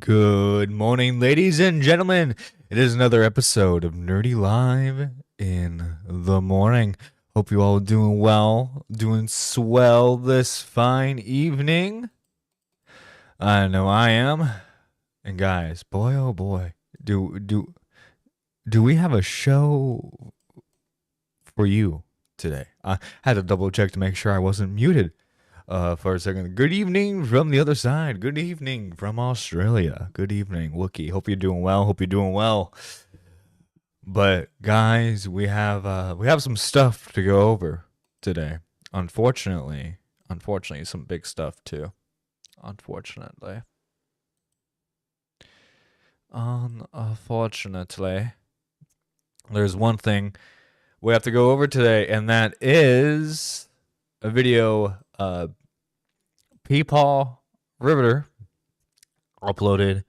Good morning, ladies and gentlemen. It is another episode of Nerdy Live in the morning. Hope you all doing well, doing swell this fine evening. I know I am. And guys, boy oh boy, do we have a show for you today? I had to double check to make sure I wasn't muted. For a second. Good evening from the other side. Good evening from Australia. Good evening, Wookie. Hope you're doing well. Hope you're doing well. But guys, we have some stuff to go over today. Unfortunately, some big stuff too. Unfortunately, there's one thing we have to go over today, and that is a video. Peepaw Riveter uploaded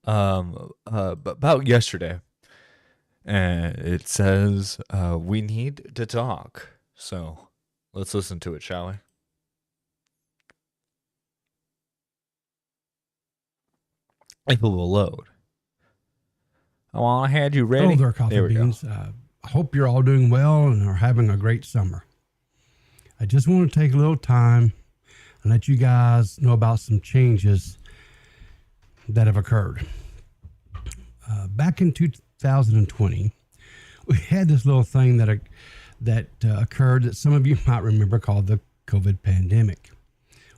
about yesterday, and it says we need to talk. So let's listen to it, shall we? If it will load. Oh, I had you ready. Hello there, Coffee Beans. I hope you're all doing well and are having a great summer. I just want to take a little time and let you guys know about some changes that have occurred. Back in 2020, we had this little thing that occurred that some of you might remember called the COVID pandemic.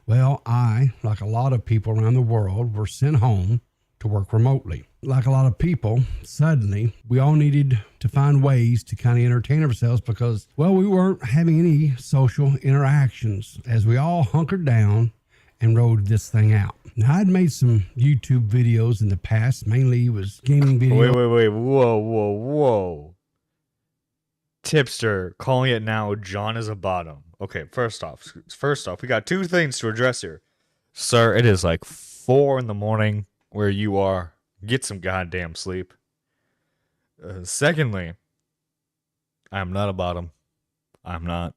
Well, I, like a lot of people around the world, were sent home to work remotely. Like a lot of people, suddenly we all needed to find ways to kind of entertain ourselves because, well, we weren't having any social interactions as we all hunkered down and rode this thing out. Now, I'd made some YouTube videos in the past, mainly it was gaming videos. Wait. Whoa. Tipster calling it now John is a bottom. Okay, first off, we got two things to address here. Sir, it is like 4 a.m. where you are. Get some goddamn sleep. Secondly, I'm not a bottom. I'm not.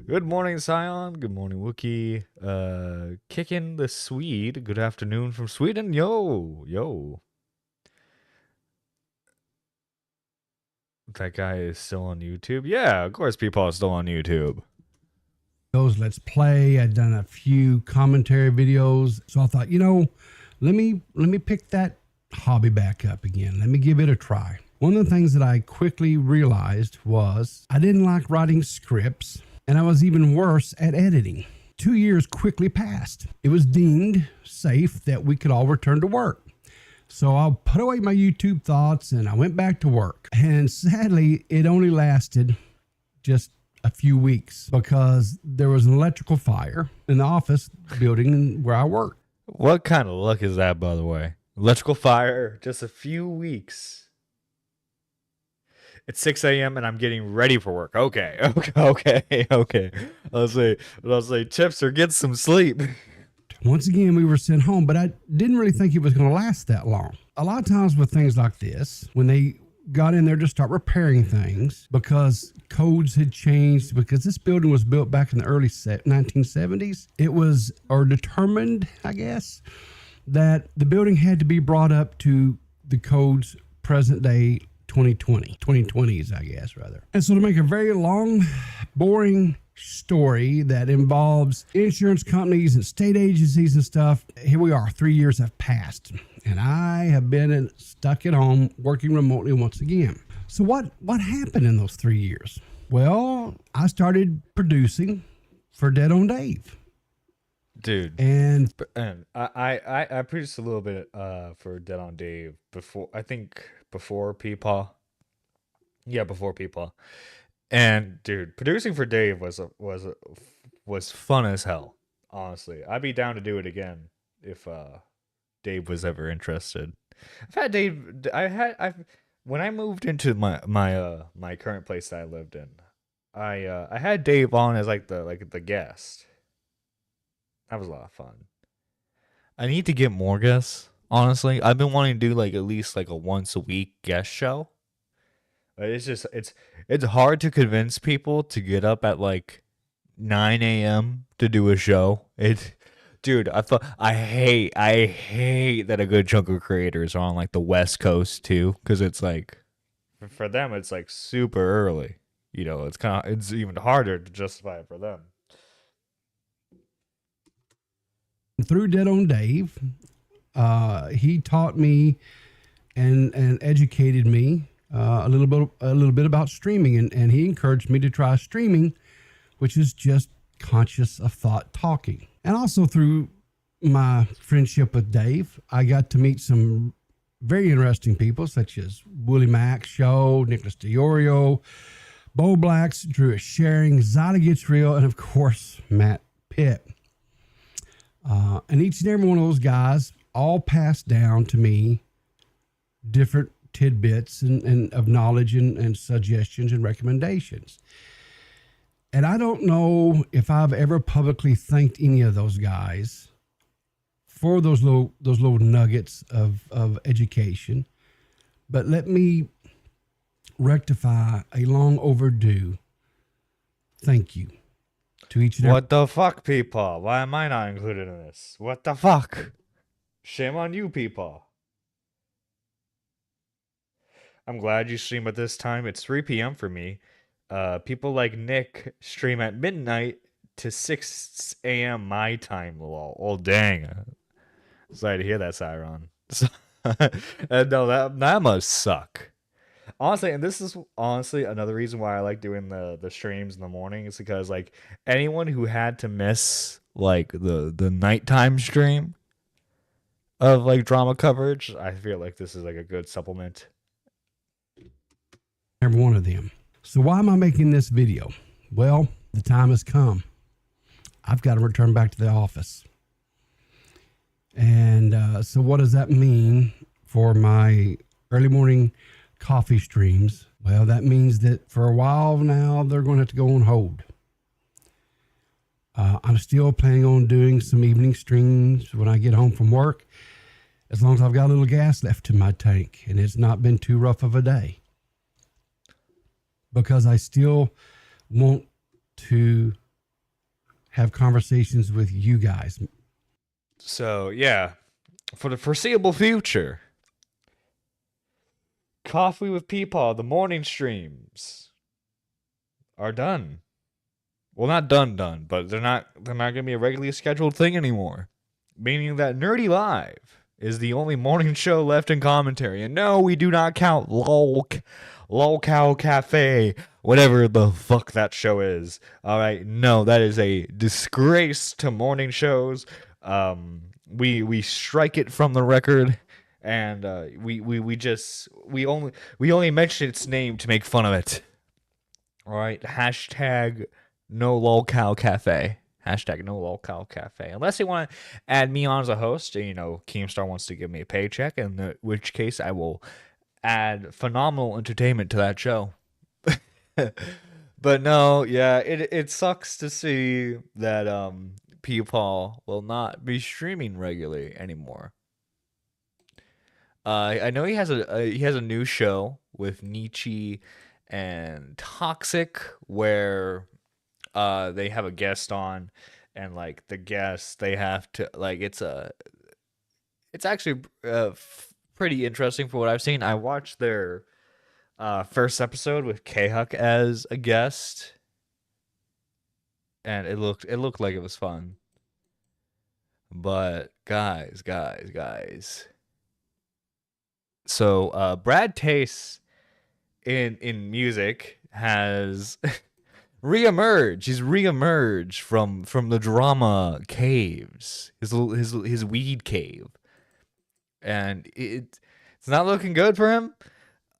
Good morning, Scion. Good morning, Wookie. Kicking the Swede. Good afternoon from Sweden. Yo. That guy is still on YouTube. Yeah, of course, people are still on YouTube. Those Let's Play. I'd done a few commentary videos. So I thought, let me pick that hobby back up again. Let me give it a try. One of the things that I quickly realized was I didn't like writing scripts, and I was even worse at editing. 2 years quickly passed. It was deemed safe that we could all return to work. So I put away my YouTube thoughts and I went back to work. And sadly, it only lasted just a few weeks because there was an electrical fire in the office building where I work. What kind of luck is that, by the way? Electrical fire, just a few weeks. It's 6 a.m. and I'm getting ready for work. Okay. I'll say, Tipster, get some sleep. Once again, we were sent home, but I didn't really think it was going to last that long. A lot of times with things like this, when they got in there to start repairing things because codes had changed, because this building was built back in the early 1970s. It was, or determined, I guess, that the building had to be brought up to the codes present day 2020s, I guess, rather. And so to make a very long, boring story that involves insurance companies and state agencies and stuff, here we are, 3 years have passed. And I have been stuck at home working remotely once again. So what happened in those 3 years? Well, I started producing for Dead on Dave. Dude. And I produced a little bit for Dead on Dave before Peepaw. Yeah, before Peepaw. And dude, producing for Dave was fun as hell. Honestly, I'd be down to do it again if Dave was ever interested. When I moved into my current place that I lived in, I had Dave on as like the guest. That was a lot of fun. I need to get more guests. Honestly, I've been wanting to do like at least like a once a week guest show. But it's hard to convince people to get up at like 9 a.m. to do a show. Dude, I hate that a good chunk of creators are on like the West Coast too, because it's like for them it's like super early. It's even harder to justify it for them. Through Dead on Dave, he taught me and educated me a little bit about streaming, and he encouraged me to try streaming, which is just conscious of thought talking. And also through my friendship with Dave, I got to meet some very interesting people such as Willie Mack Show, Nicholas DiOrio, Bo Blacks, Drew is Sharing, Zyda Gets Real, and of course Matt Pitt. And each and every one of those guys all passed down to me different tidbits and of knowledge and suggestions and recommendations. And I don't know if I've ever publicly thanked any of those guys for those little nuggets of education. But let me rectify a long overdue thank you to each and every. What the fuck, people? Why am I not included in this? What the fuck? Shame on you, people. I'm glad you stream at this time. It's 3 p.m. for me. People like Nick stream at midnight to 6 a.m. my time. Lol. Oh, dang. Sorry to hear that, Siron. No, that must suck. Honestly, and this is honestly another reason why I like doing the streams in the morning, is because like anyone who had to miss like the nighttime stream of like drama coverage, I feel like this is like a good supplement. Every one of them. So why am I making this video? Well, the time has come. I've got to return back to the office. And so what does that mean for my early morning coffee streams? Well, that means that for a while now, they're going to have to go on hold. I'm still planning on doing some evening streams when I get home from work, as long as I've got a little gas left in my tank and it's not been too rough of a day. Because I still want to have conversations with you guys. So, yeah, for the foreseeable future, Coffee with Peepaw, the morning streams are done. Well, not done, but they're not going to be a regularly scheduled thing anymore. Meaning that Nerdy Live is the only morning show left in commentary. And no, we do not count Lolcow Cafe, whatever the fuck that show is. All right, no, that is a disgrace to morning shows. We strike it from the record, and we only mention its name to make fun of it. All right, hashtag no Lolcow Cafe. Hashtag no Lolcow Cafe. Unless they want to add me on as a host, Keemstar wants to give me a paycheck, in which case I will add phenomenal entertainment to that show. But no, yeah, it sucks to see that Peepaw will not be streaming regularly anymore. I know he has a new show with Nietzsche and Toxic, where they have a guest on, and like the guest, they have to like it's actually pretty interesting for what I've seen. I watched their first episode with K-Huck as a guest, and it looked like it was fun. But guys. So Brad Tace in music has reemerged. He's reemerged from the drama caves, his weed cave, and it's not looking good for him.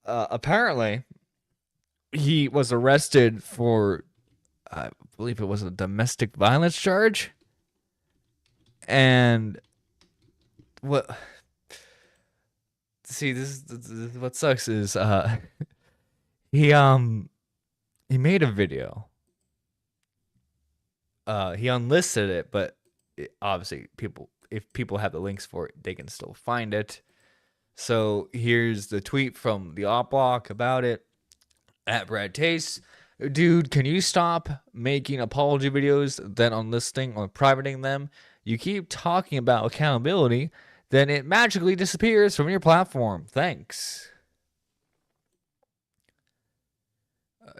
Apparently, he was arrested for, I believe it was a domestic violence charge. And what? See, this is what sucks is he made a video. He unlisted it, but obviously if people have the links for it, they can still find it. So here's the tweet from the Op Block about it. At Brad Tace, dude, can you stop making apology videos, then unlisting or privating them? you keep talking about accountability, then it magically disappears from your platform. Thanks.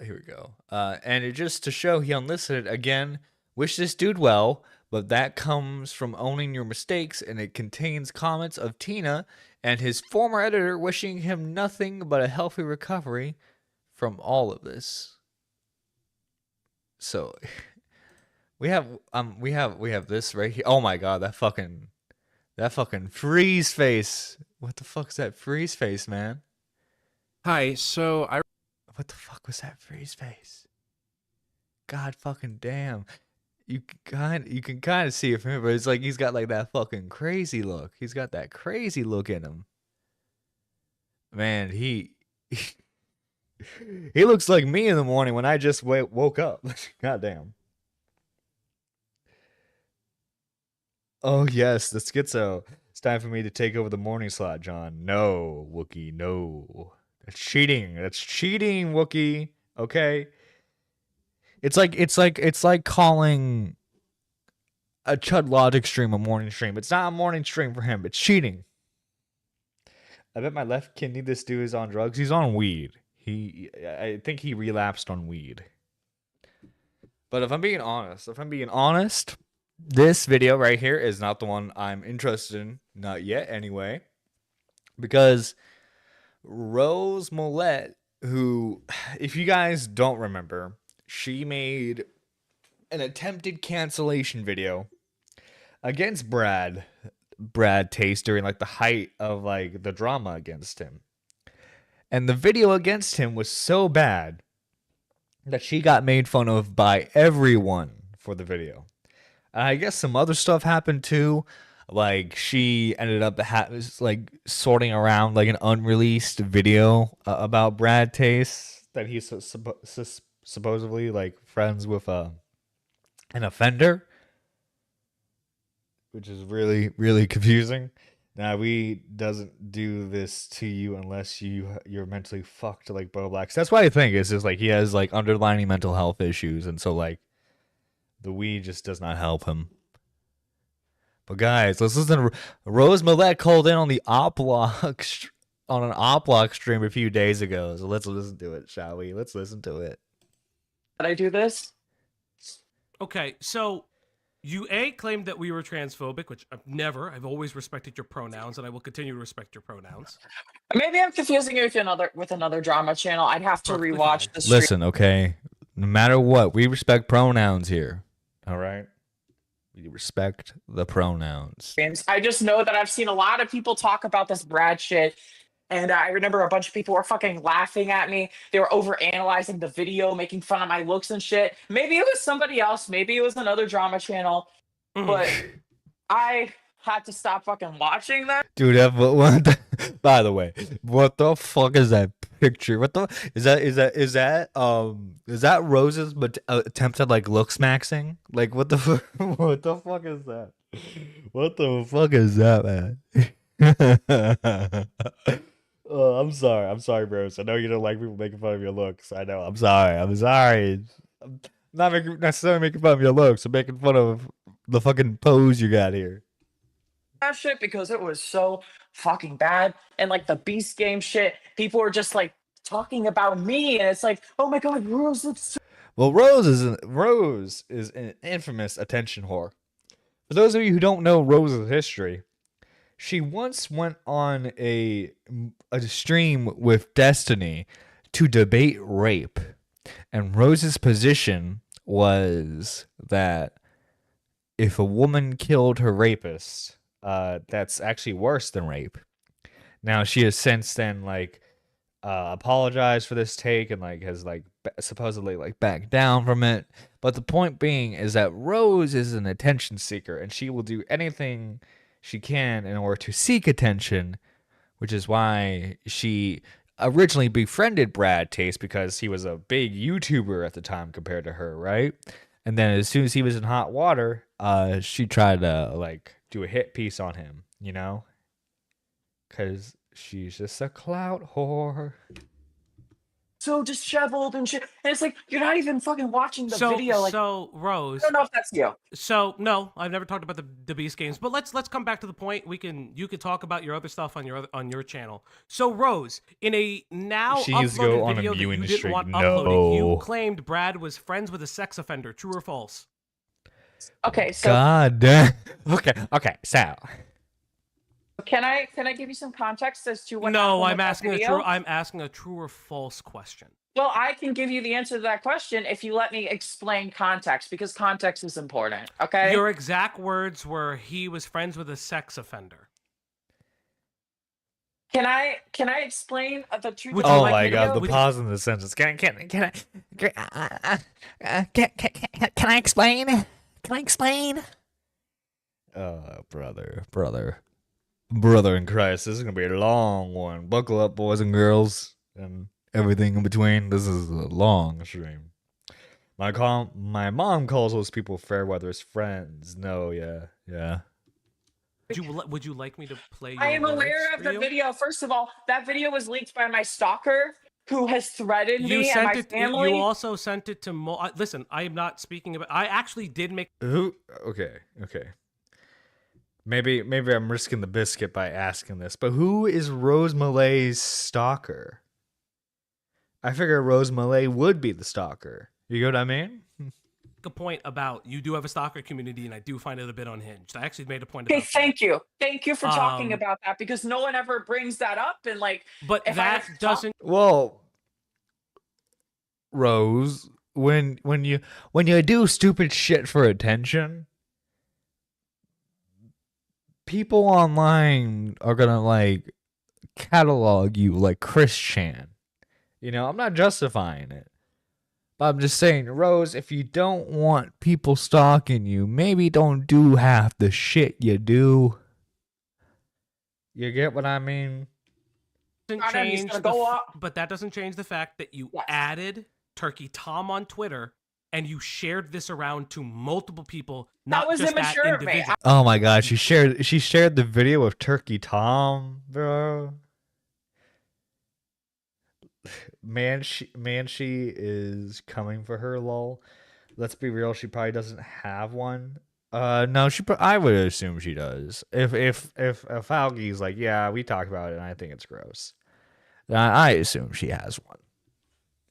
Here we go. And it just to show he unlisted again. Wish this dude well, but that comes from owning your mistakes, and it contains comments of Tina and his former editor wishing him nothing but a healthy recovery from all of this. So we have this right here. Oh my god, that fucking freeze face. What the fuck's that freeze face, man? Hi, so I What the fuck was that freeze face? God fucking damn. You can kind of see it from here, but it's like he's got like that fucking crazy look. He's got that crazy look in him. Man, he looks like me in the morning when I just woke up. God damn. Oh yes, the schizo. It's time for me to take over the morning slot, John. No, Wookie, no. That's cheating. That's cheating, Wookie. Okay. It's like calling a Chud Logic stream a morning stream. It's not a morning stream for him. It's cheating. I bet my left kidney this dude is on drugs. He's on weed. I think he relapsed on weed. But if I'm being honest, this video right here is not the one I'm interested in. Not yet, anyway. Because Rose Millette, who, if you guys don't remember, she made an attempted cancellation video against Brad Taste during like the height of like the drama against him. And the video against him was so bad that she got made fun of by everyone for the video. And I guess some other stuff happened too. Like she ended up like sorting around like an unreleased video about Brad Taste that he's supposedly like friends with an offender, which is really, really confusing. Now, we doesn't do this to you unless you're mentally fucked like Bo Black. So that's why I think it's just like he has like underlying mental health issues, and so like the weed just does not help him. But guys, let's listen to Rose Millette called in on the on an Oplock stream a few days ago. So let's listen to it, shall we? Let's listen to it. Did I do this? Okay, so you claimed that we were transphobic, which I've never. I've always respected your pronouns, and I will continue to respect your pronouns. Maybe I'm confusing you with another drama channel. I'd have to Perfectly rewatch fine. the stream. Listen, okay? No matter what, we respect pronouns here. All right? We respect the pronouns. I just know that I've seen a lot of people talk about this Brad shit. And I remember a bunch of people were fucking laughing at me. They were over analyzing the video, making fun of my looks and shit. Maybe it was somebody else. Maybe it was another drama channel. But I had to stop fucking watching that. Dude, by the way, what the fuck is that picture? What the is that Rose's attempt at like looks maxing? Like what the what the fuck is that? What the fuck is that, man? Oh, I'm sorry, bros. I know you don't like people making fun of your looks. I know. I'm sorry. I'm not necessarily making fun of your looks. I'm making fun of the fucking pose you got here. That shit because it was so fucking bad. And like the Beast Game shit, people were just like talking about me, and it's like, oh my god, Rose looks so. Well, Rose is an infamous attention whore. For those of you who don't know Rose's history, she once went on a stream with Destiny to debate rape. And Rose's position was that if a woman killed her rapist, that's actually worse than rape. Now, she has since then like apologized for this take and like has like supposedly like backed down from it. But the point being is that Rose is an attention seeker, and she will do anything she can in order to seek attention, which is why she originally befriended Brad Taste, because he was a big YouTuber at the time compared to her, right? And then as soon as he was in hot water, she tried to like do a hit piece on him, you know? Because she's just a clout whore. so disheveled and shit. And it's like, you're not even fucking watching the video. Like, So I Rose, don't know if that's you. so no, I've never talked about the Beast games, but let's come back to the point. You can talk about your other stuff on your channel. So Rose, in a now She needs to go uploaded on a video that you viewing didn't streak. want No. uploaded, you claimed Brad was friends with a sex offender. True or false? Okay, so God damn. Okay, so. can I give you some context as to what No, happened I'm asking a true or false question. Well, I can give you the answer to that question if you let me explain context, because context is important. Okay. Your exact words were he was friends with a sex offender. Can I explain the truth? Would of you Oh like my me to- god, the would you- pause in the sentence. Can I explain? Can I explain? Brother in Christ, this is gonna be a long one. Buckle up, boys and girls, and everything in between. This is a long stream. My mom calls those people fair weather's friends. No, yeah. Would you like me to play? I your am aware words of for the you? video. First of all, that video was leaked by my stalker, who has threatened You me and sent my it. family. You also sent it to. Listen, I am not speaking about. I actually did make. Who? Okay. Maybe I'm risking the biscuit by asking this, but who is Rose Malay's stalker? I figure Rose Malay would be the stalker. You get what I mean? A point about you do have a stalker community, and I do find it a bit unhinged. I actually made a point Okay, about thank you for talking Um, about that, because no one ever brings that up. And like, But if I that have to talk- doesn't. Well, Rose, when you do stupid shit for attention, people online are gonna like catalog you like Chris Chan. You know, I'm not justifying it. But I'm just saying, Rose, if you don't want people stalking you, maybe don't do half the shit you do. You get what I mean? Doesn't God, I'm just change gonna the go f- up. but that doesn't change the fact that you Yes. added Turkey Tom on Twitter and you shared this around to multiple people, That not was just that immature of me. individual. Oh my god, she shared the video of Turkey Tom, bro. Man, she is coming for her, lol. Let's be real, she probably doesn't have one. No, I would assume she does. If Falky's like, yeah, we talked about it and I think it's gross, then I assume she has one.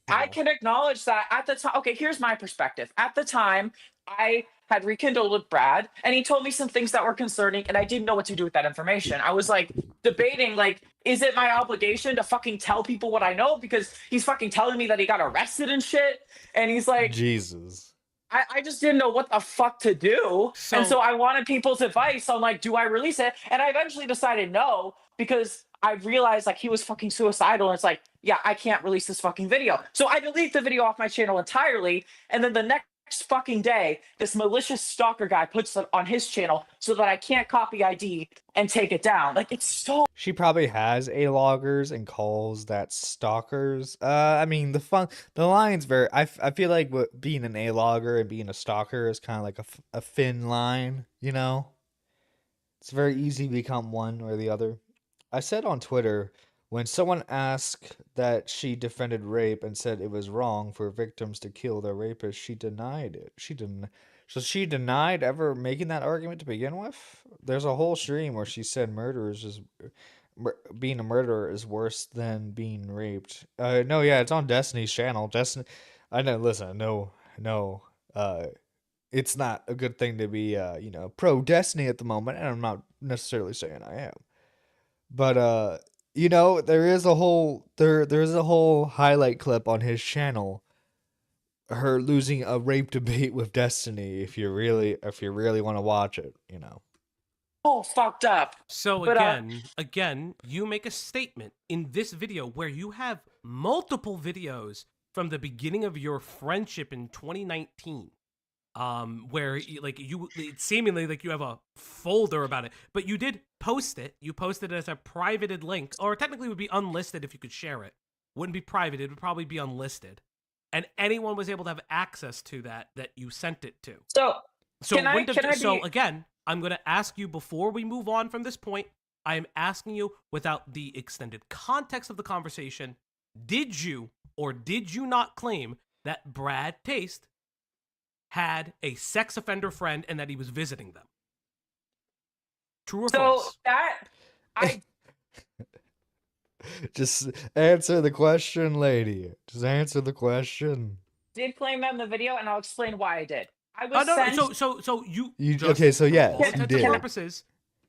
I can acknowledge that at the time. Okay, here's my perspective. At the time, I had rekindled with Brad, and he told me some things that were concerning, and I didn't know what to do with that information. I was like debating, like, is it my obligation to fucking tell people what I know, because he's fucking telling me that he got arrested and shit, and he's like, Jesus. I just didn't know what the fuck to do. And so So- I wanted people's advice on, like, do I release it? And I eventually decided no, because I realized like he was fucking suicidal. And it's like, yeah, I can't release this fucking video. So I delete the video off my channel entirely. And then the next fucking day, this malicious stalker guy puts it on his channel so that I can't copy ID and take it down. Like, it's so She probably has A-loggers and calls that stalkers. I mean, the line's very. I feel like being an A-logger and being a stalker is kind of like a thin line. You know, it's very easy to become one or the other. I said on Twitter, when someone asked that she defended rape and said it was wrong for victims to kill their rapist, she denied it. So she denied ever making that argument to begin with. There's a whole stream where she said being a murderer is worse than being raped. No, yeah, it's on Destiny's channel. Destiny, I know. Listen, no. It's not a good thing to be, pro Destiny at the moment, and I'm not necessarily saying I am. But there is a whole highlight clip on his channel, her losing a rape debate with Destiny. If you really want to watch it, fucked up. So But, again, you make a statement in this video where you have multiple videos from the beginning of your friendship in 2019. Where it's seemingly like you have a folder about it, but you did post it. You posted it as a privated link, or technically it would be unlisted if you could share it. Wouldn't be private, it would probably be unlisted. And anyone was able to have access to that you sent it to. So Again, I'm going to ask you before we move on from this point, I am asking you without the extended context of the conversation, did you or did you not claim that Brad Taste had a sex offender friend and that he was visiting them? True or So false? that I Just answer the question, lady. Just answer the question. did claim that in the video, and I'll explain why I did. I Oh was no, sent. so you You- just, okay, so for yes, all you intents and did. purposes,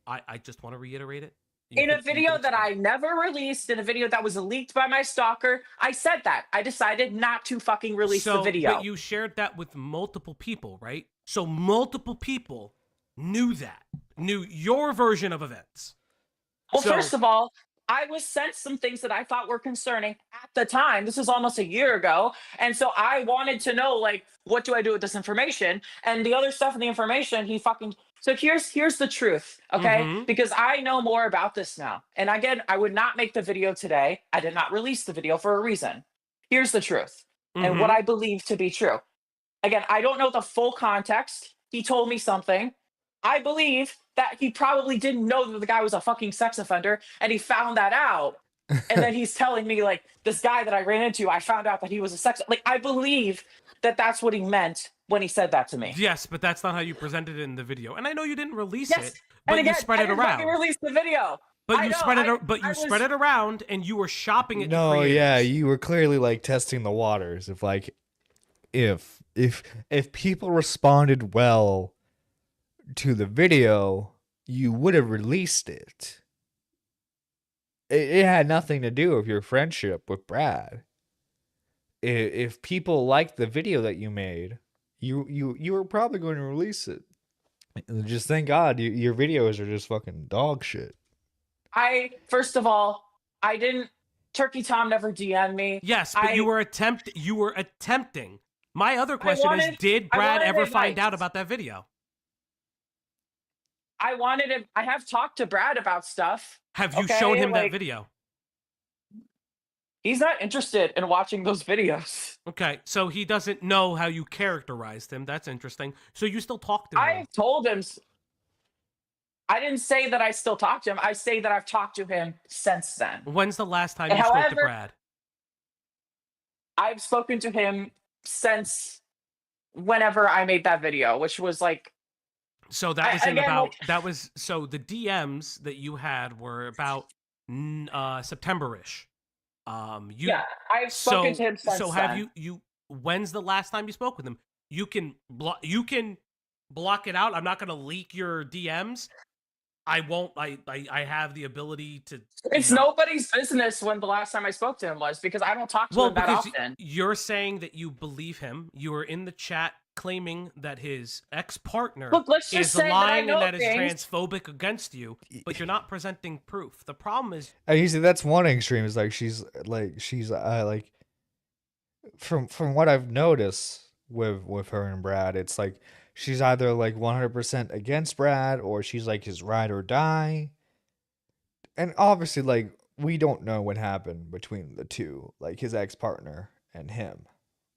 I just want to reiterate it. You In can- a you video can that explain. I never released, in a video that was leaked by my stalker, I said that. I decided not to fucking release the video. But you shared that with multiple people, right? So multiple people knew your version of events. Well, So- first of all, I was sent some things that I thought were concerning at the time. This was almost a year ago. And so I wanted to know, like, what do I do with this information? And the other stuff in the information, he fucking. So here's the truth, okay? Mhm. Because I know more about this now. And again, I would not make the video today. I did not release the video for a reason. Here's the truth and what Mhm. I believe to be true. Again, I don't know the full context. He told me something. I believe that he probably didn't know that the guy was a fucking sex offender, and he found that out. And then he's telling me, like, this guy that I ran into, I found out that he was a sex. Like, I believe that that's what he meant when he said that to me. Yes, but that's not how you presented it in the video. And I know you didn't release Yes, it, but and again, you spread I it didn't fucking around. release the video. But I you know, spread it. I- But I you spread was- it around, and you were shopping it. No, to creators. yeah, you were clearly like testing the waters. If like, if people responded well to the video, you would have released it. It had nothing to do with your friendship with Brad. If people liked the video that you made, you were probably going to release it. Just thank God your videos are just fucking dog shit. First of all, I didn't. Turkey Tom never DM'd me. Yes, but you were attempting. My other question is, wanted- did I Brad wanted ever find advice. out about that video? I wanted it. I have talked to Brad about stuff. Have you Okay, shown him that like- video? He's not interested in watching those videos. Okay, so he doesn't know how you characterized him. That's interesting. So you still talk to him. I've told him. I didn't say that I still talk to him. I say that I've talked to him since then. When's the last time you spoke to However- Brad? I've spoken to him since whenever I made that video, which was like, So that was in again, about like- that was so the DMs that you had were about September-ish. yeah, I've spoken to him since so have then. you when's the last time you spoke with him? You can block it out. I'm not going to leak your DMs. I won't. I have the ability to. It's not- nobody's business when the last time I spoke to him was, because I don't talk to him that because often. you're saying that you believe him. You were in the chat claiming that his ex-partner Look, let's just is say that I lying know and that is things. transphobic against you, but you're not presenting proof. The problem is And you see, that's one extreme. Is like she's like from what I've noticed with her and Brad, it's like she's either like 100% against Brad or she's like his ride or die. And obviously, like, we don't know what happened between the two, like his ex-partner and him,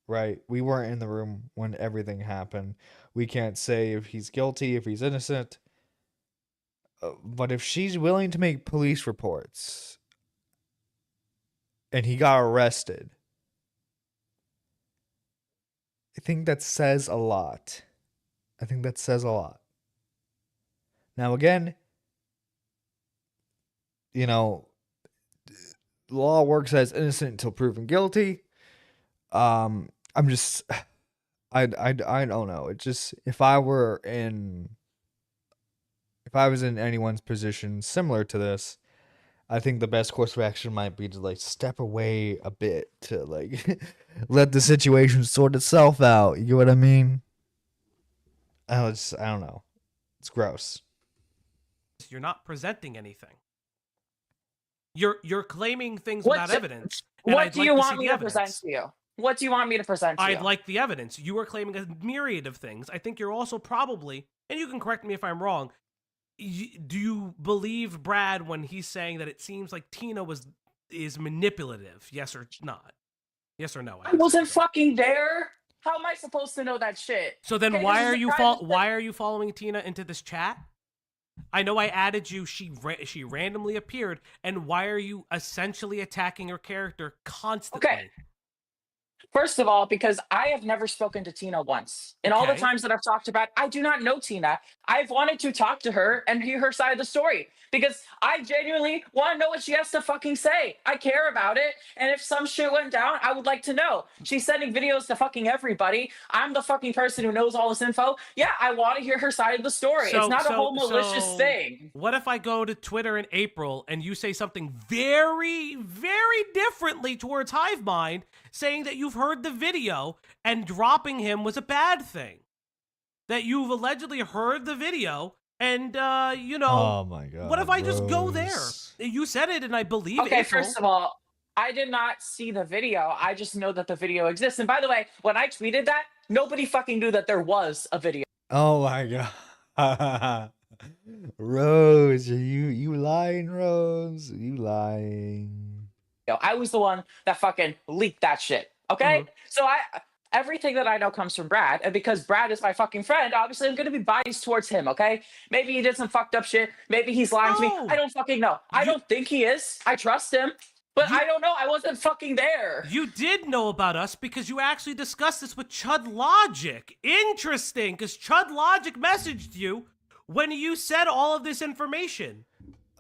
right? We weren't in the room when everything happened. We can't say if he's guilty, if he's innocent. But if she's willing to make police reports and he got arrested, I think that says a lot. I think that says a lot. Now, again, you know, law works as innocent until proven guilty. I'm just, I don't know. It just, if I was in anyone's position similar to this, I think the best course of action might be to like step away a bit to like let the situation sort itself out. You know what I mean? I don't know. It's gross. you're not presenting anything. You're claiming things What without do- evidence. and What I'd do like you to want see me the to present evidence. to you? What do you want me to present to you? I'd like the evidence. You are claiming a myriad of things. I think you're also probably, and you can correct me if I'm wrong. Do you believe Brad when he's saying that it seems like Tina is manipulative? Yes or not? Yes or no? I wasn't fucking there. How am I supposed to know that shit? So then Okay, why this is are a you private thing. why are you following Tina into this chat? I know I added you. She randomly appeared, and why are you essentially attacking her character constantly? Okay. First of all, because I have never spoken to Tina once. In all the Okay. times that I've talked about, I do not know Tina. I've wanted to talk to her and hear her side of the story because I genuinely want to know what she has to fucking say. I care about it. And if some shit went down, I would like to know. She's sending videos to fucking everybody. I'm the fucking person who knows all this info. Yeah, I want to hear her side of the story. It's not a whole malicious thing. What if I go to Twitter in April and you say something very, very differently towards Hivemind, saying that you've heard the video and dropping him was a bad thing? That you've allegedly heard the video and, Oh my god. what if I just go there? Rose. You said it and I believe Okay, April. first of all, I did not see the video. I just know that the video exists. And by the way, when I tweeted that, nobody fucking knew that there was a video. Oh my god. Rose, you lying, Rose? You lying. I was the one that fucking leaked that shit. Okay? So everything that I know comes from Brad, and because Brad is my fucking friend, obviously I'm gonna be biased towards him, okay? Maybe he did some fucked up shit. Maybe he's lying to me. No. I don't fucking know. I don't think he is. I trust him. But I don't know. I wasn't fucking there. You did know about us because you actually discussed this with Chud Logic. Interesting, because Chud Logic messaged you when you said all of this information.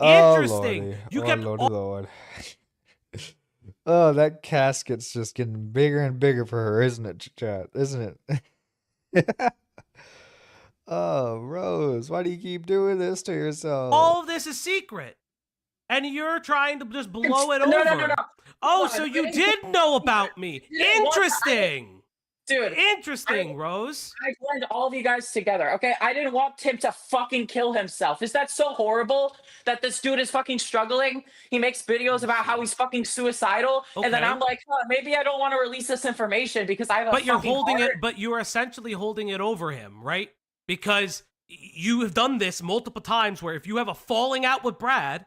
Interesting. Lordy. You oh, kept Lordy, Lord. Oh, that casket's just getting bigger and bigger for her, isn't it, chat? Isn't it? Oh, Rose, why do you keep doing this to yourself? all of this is secret. And you're trying to just blow it No, over. no, no, no. Oh, Hold so on. you did know about me. didn't want- Interesting. Dude, Interesting, Rose. I blend all of you guys together, okay? I didn't want him to fucking kill himself. Is that so horrible that this dude is fucking struggling? He makes videos about how he's fucking suicidal, and then Okay. I'm like, huh, maybe I don't want to release this information because I have a But you're fucking holding heart. it, but you're essentially holding it over him, right? Because you have done this multiple times where if you have a falling out with Brad,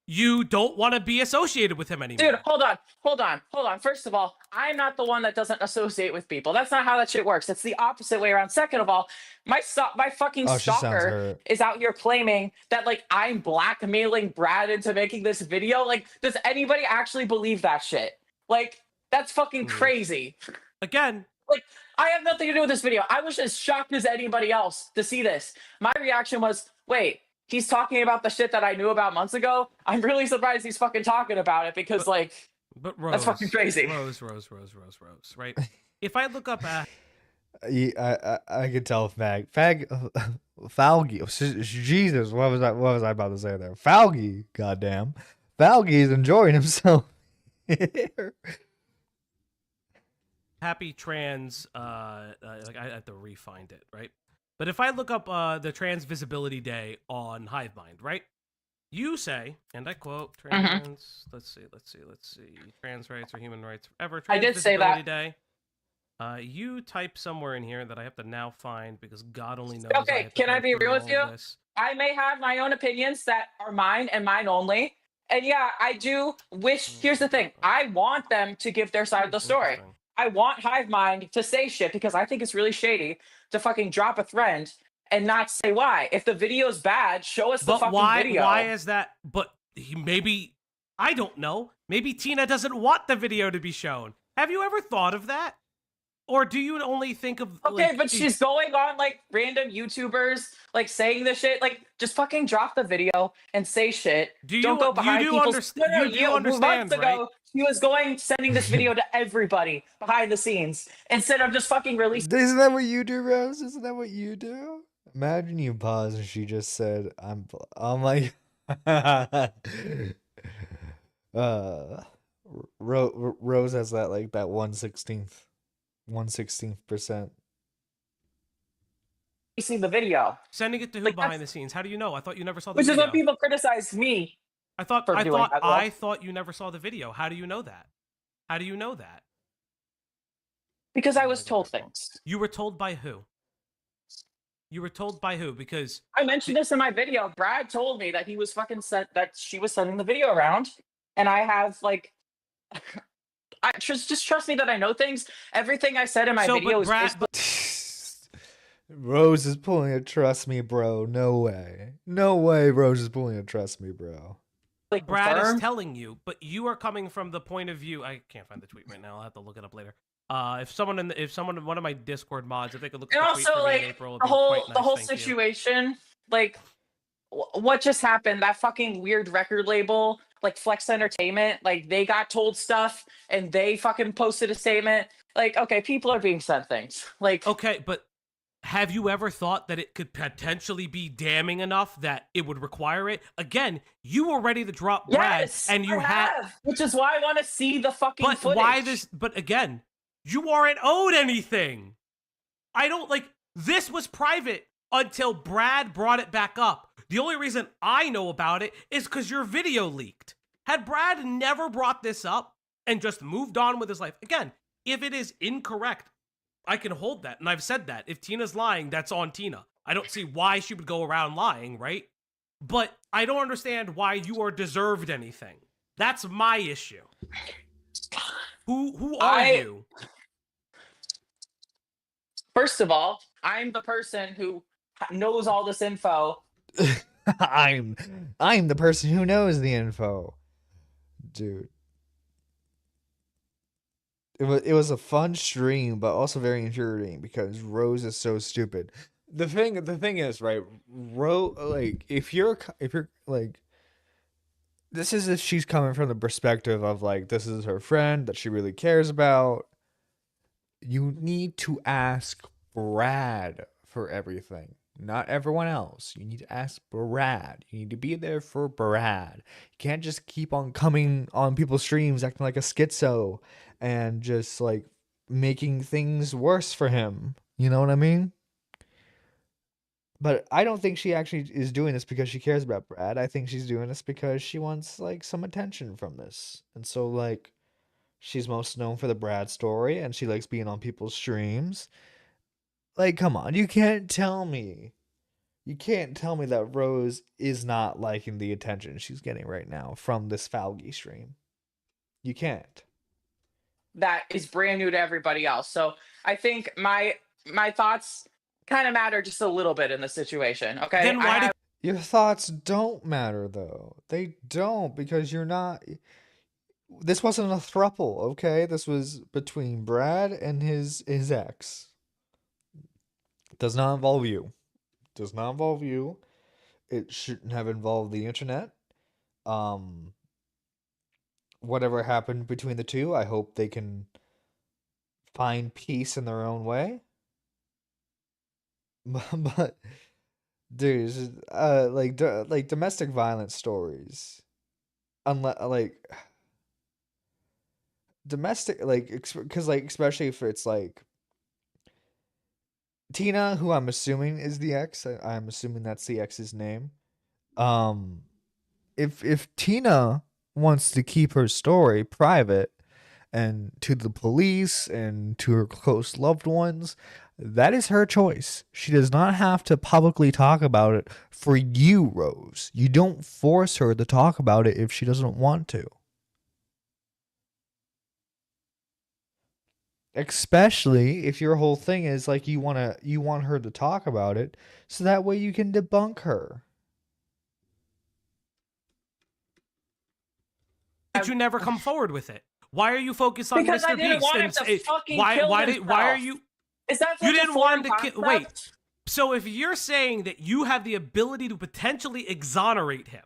you don't want to be associated with him anymore. Dude, hold on. First of all, I'm not the one that doesn't associate with people. That's not how that shit works. It's the opposite way around. Second of all, my fucking Oh, she sounds stalker hurt. is out here claiming that like I'm blackmailing Brad into making this video. Like, does anybody actually believe that shit? Like, that's fucking crazy. Again, Like, I have nothing to do with this video. I was as shocked as anybody else to see this. My reaction was, wait, he's talking about the shit that I knew about months ago? I'm really surprised he's fucking talking about it because, like, but Rose, that's fucking crazy. Rose, right? If I look up I could tell Falgy. Jesus, what was I about to say there? Falgy, goddamn. Falgy's enjoying himself. happy trans, like I have to re-find it, right? But if I look up the Trans Visibility Day on Hivemind, right? You say, and I quote, trans, let's see, trans rights or human rights forever. I Trans did say Visibility that. Day. You type somewhere in here that I have to now find because God only knows. Okay, can I be real with you? I may have my own opinions that are mine and mine only. And yeah, I do wish, here's the thing, I want them to give their side of the story. I want Hivemind to say shit because I think it's really shady to fucking drop a thread and not say why. If the video's bad, show us the fucking video. Why is that? But maybe, I don't know. Maybe Tina doesn't want the video to be shown. Have you ever thought of that? Or do you only think of Okay, like, but she's going on like random YouTubers like saying this shit. Like, just fucking drop the video and say shit. Don't go behind people's. No, you do understand, months ago, right? she was sending this video to everybody behind the scenes instead of just fucking releasing. Isn't that what you do, Rose? Isn't that what you do? Imagine you pause and she just said, I'm like, Rose has that like that 1/16%. The video, Sending it to who Like, behind the that's- scenes? How do you know? I thought you never saw the which is video. what people criticize me I thought for doing, by the way. I thought you never saw the video. How do you know that? How do you know that? because I was told things. You were told by who? You were told by who? Because I mentioned this in my video. Brad told me that he was fucking that she was sending the video around, and I have like, I just trust me that I know things. Everything I said in my video is basically Rose is pulling a trust me, bro. No way. No way Rose is pulling a trust me, bro. like Brad confirmed. is telling you, but you are coming from the point of view. I can't find the tweet right now. I'll have to look it up later. One of my Discord mods, if they could look And at the tweet also, for me in like April, it'd the be whole quite nice. the whole Thank you. situation, like what just happened? That fucking weird record label, like Flex Entertainment, like they got told stuff and they fucking posted a statement. Like, okay, people are being sent things. Like, Okay, but have you ever thought that it could potentially be damning enough that it would require it? Again, you were ready to drop Brad, yes, and you I had. have, which is why I want to see the fucking But footage. why this? But again, you aren't owed anything. I don't like. This was private until Brad brought it back up. The only reason I know about it is because your video leaked. Had Brad never brought this up and just moved on with his life, again, if it is incorrect, I can hold that. And I've said that. If Tina's lying, that's on Tina. I don't see why she would go around lying, right? But I don't understand why you are deserved anything. That's my issue. Who are you? First of all, I'm the person who knows all this info. I'm the person who knows the info, dude. It was a fun stream, but also very infuriating because Rose is so stupid. The thing is, right? Like if you're like, this is if she's coming from the perspective of like this is her friend that she really cares about. You need to ask Brad for everything, not everyone else. You need to ask Brad. You need to be there for Brad. You can't just keep on coming on people's streams acting like a schizo and just like making things worse for him. You know what I mean? But I don't think she actually is doing this because she cares about Brad. I think she's doing this because she wants like some attention from this. And so like she's most known for the Brad story and she likes being on people's streams. Like, come on, you can't tell me that Rose is not liking the attention she's getting right now from this Falgi stream. You can't. That is brand new to everybody else. So I think my thoughts kind of matter just a little bit in the situation. Okay. Then why did Your thoughts don't matter though. They don't, because you're not. This wasn't a throuple, okay? This was between Brad and his ex. Does not involve you. Does not involve you. It shouldn't have involved the internet. Whatever happened between the two, I hope they can find peace in their own way. But dude, like domestic violence stories, unless like domestic, like because like especially if it's like Tina, who I'm assuming is the ex. I'm assuming that's the ex's name. If Tina wants to keep her story private and to the police and to her close loved ones, that is her choice. She does not have to publicly talk about it for you, Rose. You don't force her to talk about it if she doesn't want to. Especially if your whole thing is like you want her to talk about it so that way you can debunk her. did you never come forward with it? Why are you focused on because Mr. I didn't Beast? want him and to fucking why kill why himself. why are you? Is that You such a didn't want foreign him to concept? wait. So if you're saying that you have the ability to potentially exonerate him,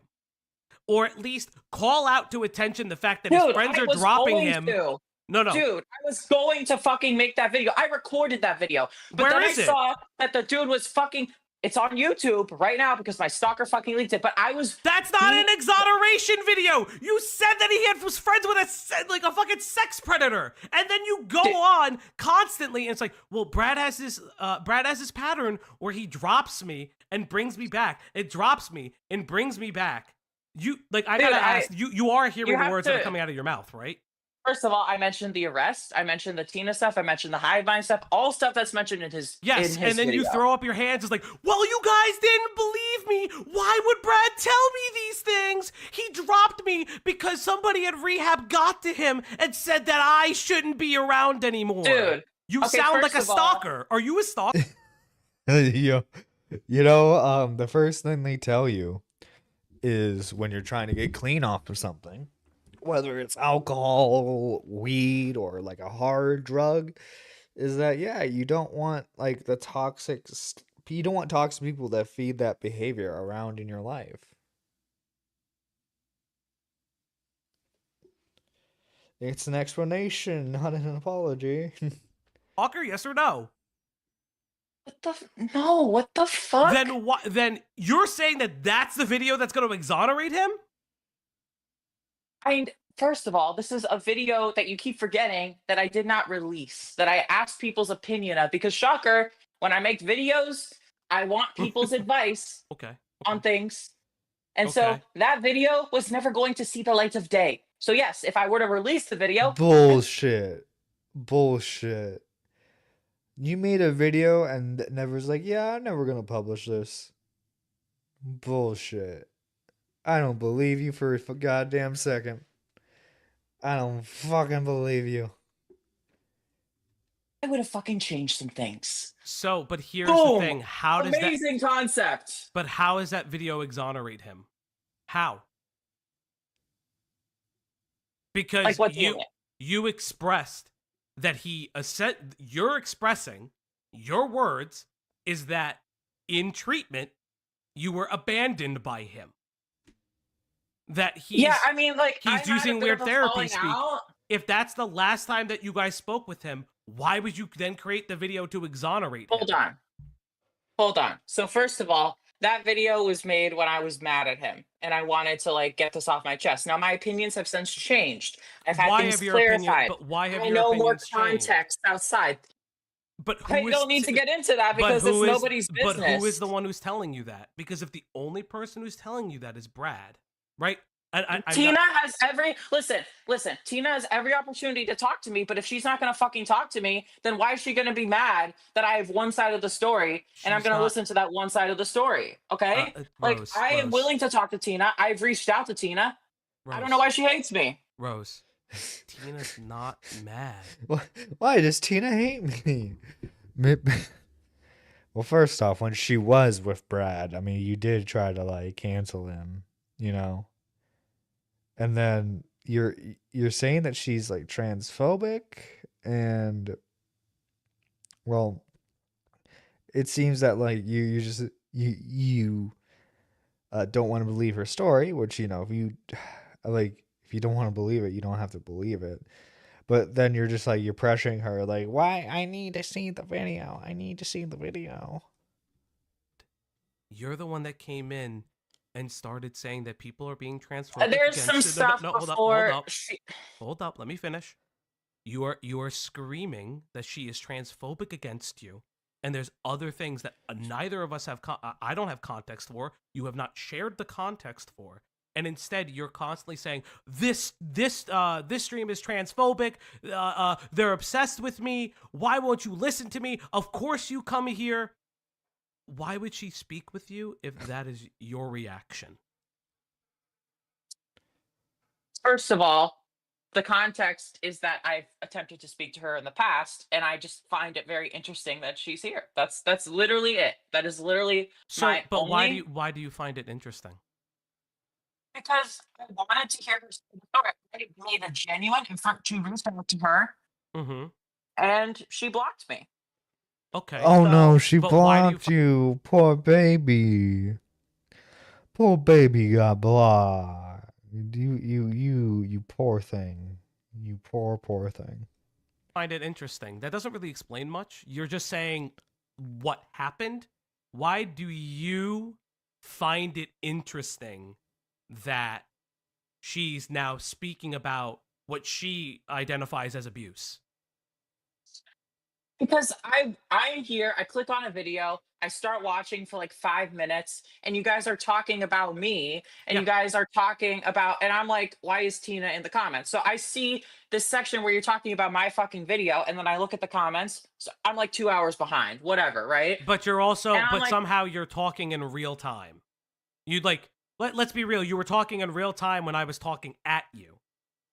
or at least call out to attention the fact that his Dude, friends I are was dropping going him. to. No. Dude, I was going to fucking make that video. I recorded that video. But Where then is I it? saw that the dude was fucking. It's on YouTube right now because my stalker fucking leaked it. But I was. That's not an exoneration video. You said that he was friends with a fucking sex predator, and then you go on constantly, and it's like, well, Brad has this pattern where he drops me and brings me back. It drops me and brings me back. You like I Dude, gotta ask you are hearing the have words that are to- coming out of your mouth, right? First of all, I mentioned the arrest. I mentioned the Tina stuff. I mentioned the hive mind stuff. All stuff that's mentioned in his. Yes, in his and then you video. throw up your hands. It's like, well, you guys didn't believe me. Why would Brad tell me these things? He dropped me because somebody at rehab got to him and said that I shouldn't be around anymore. Dude, you okay, sound like first a of all- stalker. Are you a stalker? The first thing they tell you is when you're trying to get clean off of something, whether it's alcohol, weed, or like a hard drug, is that yeah, you don't want like you don't want toxic people that feed that behavior around in your life. It's an explanation, not an apology. Walker, yes or no? No, what the fuck? Then what? Then you're saying that that's the video that's going to exonerate him? I mean, first of all, this is a video that you keep forgetting that I did not release, that I asked people's opinion of. Because, shocker, when I make videos, I want people's advice Okay. on things. And so Okay. that video was never going to see the light of day. So, yes, if I were to release the video, Bullshit. Bullshit. You made a video and never's like, yeah, I'm never gonna publish this. Bullshit. I don't believe you for a goddamn second. I don't fucking believe you. I would have fucking changed some things. So, but here's Boom! the thing. How does that... Amazing concept. But how does that video exonerate him? How? Because Like, what do you mean? you expressed that you're expressing your words is that in treatment you were abandoned by him. That Yeah, I mean, like, I he's had a using bit weird of a therapy falling speak. out. If that's the last time that you guys spoke with him, why would you then create the video to exonerate him? Hold on. So first of all, that video was made when I was mad at him, and I wanted to like get this off my chest. Now my opinions have since changed. I've had Why things have your clarified. But why have I your know more opinions changed? context outside. But I don't need to get into that because it's nobody's business. But who is the one who's telling you that? Because if the only person who's telling you that is Brad, right? Tina has listen. Tina has every opportunity to talk to me, but if she's not going to fucking talk to me, then why is she going to be mad that I have one side of the story and I'm going to listen to that one side of the story? Okay, I am willing to talk to Tina. I've reached out to Tina. Rose, I don't know why she hates me. Rose, Tina's not mad. Why does Tina hate me? Well, first off, when she was with Brad, I mean, you did try to like cancel him, you know. And then you're saying that she's like transphobic, and well, it seems that like you just don't want to believe her story, which you know if you don't want to believe it, you don't have to believe it. But then you're just like you're pressuring her like, why? I need to see the video. I need to see the video. You're the one that came in and started saying that people are being transphobic. There's some stuff before. Hold up. Let me finish. You are screaming that she is transphobic against you, and there's other things that neither of us have. I don't have context for. You have not shared the context for, and instead you're constantly saying this stream is transphobic. They're obsessed with me. Why won't you listen to me? Of course you come here. Why would she speak with you if that is your reaction? First of all, the context is that I've attempted to speak to her in the past, and I just find it very interesting that she's here. That's literally it. That is literally my only... why do you find it interesting? Because I wanted to hear her story. I made a genuine effort to reach out to her, and she blocked me. Okay. Oh no, she blocked you. Poor baby. Poor baby got blocked. You poor thing. You poor thing. Find it interesting. That doesn't really explain much. You're just saying what happened. Why do you find it interesting that she's now speaking about what she identifies as abuse? Because I'm here, I click on a video, I start watching for like 5 minutes, and you guys are talking about me, and you guys are talking about, and I'm like, why is Tina in the comments? So I see this section where you're talking about my fucking video, and then I look at the comments, so I'm like 2 hours behind, whatever, right? But you're also, but somehow you're talking in real time. You'd like, let's be real, you were talking in real time when I was talking at you.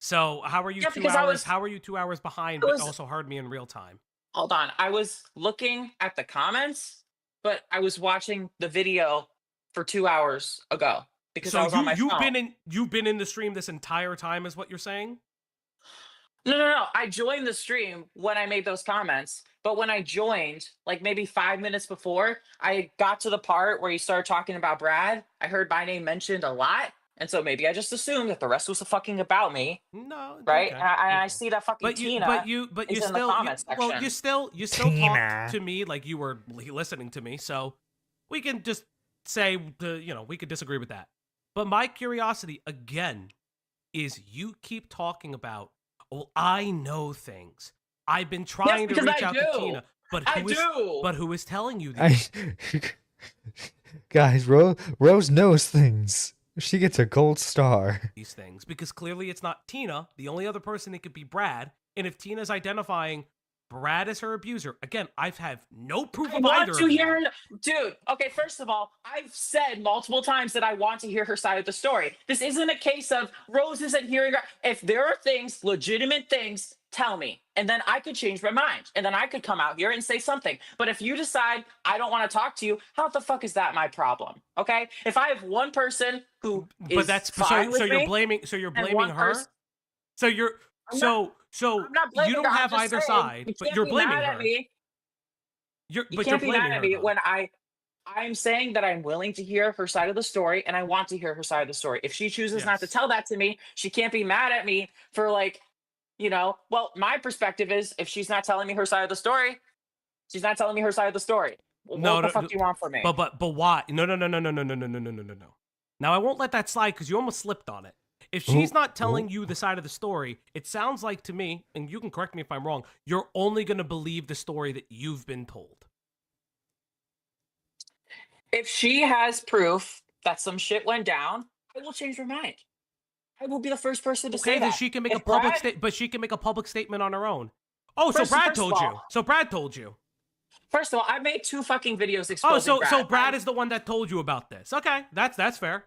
So how are you 2 hours? How are you 2 hours behind, but also heard me in real time? Hold on. I was looking at the comments, but I was watching the video for 2 hours ago. because I So was on my phone. you've been in the stream this entire time, is what you're saying? No. I joined the stream when I made those comments, but when I joined, like maybe 5 minutes before, I got to the part where you started talking about Brad. I heard my name mentioned a lot, and so maybe I just assumed that the rest was fucking about me, No, right? okay, And I okay. see that fucking But you, Tina you is in the still, comments well, section. you still talked Tina. to me like you were listening to me, so we can just say, we could disagree with that. But my curiosity again is you keep talking about, well, I know things. I've been trying to because reach I out do. to Tina, but I do. but who is telling you these? Guys, Rose knows things. She gets a gold star. These things? Because clearly it's not Tina. The only other person it could be Brad. And if Tina's identifying Brad as her abuser, again, I've had no proof I of want either to of hear, them. dude. Okay, first of all, I've said multiple times that I want to hear her side of the story. This isn't a case of Rose isn't hearing her. If there are things, legitimate things, tell me, and then I could change my mind, and then I could come out here and say something. But if you decide I don't want to talk to you, how the fuck is that my problem? Okay, if I have one person who is But that's fine with so you're me, blaming and one her. person, So you're I'm not, so I'm not you blaming don't her. I'm have just either saying side, you but can't you're be blaming mad at her. me. You But you're can't be blaming mad at her me though. when I'm saying that I'm willing to hear her side of the story and I want to hear her side of the story. If she chooses not to Yes. tell that to me, she can't be mad at me for like, well, my perspective is if she's not telling me her side of the story, she's not telling me her side of the story. Well, No, what the no, fuck do you want from me? but why? No. Now I won't let that slide because you almost slipped on it. If she's Ooh, not telling ooh. you the side of the story, it sounds like to me, and you can correct me if I'm wrong, you're only going to believe the story that you've been told. If she has proof that some shit went down, I will change her mind. I will be the first person to Okay, say then that. she can make a If public Brad, state, but she can make a public statement on her own. Oh, so first, Brad first of told you. all, So Brad told you. first of all, I made 2 fucking videos Oh, exposing Brad. so Brad is the one that told you about this. Okay, that's fair.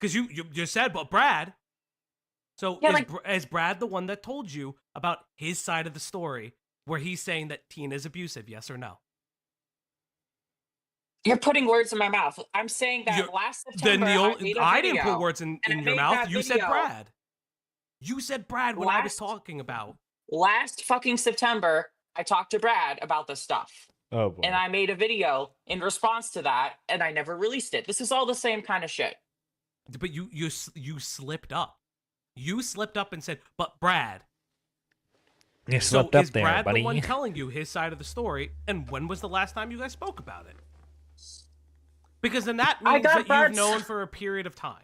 Because you said, but Brad. So Yeah, like is Brad the one that told you about his side of the story, where he's saying that Tina is abusive? Yes or no? you're putting words in my mouth. I'm saying You that last then September the I only made a I didn't put video, words and in I your made mouth. that You said video Brad. You said Brad when I was last talking about. last fucking September. I talked to Brad about this stuff, Oh boy. and I made a video in response to that, and I never released it. This is all the same kind of shit. But you slipped up. You slipped up and said, "But Brad." You So slipped up is there, Brad buddy. the one telling you his side of the story? And when was the last time you guys spoke about it? Because then that I means got that you've Brad's. known for a period of time.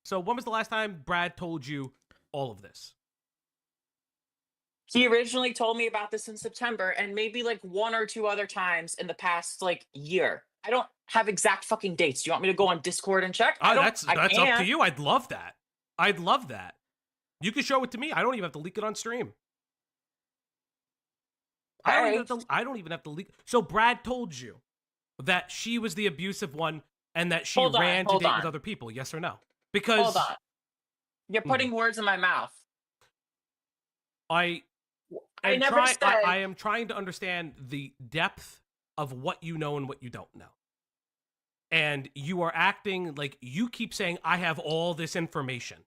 So when was the last time Brad told you all of this? He originally told me about this in September, and maybe like 1 or 2 other times in the past like year. I don't have exact fucking dates. Do you want me to go on Discord and check? Oh, I don't. that's I up to can't. you. I'd love that. I'd love that. You can show it to me. I don't even have to leak it on stream. I don't even have to leak. So Brad told you that she was the abusive one and that she Hold on, ran to hold date on. with other people. Yes or no? Because Hold on. You're putting words in my mouth. I I am never said. I am trying to understand the depth of what you know and what you don't know. And you are acting like you keep saying, I have all this information.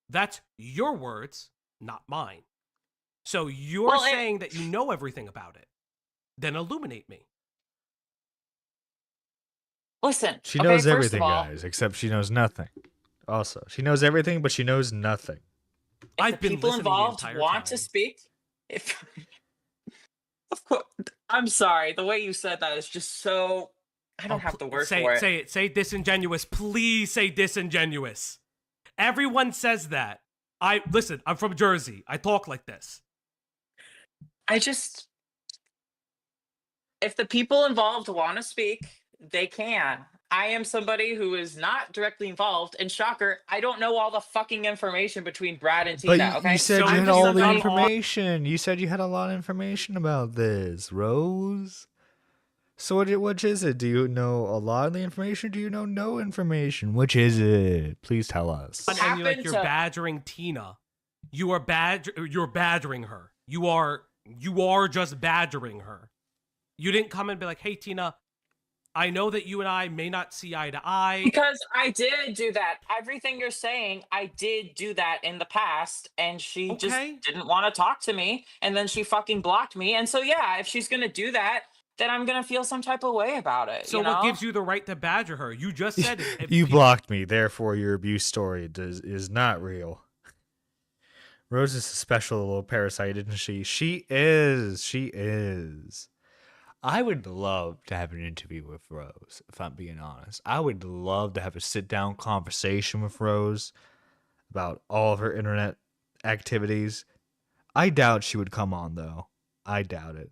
That's your words, not mine. So you're Well, saying that you know everything about it. Then illuminate me. Listen. She okay, knows first everything, of all, guys, except she knows nothing. Also, she knows everything, but she knows nothing. if I've the been people listening the involved entire want to time. speak, if of course, I'm sorry. The way you said that is just so. I don't have the word say, for it. Say it. Say disingenuous. Please say disingenuous. Everyone says that. Listen, I'm from Jersey. I talk like this. I just. If the people involved want to speak, they can. I am somebody who is not directly involved, and shocker, I don't know all the fucking information between Brad and But Tina. Okay, you said So you I'm had just all the somebody- information. You said you had a lot of information about this, Rose. So which is it? Do you know a lot of the information? Do you know no information? Which is it? Please tell us. And you're happened you're to- badgering Tina. You're badgering her. You are just badgering her. You didn't come and be like, "Hey Tina, I know that you and I may not see eye to eye. Because I did do that. Everything you're saying, I did do that in the past, and she just Okay. didn't want to talk to me, and then she fucking blocked me. And so yeah, if she's gonna do that, then I'm gonna feel some type of way about it. So you what know? gives you the right to badger her? You just said if You people- blocked me, therefore your abuse story is not real. Rose is a special little parasite, isn't she? She is. She is. I would love to have an interview with Rose, if I'm being honest. I would love to have a sit-down conversation with Rose about all of her internet activities. I doubt she would come on, though. I doubt it.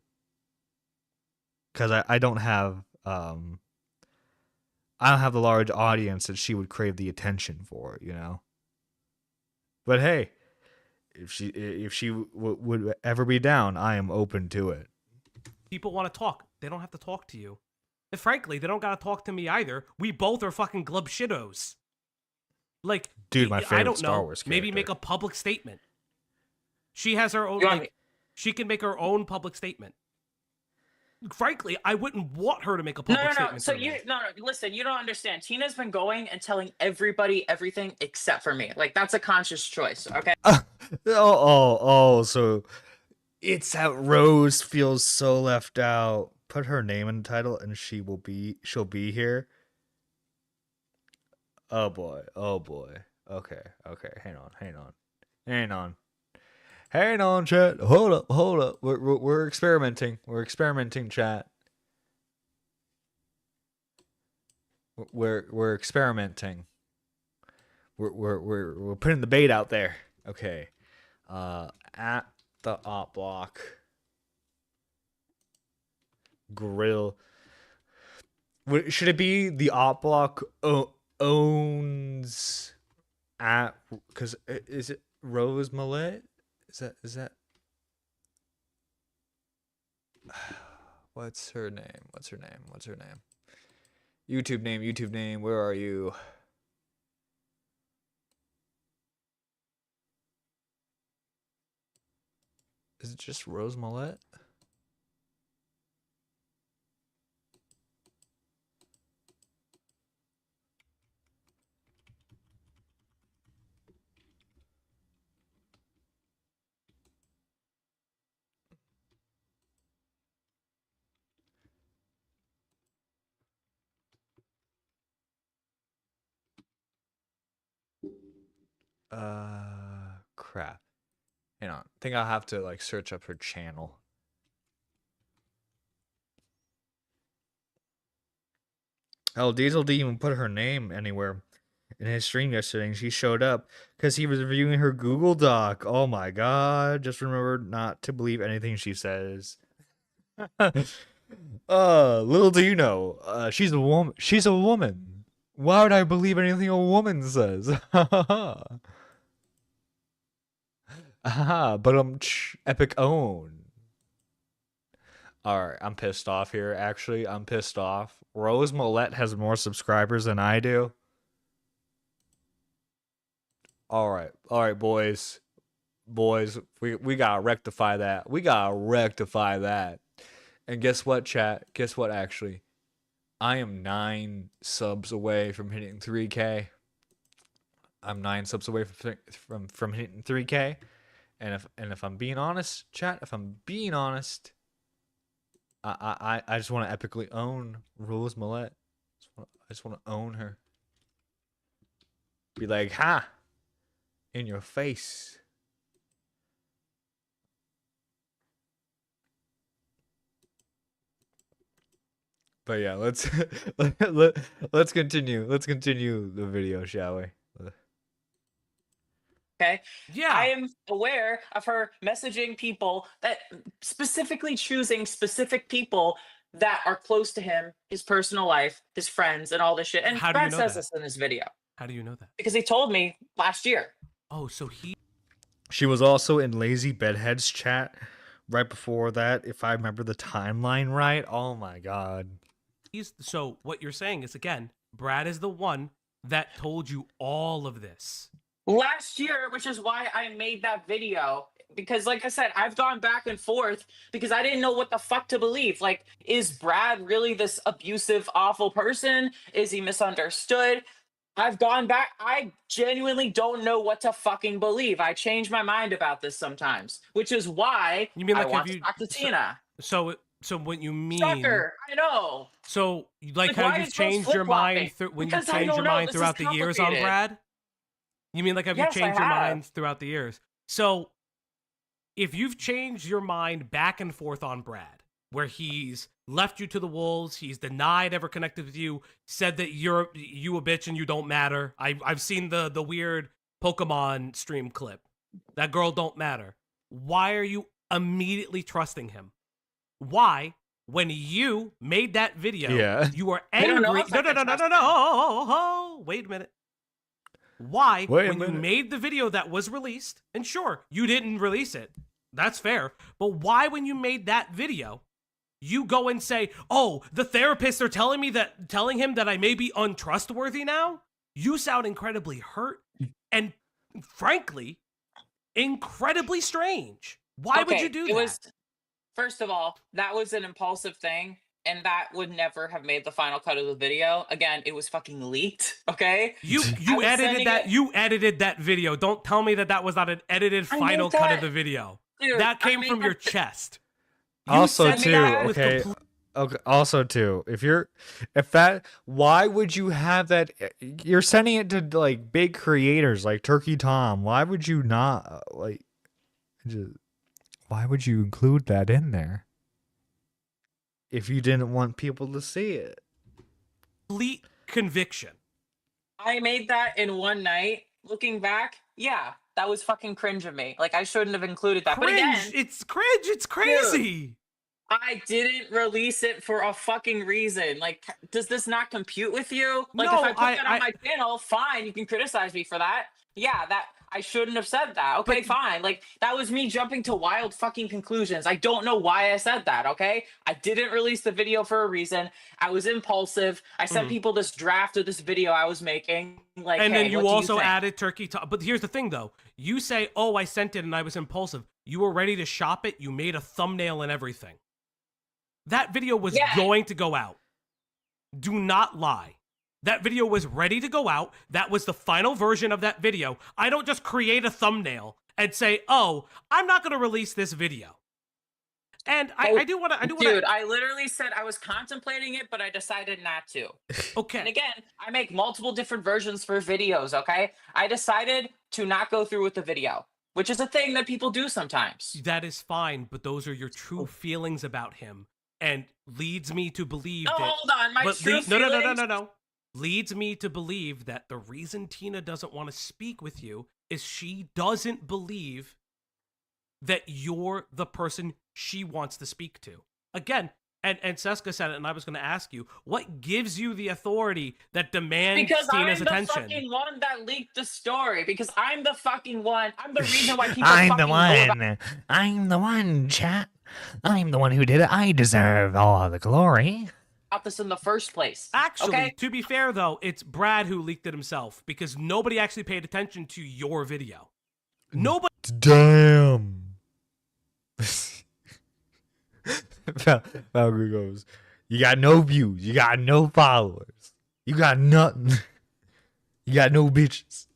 Because I don't have I don't have the large audience that she would crave the attention for, you know? But hey, if she would ever be down, I am open to it. people want to talk, they don't have to talk to you. And frankly, they don't gotta talk to me either. We both are fucking glub shittos. Like, Dude, my I favorite don't Star know. Wars Maybe character. make a public statement. She has her own. You want Like, she can make her own public statement. Frankly, I wouldn't want her to make a No, public no, no. statement. So for me. no. Listen, you don't understand. Tina's been going and telling everybody everything except for me. Like that's a conscious choice. Okay. So it's that Rose feels so left out. Put her name in the title and she'll be here. Oh boy. Okay. Hang on, chat. Hold up. We're experimenting. We're experimenting, chat. We're experimenting. We're putting the bait out there. Okay. At the op block grill. Should it be the op block owns at? Because is it Rose Millet? Is that? What's her name? YouTube name. Where are you? Is it just Rose Millet? Crap. Hang on. I think I'll have to like search up her channel. Oh, Diesel didn't even put her name anywhere in his stream yesterday, and she showed up because he was reviewing her Google Doc. Oh my god. Just remember not to believe anything she says. Little do you know, she's a woman. She's a woman. Why would I believe anything a woman says? But epic own. Alright, I'm pissed off here, actually. I'm pissed off. Rose Millette has more subscribers than I do. Alright, boys. Boys, we gotta rectify that. And guess what, chat? Guess what, actually? I am 9 subs away from hitting 3K. I'm 9 subs away from hitting 3K. And if I'm being honest, chat, I just want to epically own Rose Millette. I just want to own her. Be like, ha! In your face. But yeah, let's continue. Let's continue the video, shall we? Okay. Yeah. I am aware of her messaging people that specifically choosing specific people that are close to him, his personal life, his friends, and all this shit. And How do you Brad know says that? this in his video How do you know that? because he told me last year. Oh, so he. She was also in Lazy Bedhead's chat right before that, if I remember the timeline right. Oh my god. So what you're saying is, again, Brad is the one that told you all of this. Last year, which is why I made that video because like I said, I've gone back and forth because I didn't know what the fuck to believe. Like, is Brad really this abusive, awful person? Is he misunderstood? I've gone back. I genuinely don't know what to fucking believe. I change my mind about this sometimes, which is why You mean I like have want to you? talk to Tina. So what you mean? Shocker, I know. So like how Why you've is Rose changed your mind flip-flopping? when you've Because I changed your don't know. mind This is throughout the years on complicated. Brad? You mean like have you Yes, I changed your have. mind throughout the years? So if you've changed your mind back and forth on Brad, where he's left you to the wolves, he's denied ever connected with you, said that you a bitch and you don't matter. I've seen the weird Pokemon stream clip. That girl don't matter. Why are you immediately trusting him? Why, when you made that video, Yeah. you were I don't know angry? if I can trust him. No. Wait a minute. Why, Wait a when you minute. made the video that was released, and sure, you didn't release it, that's fair, but why, when you made that video, you go and say, "Oh, the therapists are telling him that I may be untrustworthy now"? You sound incredibly hurt and, frankly, incredibly strange. Why would you do that? First of all, that was an impulsive thing, and that would never have made the final cut of the video. Again, it was fucking leaked. Okay, You I was edited sending that. it- You edited that video. Don't tell me that was not an edited I final made cut of that- the video. Dude, That I came made from that- your chest. You Also, sent me too, that with okay. complete- Okay. Also, too, why would you have that? You're sending it to like big creators like Turkey Tom. Why would you not why would you include that in there if you didn't want people to see it? complete conviction. I made that in one night. Looking back, yeah, that was fucking cringe of me. Like, I shouldn't have included that. But Cringe. again, It's cringe. It's crazy. I didn't release it for a fucking reason. Like, does this not compute with you? Like, No, if I put that I- on my channel, fine, you can criticize me for that. Yeah, that I shouldn't have said that. Okay, But- fine. Like, that was me jumping to wild fucking conclusions. I don't know why I said that, okay? I didn't release the video for a reason. I was impulsive. I sent Mhm. people this draft of this video I was making. Like, And hey, then you what do also think? added Turkey Tom. But here's the thing, though. You say, "Oh, I sent it and I was impulsive." You were ready to shop it. You made a thumbnail and everything. That video was Yeah. going to go out. Do not lie. That video was ready to go out. That was the final version of that video. I don't just create a thumbnail and say, "Oh, I'm not going to release this video." And I do want to. Dude, I literally said I was contemplating it, but I decided not to. And Okay. again, I make multiple different versions for videos, okay? I decided to not go through with the video, which is a thing that people do sometimes. That is fine, but those are your true feelings about him, and leads me to believe No, that. hold on. My But true no. Leads me to believe that the reason Tina doesn't want to speak with you is she doesn't believe that you're the person she wants to speak to. Again, and Seska said it, and I was going to ask you, what gives you the authority that demands Because Tina's I'm the attention? fucking one that leaked the story. Because I'm the fucking one. I'm the reason why people I'm fucking the know about one. I'm the one, chat. I'm the one who did it. I deserve all the glory. this in the first place. Actually, okay? to be fair, though, it's Brad who leaked it himself because nobody actually paid attention to your video. Nobody. Damn. Valkyrie goes, "You got no views. You got no followers. You got nothing. You got no bitches."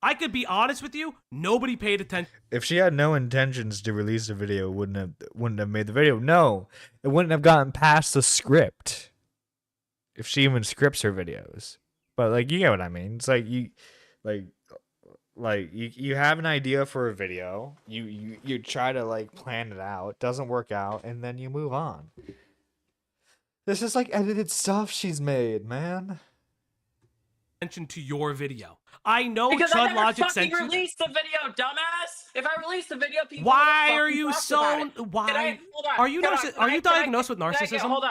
I could be honest with you. Nobody paid attention. If she had no intentions to release the video, wouldn't have made the video. No, it wouldn't have gotten past the script. If she even scripts her videos, but like you get what I mean. It's like you have an idea for a video. You try to like plan it out. Doesn't work out, and then you move on. This is like edited stuff she's made, man. Attention to your video. I know Because I Chud never Logic fucking sent you. released the video, dumbass. If I released the video, people Why would are fucking you talk so? about it. Why Hold on, are you hold on, narci- can Are I- you can I- diagnosed with can I get- narcissism? Hold on.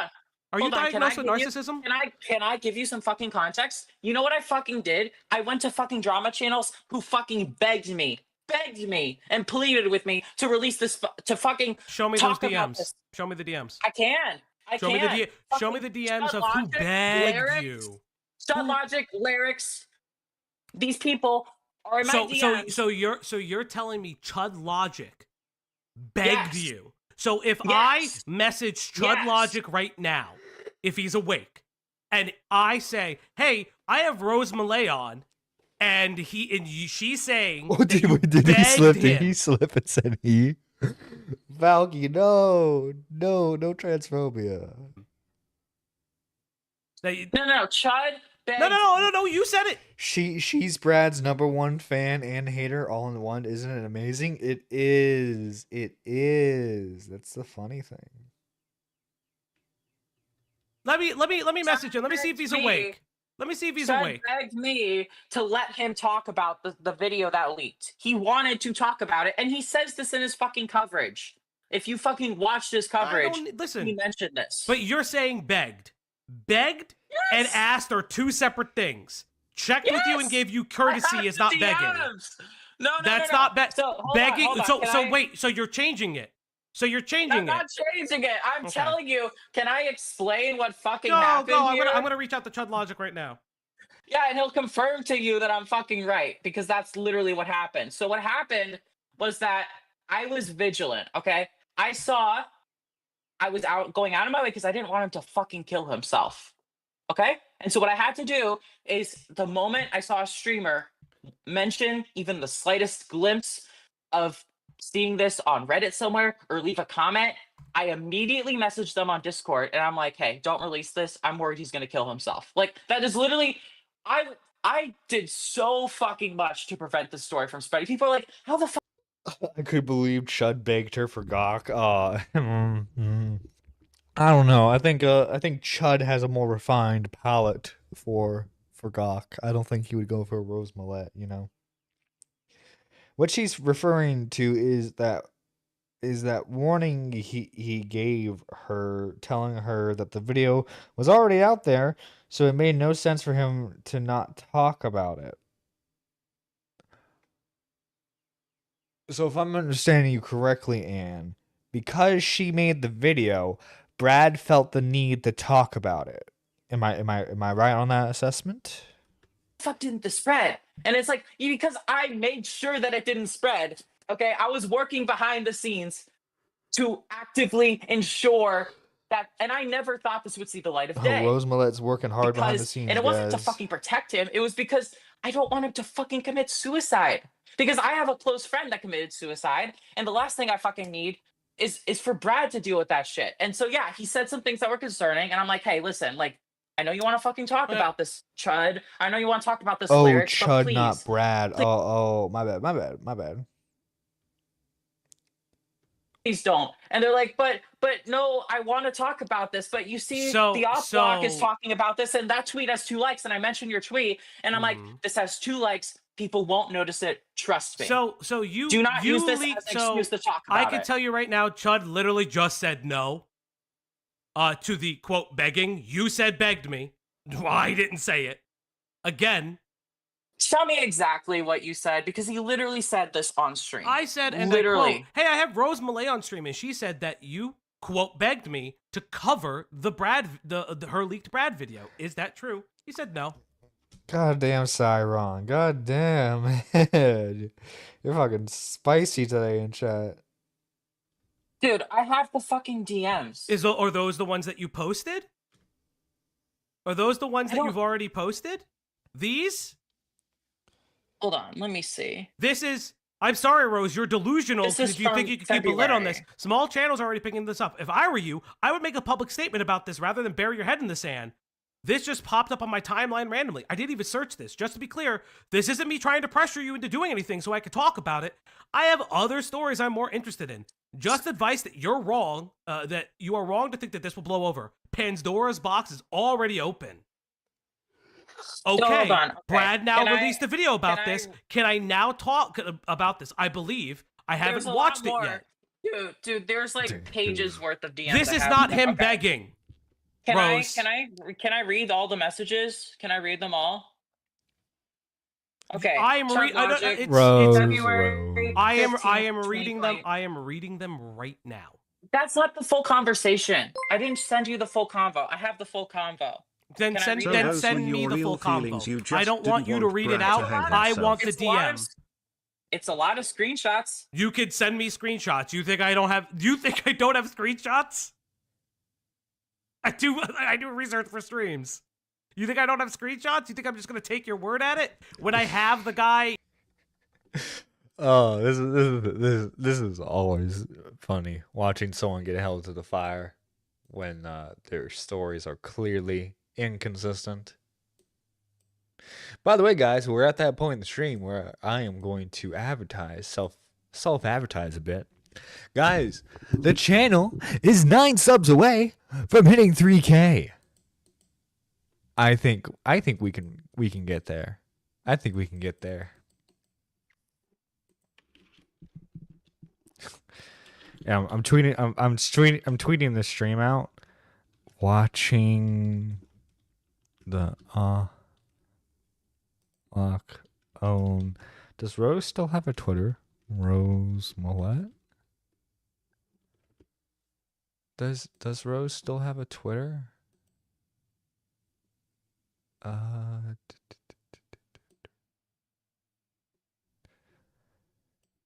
Are you Hold on, can I diagnosed with give you- narcissism? Can I give you some fucking context? You know what I fucking did? I went to fucking drama channels who fucking begged me, and pleaded with me to release this to fucking Show me those talk about DMs. this. Show me the DMs. I can. Show me can. show me the Fucking DMs of Chud who Logic, begged Lyrics, you. Chud Logic, Lyrics. These people or in my DMs. So you're telling me Chud Logic begged Yes. you. So if Yes. I message Chud Yes. Logic right now, if he's awake, and I say, "Hey, I have Rose Malay on," and she's saying, Oh, that did, you wait, did he begged slip? Did him. he slip and said he? Valky, no transphobia. that you- No, Chud begged. No, you said it. She's Brad's #1 fan and hater all in one. Isn't it amazing? It is. It is. That's the funny thing. Let me message him. Let me see if begged he's me. awake. Let me see if he's Chud awake. begged me to let him talk about the video that leaked. He wanted to talk about it, and he says this in his fucking coverage. If you fucking watched his coverage, he Listen, mentioned this. but you're saying begged. Begged and Yes! asked are two separate things. Checked with you and Yes! gave you I courtesy have is the not begging. DMs. No, That's no. not So, hold on, begging. hold on. So Can so I- wait. So you're changing it. So you're changing I'm it. not changing it. I'm Okay. telling you. Can I explain what fucking Go. happened I'm here? gonna reach out to Chud Logic right now. Yeah, and he'll confirm to you that I'm fucking right because that's literally what happened. So what happened was that I was vigilant, okay? I was going out of my way because I didn't want him to fucking kill himself. Okay? And so what I had to do is the moment I saw a streamer mention even the slightest glimpse of seeing this on Reddit somewhere or leave a comment, I immediately messaged them on Discord and I'm like, hey, don't release this. I'm worried he's gonna kill himself. Like that is literally I did so fucking much to prevent this story from spreading. People are like, how the fuck? I could believe Chud begged her for Gawk. I don't know. I think Chud has a more refined palate for Gawk. I don't think he would go for Rose Millette, you know. What she's referring to is that warning he gave her, telling her that the video was already out there, so it made no sense for him to not talk about it. So if I'm understanding you correctly, Anne, because she made the video, Brad felt the need to talk about it. Am I right on that assessment? Fuck didn't the spread? And it's like because I made sure that it didn't spread. Okay, I was working behind the scenes to actively ensure that, and I never thought this would see the light of day. Oh, Rose Millet's working hard behind the scenes, and it wasn't to guys. fucking protect him. It was because I don't want him to fucking commit suicide. Because I have a close friend that committed suicide, and the last thing I fucking need is for Brad to deal with that shit. And so yeah, he said some things that were concerning, and I'm like, hey, listen, like I know you want to fucking talk about this, Chud. I know you want to talk about this lyrics, Chud, but please, not Brad. please, Oh, my bad. please don't. And they're like, but no, I want to talk about this. But you see, So- the op block is so- talking about this, and that tweet has 2 likes. And I mentioned your tweet, and I'm like, this has 2 likes. People won't notice it. Trust me. So you do not you use this leaked, as an excuse to talk I about can it. tell you right now, Chud literally just said no. To the quote begging. You said begged me. I didn't say it. Again, Tell me exactly what you said because he literally said this on stream. I said, and literally, I quote, hey, I have Rose Malay on stream, and she said that you quote begged me to cover the her leaked Brad video. Is that true? He said no. Goddamn, Cyron. Goddamn, man. You're fucking spicy today in chat. dude, I have the fucking DMs. Are those the ones that you posted? Are those the ones that you've already posted? These? Hold on, let me see. This is. I'm sorry, Rose. You're delusional This is if you think from you can keep a lid on this. February. Small channels are already picking this up. If I were you, I would make a public statement about this rather than bury your head in the sand. This just popped up on my timeline randomly. I didn't even search this. Just to be clear, this isn't me trying to pressure you into doing anything so I could talk about it. I have other stories I'm more interested in. Just advice that you're wrong, that you are wrong to think that this will blow over. Pandora's box is already open. Okay, hold on. Okay. Brad now Can I- released a video about can I- this. Can I now talk about this? I believe I haven't There's a lot watched it more. yet. Dude, there's like pages worth of DMs. This I is have. not him Okay. begging. Can Rose. can I read all the messages? Can I read them all? Okay. I am Chud reading. Logic, Rose, February I am 15th, reading them. 2020. I am reading them right now. That's not the full conversation. I didn't send you the full convo. I have the full convo. Then Can I send read then it? those send were me your the real full combo. feelings, you I just don't want didn't you to want read it Brad to out. hang I want himself. the It's a lot of DM. it's a lot of screenshots. You could send me screenshots. You think I don't have screenshots? I do research for streams. You think I don't have screenshots? You think I'm just gonna take your word at it when I have the guy? Oh, this is always funny watching someone get held to the fire when their stories are clearly inconsistent. By the way, guys, we're at that point in the stream where I am going to self advertise a bit. Guys, the channel is 9 subs away from hitting 3K. I think we can get there. I think we can get there. Yeah, I'm tweeting the stream out. Watching the lock own. Does Rose still have a Twitter? Rose Millette? Does Rose still have a Twitter?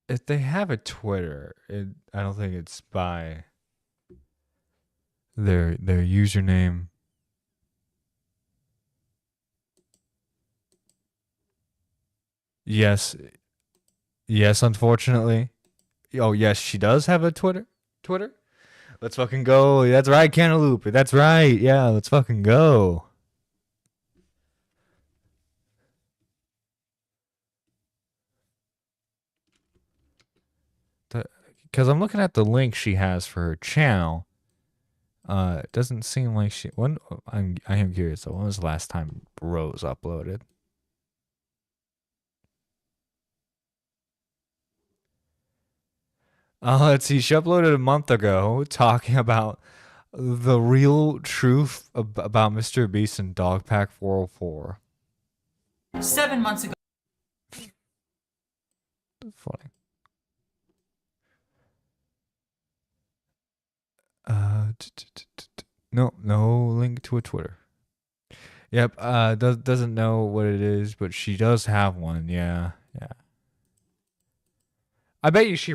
If they have a Twitter, I don't think it's by their username. Yes, unfortunately. Oh, yes, she does have a Twitter. Let's fucking go. That's right, Cantaloupe. That's right. Yeah, let's fucking go. Because I'm looking at the link she has for her channel. It doesn't seem like she. I am curious though. When was the last time Rose uploaded? Let's see. She uploaded a month ago talking about the real truth about Mr. Beast and Dogpack 404. 7 months ago. Funny. No link to a Twitter. Yep. Doesn't know what it is, but she does have one. Yeah. I bet you she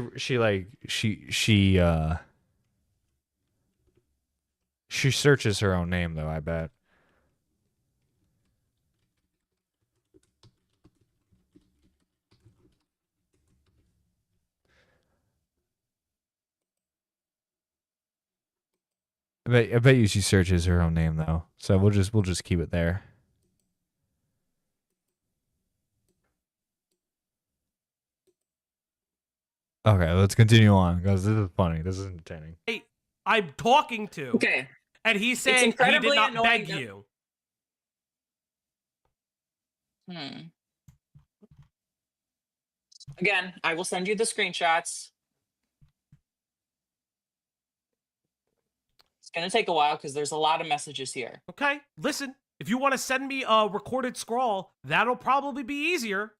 searches her own name though. I bet. I bet you she searches her own name though. So we'll just keep it there. Okay, let's continue on because this is funny. This is entertaining. Hey, I'm talking to. Okay. And he's saying he did incredibly not annoying beg that- you. Again, I will send you the screenshots. It's gonna take a while because there's a lot of messages here. Okay, listen. If you want to send me a recorded scroll, that'll probably be easier.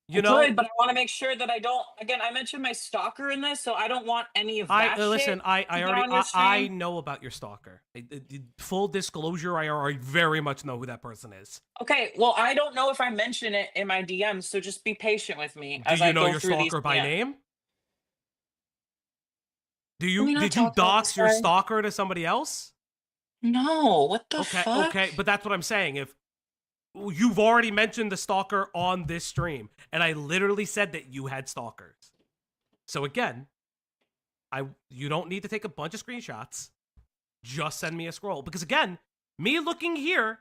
You know, Good, but I want to make sure that I don't. Again, I mentioned my stalker in this, so I don't want any of that. listen. shit I to get already on your I stream. know about your stalker. Full disclosure, I very much know who that person is. Okay, well, I don't know if I mention it in my DMs, so just be patient with me Do as you I know go your through these stalker by DMs. name? Can we not Did you talk about dox this your guy? stalker to somebody else? No, what the Okay, fuck? okay, but that's what I'm saying. If you've already mentioned the stalker on this stream, and I literally said that you had stalkers. So again, you don't need to take a bunch of screenshots. Just send me a scroll because again, me looking here,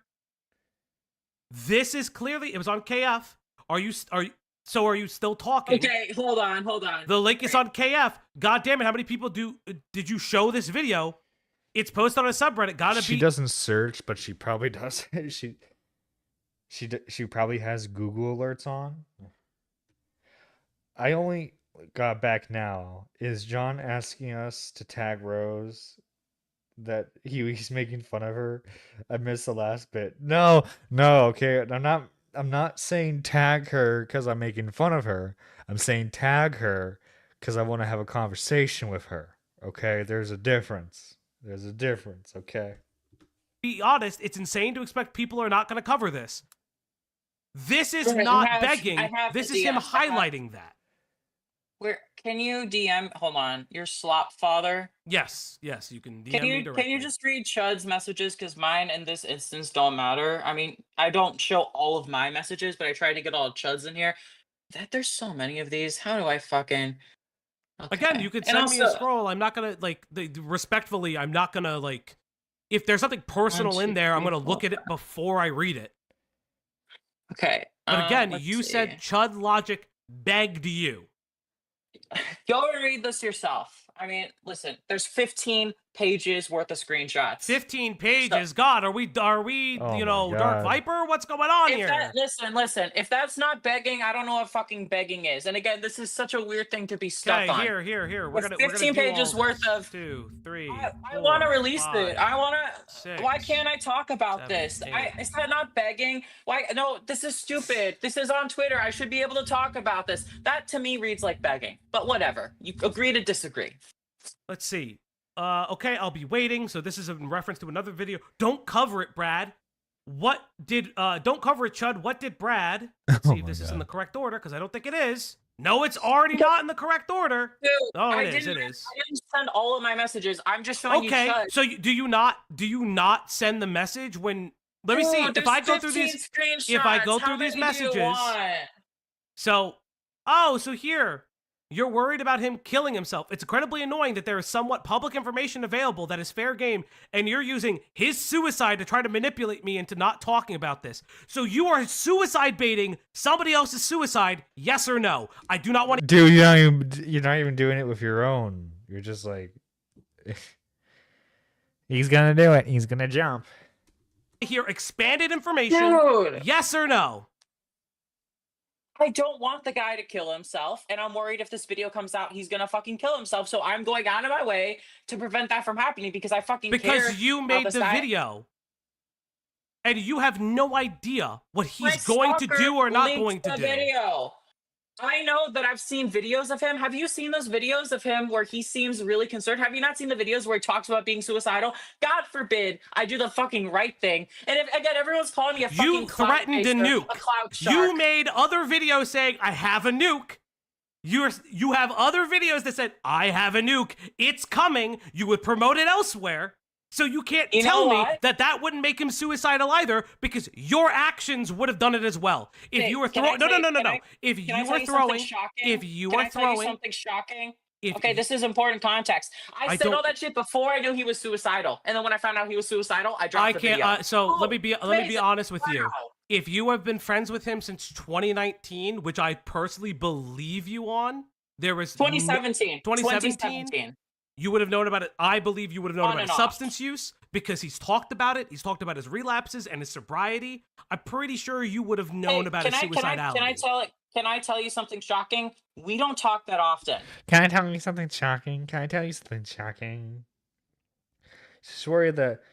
this is clearly it was on KF. Are you still talking? Okay, hold on. The link is on KF. God damn it! How many people did you show this video? It's posted on a subreddit. She doesn't search, but she probably does. She probably has Google alerts on. I only got back now. Is John asking us to tag Rose that he's making fun of her? I missed the last bit. No, okay. I'm not saying tag her because I'm making fun of her. I'm saying tag her because I want to have a conversation with her. Okay? There's a difference. Okay? be honest, it's insane to expect people are not going to cover this. This is Right, not I begging. have This the is him DMs. I have- highlighting that. Where can you DM? Hold on, your slop father. Yes, you can DM Can me you directly. just read Chud's messages? Because mine in this instance don't matter. I mean, I don't show all of my messages, but I try to get all of Chud's in here. That there's so many of these. How do I fucking? Again, Okay. you could And send me a also- scroll. I'm not gonna respectfully. I'm not gonna if there's something personal in two, there, I'm three, gonna look four, at it before I read it. Okay. But again, let's you said see. Chud Logic begged you. Go and read this yourself. I mean, listen, there's 15 pages worth of screenshots. 15 pages. God, are we Oh you my know, God. Dark Viper? What's going on If here? listen, if that's not begging, I don't know what fucking begging is. And again, this is such a weird thing to be stuck Okay, on. here. We're With gonna 15 do pages all worth this. of- 2, 3. I want to 4, release 5, it. I want to. 6, Why can't I talk about 7, this? 8. Is that not begging? Why? No, this is stupid. This is on Twitter. I should be able to talk about this. That to me reads like begging. But whatever. You agree to disagree. Let's see. Okay, I'll be waiting. So this is in reference to another video. Don't cover it, Brad. What did don't cover it, Chud. What did Brad? Let's see if my this is in God. the correct order, because I don't think it is. No, it's already not in the correct order. Dude, Oh, I it is. didn't- It is. I didn't send all of my messages. I'm just showing you. Okay, Chud. so do you not send the message when? Let me see Dude, if I there's go through 15 these. screenshots. If I go How through these many do you messages- want? So, so here, you're worried about him killing himself. It's incredibly annoying that there is somewhat public information available that is fair game, and you're using his suicide to try to manipulate me into not talking about this. So you are suicide baiting somebody else's suicide, yes or no? I do not want to Dude, you're not even doing it with your own. You're just like, he's gonna do it. He's gonna jump. hear expanded information, Dude, yes or no? I don't want the guy to kill himself, and I'm worried if this video comes out, he's gonna fucking kill himself. So I'm going out of my way to prevent that from happening because I fucking care. Because you about made this the guy. video. And you have no idea what My he's going to stalker do or not linked going to the do. Video. I know that I've seen videos of him. Have you seen those videos of him where he seems really concerned? Have you not seen the videos where he talks about being suicidal? God forbid I do the fucking right thing. And if again everyone's calling me a fucking You threatened a nuke. a cloud shark. You made other videos saying, I have a nuke. You have other videos that said, I have a nuke. It's coming. You would promote it elsewhere. So you can't You know tell me what? that wouldn't make him suicidal either, because your actions would have done it as well. If Hey, you were can I throwing, no. tell you- If Can you I were tell you something throwing, shocking? if you Can are I tell you throwing, something shocking? if Okay, you- this is important context. I I said all don't- that shit before I knew he was suicidal, and then when I found out he was suicidal, I dropped I the can't. video. So Oh, let me be amazing. honest with you. Wow. If you have been friends with him since 2019, which I personally believe you on, there was 2017. 2017? You would have known about it. I believe you would have known On about and his off. substance use because he's talked about it. He's talked about his relapses and his sobriety. I'm pretty sure you would have known Hey, about his suicidality. Can I tell you something shocking? We don't talk that often. Can I tell you something shocking?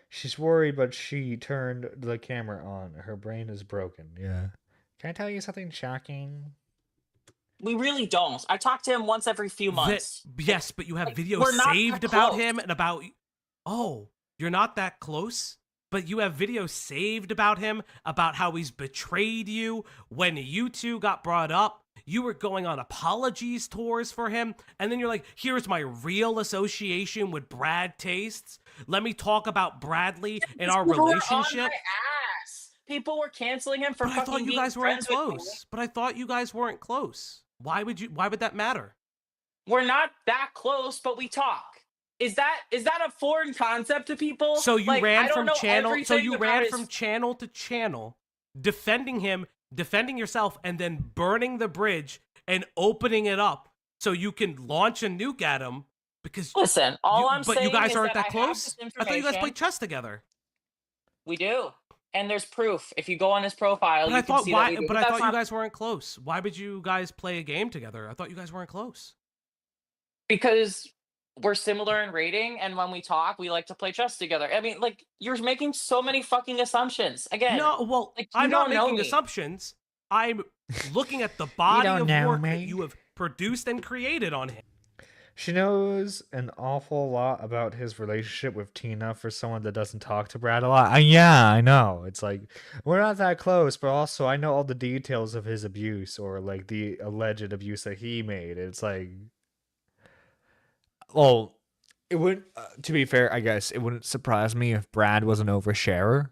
She's worried, but she turned the camera on. Her brain is broken. Yeah. Can I tell you something shocking? We really don't. I talk to him once every few months. Yes, but you have Like, videos we're not that saved about close. him and about. Oh, you're not that close? But you have videos saved about him, about how he's betrayed you. When you two got brought up, you were going on apologies tours for him. And then you're like, here's my real association with Brad Tastes. Let me talk about Bradley and our People were on relationship. my ass. People were canceling him for But I fucking thought you being guys weren't friends with me. close. But I thought you guys weren't close. Why would that matter? We're not that close, but we talk. Is that a foreign concept to people? So you Like, I ran don't from know channel. So everything you about ran his- from channel to channel, defending him, defending yourself, and then burning the bridge and opening it up so you can launch a nuke at him because. Listen, all I'm but saying you guys is aren't that that I have close. this I thought you guys information. played chess together. We do. And there's proof. If you go on his profile, But you I can thought see why? that we do. But I that's thought you not- guys weren't close. Why would you guys play a game together? I thought you guys weren't close. Because we're similar in rating, and when we talk, we like to play chess together. I mean, like, you're making so many fucking assumptions. Again, No, well, like, you I'm not don't know making me. assumptions. I'm looking at the body don't of know work me. that you have produced and created on him. She knows an awful lot about his relationship with Tina for someone that doesn't talk to Brad a lot. Yeah, I know. It's like we're not that close, but also I know all the details of his abuse or like the alleged abuse that he made. It's like, well, it wouldn't. To be fair, I guess it wouldn't surprise me if Brad was an oversharer.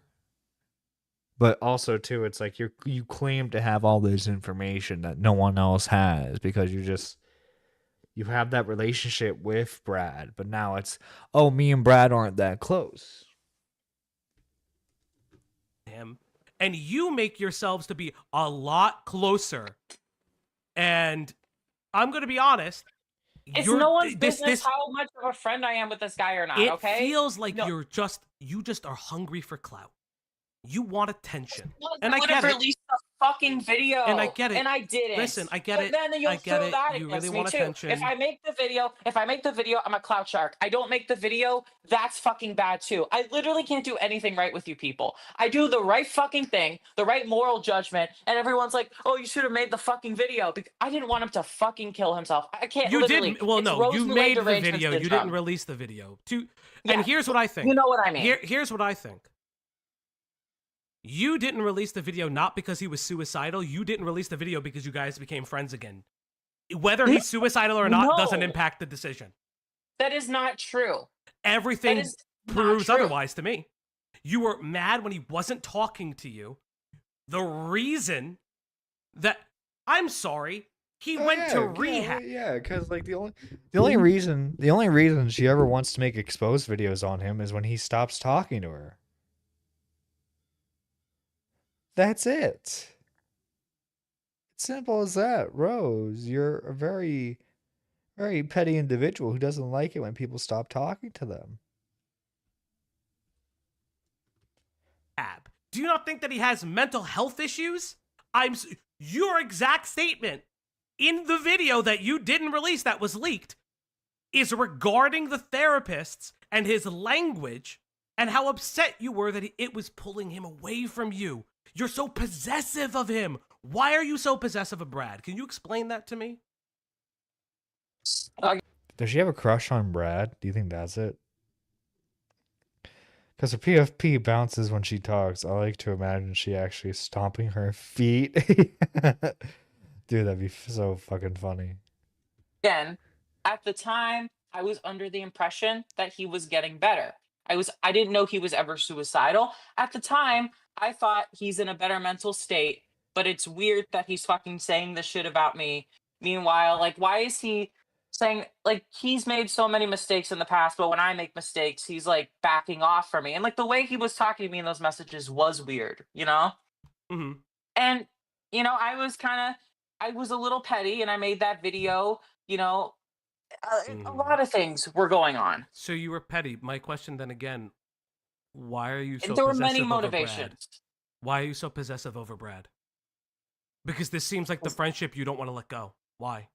But also too, it's like you claim to have all this information that no one else has because you have that relationship with Brad, but now it's, oh, me and Brad aren't that close. Him, and you make yourselves to be a lot closer. And I'm going to be honest. It's no one's business how much of a friend I am with this guy or not, okay? It feels like you just are hungry for clout. You want attention. And I get it. Released a fucking video. And I get it. And I didn't. Listen, I get it. Then you'll throw that you against really me want too. attention. If I make the video, I'm a clout shark. I don't make the video, that's fucking bad too. I literally can't do anything right with you people. I do the right fucking thing, the right moral judgment, and everyone's like, "Oh, you should have made the fucking video." Because I didn't want him to fucking kill himself. I can't. You literally. didn't. Well, no, you made the video. You didn't release the video. And here's what I think. You know what I mean. Here's what I think. You didn't release the video not because he was suicidal. You didn't release the video because you guys became friends again. Whether he's suicidal or not doesn't impact the decision. That is not true. Everything proves otherwise to me. You were mad when he wasn't talking to you. The reason that, I'm sorry, he went to rehab. Yeah, because like the only reason she ever wants to make exposed videos on him is when he stops talking to her. That's it. It's simple as that. Rose, you're a very, very petty individual who doesn't like it when people stop talking to them. Do you not think that he has mental health issues? Your exact statement in the video that you didn't release that was leaked is regarding the therapists and his language and how upset you were that it was pulling him away from you. You're so possessive of him. Why are you so possessive of Brad? Can you explain that to me? Does she have a crush on Brad? Do you think that's it? Because her PFP bounces when she talks. I like to imagine she actually is stomping her feet. Dude, that'd be so fucking funny. Again, at the time, I was under the impression that he was getting better. I didn't know he was ever suicidal. At the time, I thought he's in a better mental state, but it's weird that he's fucking saying this shit about me. Meanwhile, like, why is he saying, like, he's made so many mistakes in the past, but when I make mistakes, he's like backing off from me. And like the way he was talking to me in those messages was weird, you know? Mm-hmm. And, you know, I was a little petty and I made that video, you know, a lot of things were going on. So you were petty. My question then again, why are you so there were possessive many over motivations. Brad? Why are you so possessive over Brad? Because this seems like the friendship you don't want to let go. Why?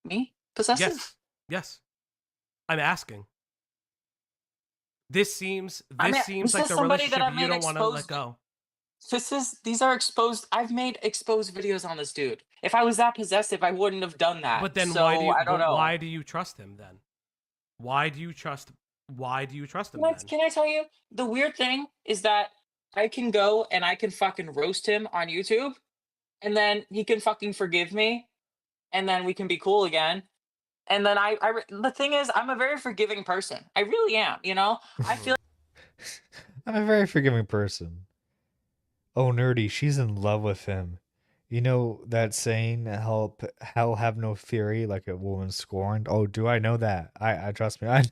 Me? Possessive? Yes. I'm asking. This seems like the relationship you don't want to let go. These are exposed. I've made exposed videos on this dude. If I was that possessive, I wouldn't have done that. But then why do you trust him then? Why do you trust him then? Can I tell you? The weird thing is that I can go and I can fucking roast him on YouTube, and then he can fucking forgive me, and then we can be cool again. And then the thing is, I'm a very forgiving person. I really am, you know? I feel I'm a very forgiving person. Oh, Nerdy, she's in love with him. You know that saying, hell have no fury like a woman scorned? Oh, do I know that? I trust me.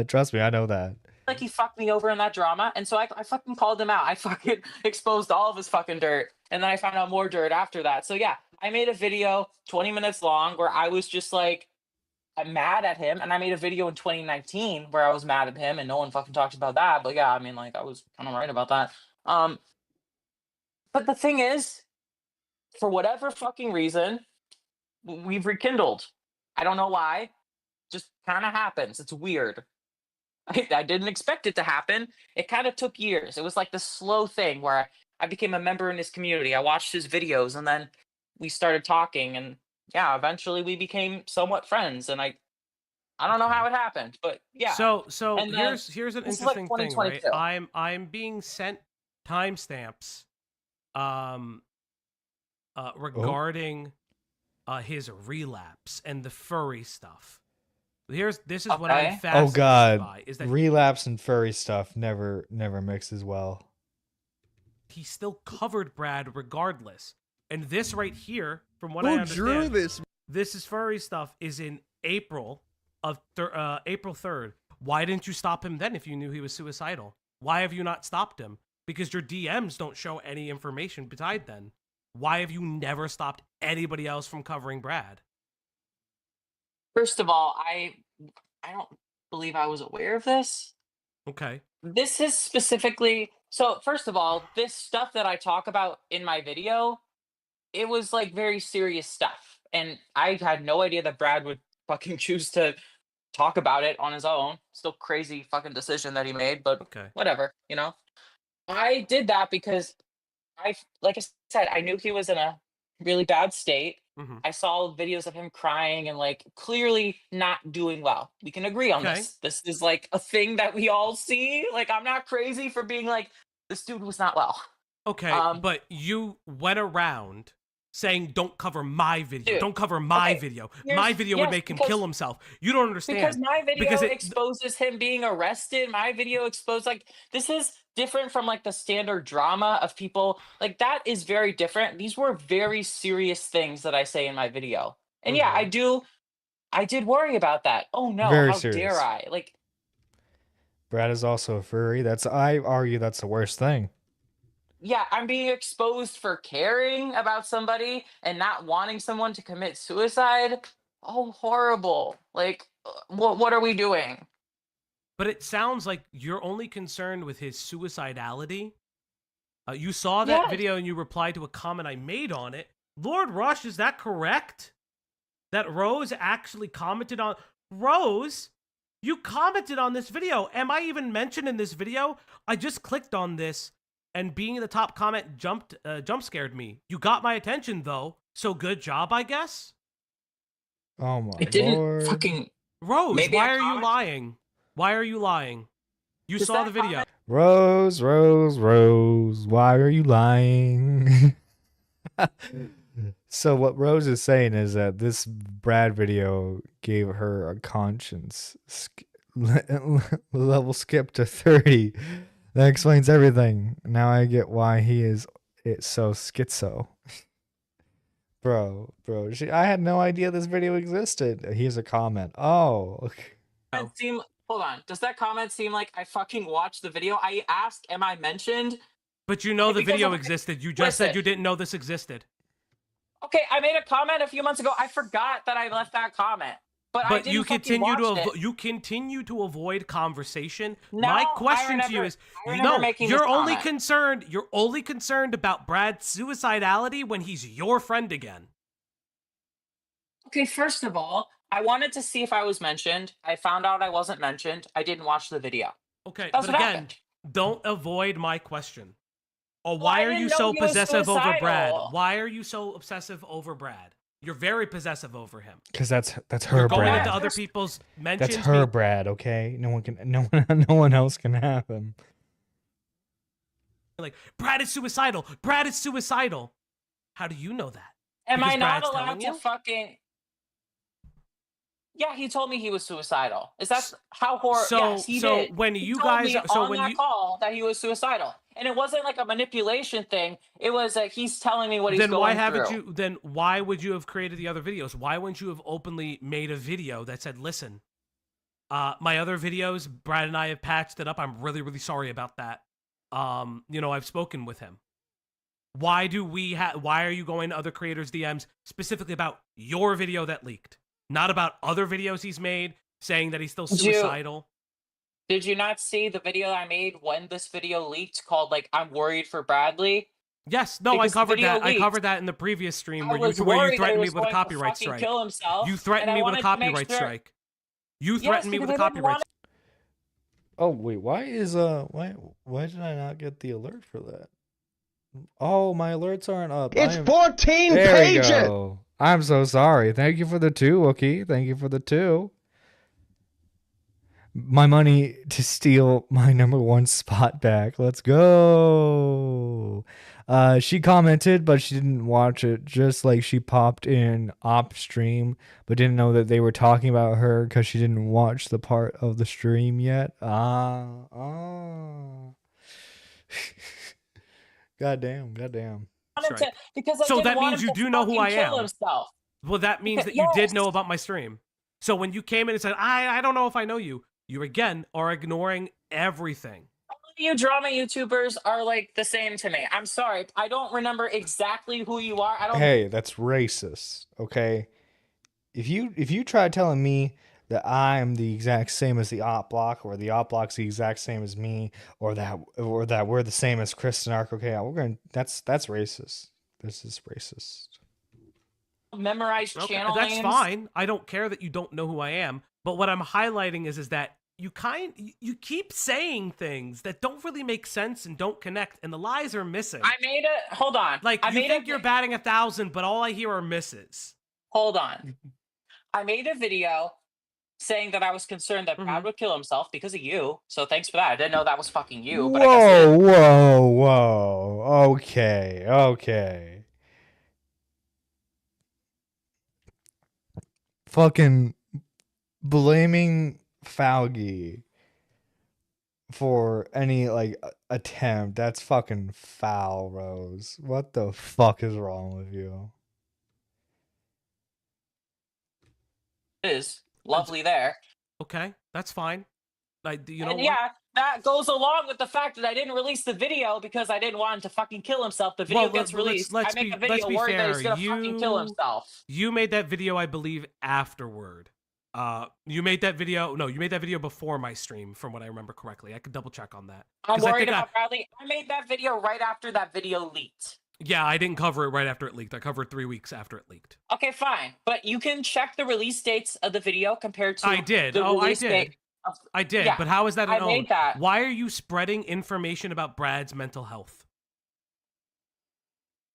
Trust me, I know that. like he fucked me over in that drama, and so I fucking called him out. I fucking exposed all of his fucking dirt, and then I found out more dirt after that. So yeah, I made a video 20 minutes long where I was just like, I'm mad at him, and I made a video in 2019 where I was mad at him, and no one fucking talked about that. But yeah, I mean, like, I was kind of right about that. But the thing is, for whatever fucking reason, we've rekindled. I don't know why. Just kind of happens. It's weird. I didn't expect it to happen. It kind of took years. It was like the slow thing where I became a member in his community. I watched his videos, and then we started talking, and yeah, eventually we became somewhat friends, and I don't know how it happened, but yeah. So And then here's an this is like interesting thing, right? 2022. I'm being sent timestamps um Oh, regarding his relapse and the furry stuff. This is what I'm Okay. oh fascinated God, by is that relapse and furry stuff never mixes well. he still covered Brad regardless. And this right here, from what I Who understand, drew this? this is furry stuff is in April of April 3rd. Why didn't you stop him then if you knew he was suicidal? Why have you not stopped him? Because your DMs don't show any information beside then. Why have you never stopped anybody else from covering Brad? First of all, I don't believe I was aware of this. Okay. This is specifically so first of all, this stuff that I talk about in my video, it was like very serious stuff. And I had no idea that Brad would fucking choose to talk about it on his own. Still crazy fucking decision that he made, but Okay. whatever, you know. I did that because like I said, I knew he was in a really bad state. Mm-hmm. I saw videos of him crying and like clearly not doing well. We can agree on Okay. this. This is like a thing that we all see. Like I'm not crazy for being like this dude was not well. Okay, Um, but you went around saying don't cover my video. Dude, Don't cover my okay, video. here's My video would yes, make him kill himself. You don't understand. because my video Because it exposes him being arrested. My video exposed like this is different from like the standard drama of people. Like that is very different. These were very serious things that I say in my video. And yeah, Mhm. I did worry about that. Oh no, Very how dare serious. I? Like Brad is also a furry. I argue that's the worst thing. yeah, I'm being exposed for caring about somebody and not wanting someone to commit suicide. Oh, horrible. Like what are we doing? But it sounds like you're only concerned with his suicidality. You saw that Yeah, video and you replied to a comment I made on it. Lord Rush, is that correct? That Rose actually commented on Rose? You commented on this video. Am I even mentioned in this video? I just clicked on this, and being in the top comment jump scared me. You got my attention though, so good job, I guess. Oh my it didn't lord. fucking Rose, maybe why I are you comment. lying? Why are you lying? You Does saw that the video. comment Rose, Rose, Rose, why are you lying? So what Rose is saying is that this Brad video gave her a conscience level skip to 30. That explains everything. Now I get why it's so schizo. Bro, I had no idea this video existed. Here's a comment. Oh, okay. seem hold on. Does that comment seem like I fucking watched the video? I asked, am I mentioned? But you know the Because video of existed. You just said listen. you didn't know this existed. Okay, I made a comment a few months ago. I forgot that I left that comment. But I But didn't you fucking continue watch to it. you continue to avoid conversation. No, My I question to you remember is, I remember making this you're only comment. concerned about Brad's suicidality when he's your friend again. Okay, first of all, I wanted to see if I was mentioned. I found out I wasn't mentioned. I didn't watch the video. Okay, That's but what again, happened. don't avoid my question. Or Well, why I are you didn't know so he was possessive over Brad? suicidal. Why are you so obsessive over Brad? You're very possessive over him. Because that's You're her going Brad. into other people's mentions. That's her Brad, okay? No one else can have him. Like, Brad is suicidal. Brad is suicidal. How do you know that? Am Because I not Brad's allowed telling to you? fucking Yeah, he told me he was suicidal. Is that how horrible? So, Yes, he so did. when He you told guys, me so on when that you, call that he was suicidal, and it wasn't like a manipulation thing. It was like he's telling me what he's then why going haven't through. you? Then why would you have created the other videos? Why wouldn't you have openly made a video that said, "Listen, my other videos, Brad and I have patched it up. I'm really, really sorry about that. I've spoken with him." Why do we have? Why are you going to other creators' DMs specifically about your video that leaked, not about other videos he's made saying that he's still Did you suicidal? did you not see the video I made when this video leaked called like "I'm worried for Bradley"? Yes, no, I Because the covered video that. I leaked. covered that in the previous stream I where was you worried that he threatened me was with a going to copyright fucking strike. kill himself, You and threatened I me with a wanted to make copyright sure. strike. You Yes, threatened me with because a I didn't copyright want. Oh wait, why did I not get the alert for that? Oh, my alerts aren't up. It's 14 There we pages. go. I'm so sorry. Thank you for the 2, Wookie. Thank you for the 2. My money to steal my number 1 spot back. Let's go. She commented, but she didn't watch it. Just like she popped in op stream, but didn't know that they were talking about her because she didn't watch the part of the stream yet. Goddamn. Wanted Right. to- because I So didn't that want means him you to do know who I fucking kill am. himself. Well, that means that Yes. you did know about my stream. So when you came in and said, I don't know if I know you, you again are ignoring everything. All of you drama YouTubers are like the same to me. I'm sorry. I don't remember exactly who you are. I don't. Hey, that's racist. Okay, if you try telling me that I'm the exact same as the op block, or the op block's the exact same as me, or that we're the same as Chris and Ark, okay, that's racist. This is racist. Memorize Okay, channel that's names. fine. I don't care that you don't know who I am. But what I'm highlighting is that you keep saying things that don't really make sense and don't connect, and the lies are missing. I made a hold on. Like I you made think a, you're batting 1,000, but all I hear are misses. hold on. I made a video saying that I was concerned that Brad would kill himself because of you. So thanks for that. I didn't know that was fucking you, but I guess it is. Whoa. Okay. Fucking blaming Fauci for any like attempt. That's fucking foul, Rose. What the fuck is wrong with you? It is lovely there. Okay, that's fine. You know And what? yeah, that goes along with the fact that I didn't release the video because I didn't want him to fucking kill himself. The video gets released. Let's I make be a video worried that he's fair. gonna fucking kill himself. You made that video, I believe, afterward. You made that video. No, you made that video before my stream, from what I remember correctly. I could double check on that. I'm 'Cause I worried think about Bradley. I made that video right after that video leaked. Yeah, I didn't cover it right after it leaked. I covered 3 weeks after it leaked. Okay, fine. But you can check the release dates of the video compared to I did. the Oh, I release did. date of- I did. Yeah, But how is that I an own? made that. Why are you spreading information about Brad's mental health?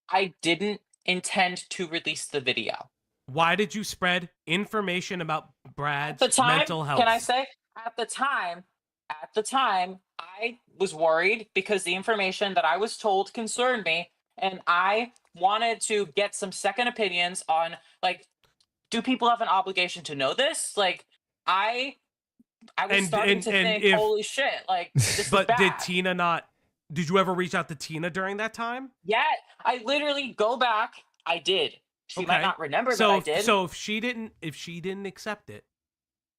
I didn't intend to release the video. Why did you spread information about Brad's At the time, mental health? can I say at the time, I was worried because the information that I was told concerned me, and I wanted to get some second opinions on, like, do people have an obligation to know this? Like, I was starting to think, holy shit, like, this is But bad. did Tina not? Did you ever reach out to Tina during that time? Yet I literally go back. I did. She might not remember that I did. So if she didn't accept it,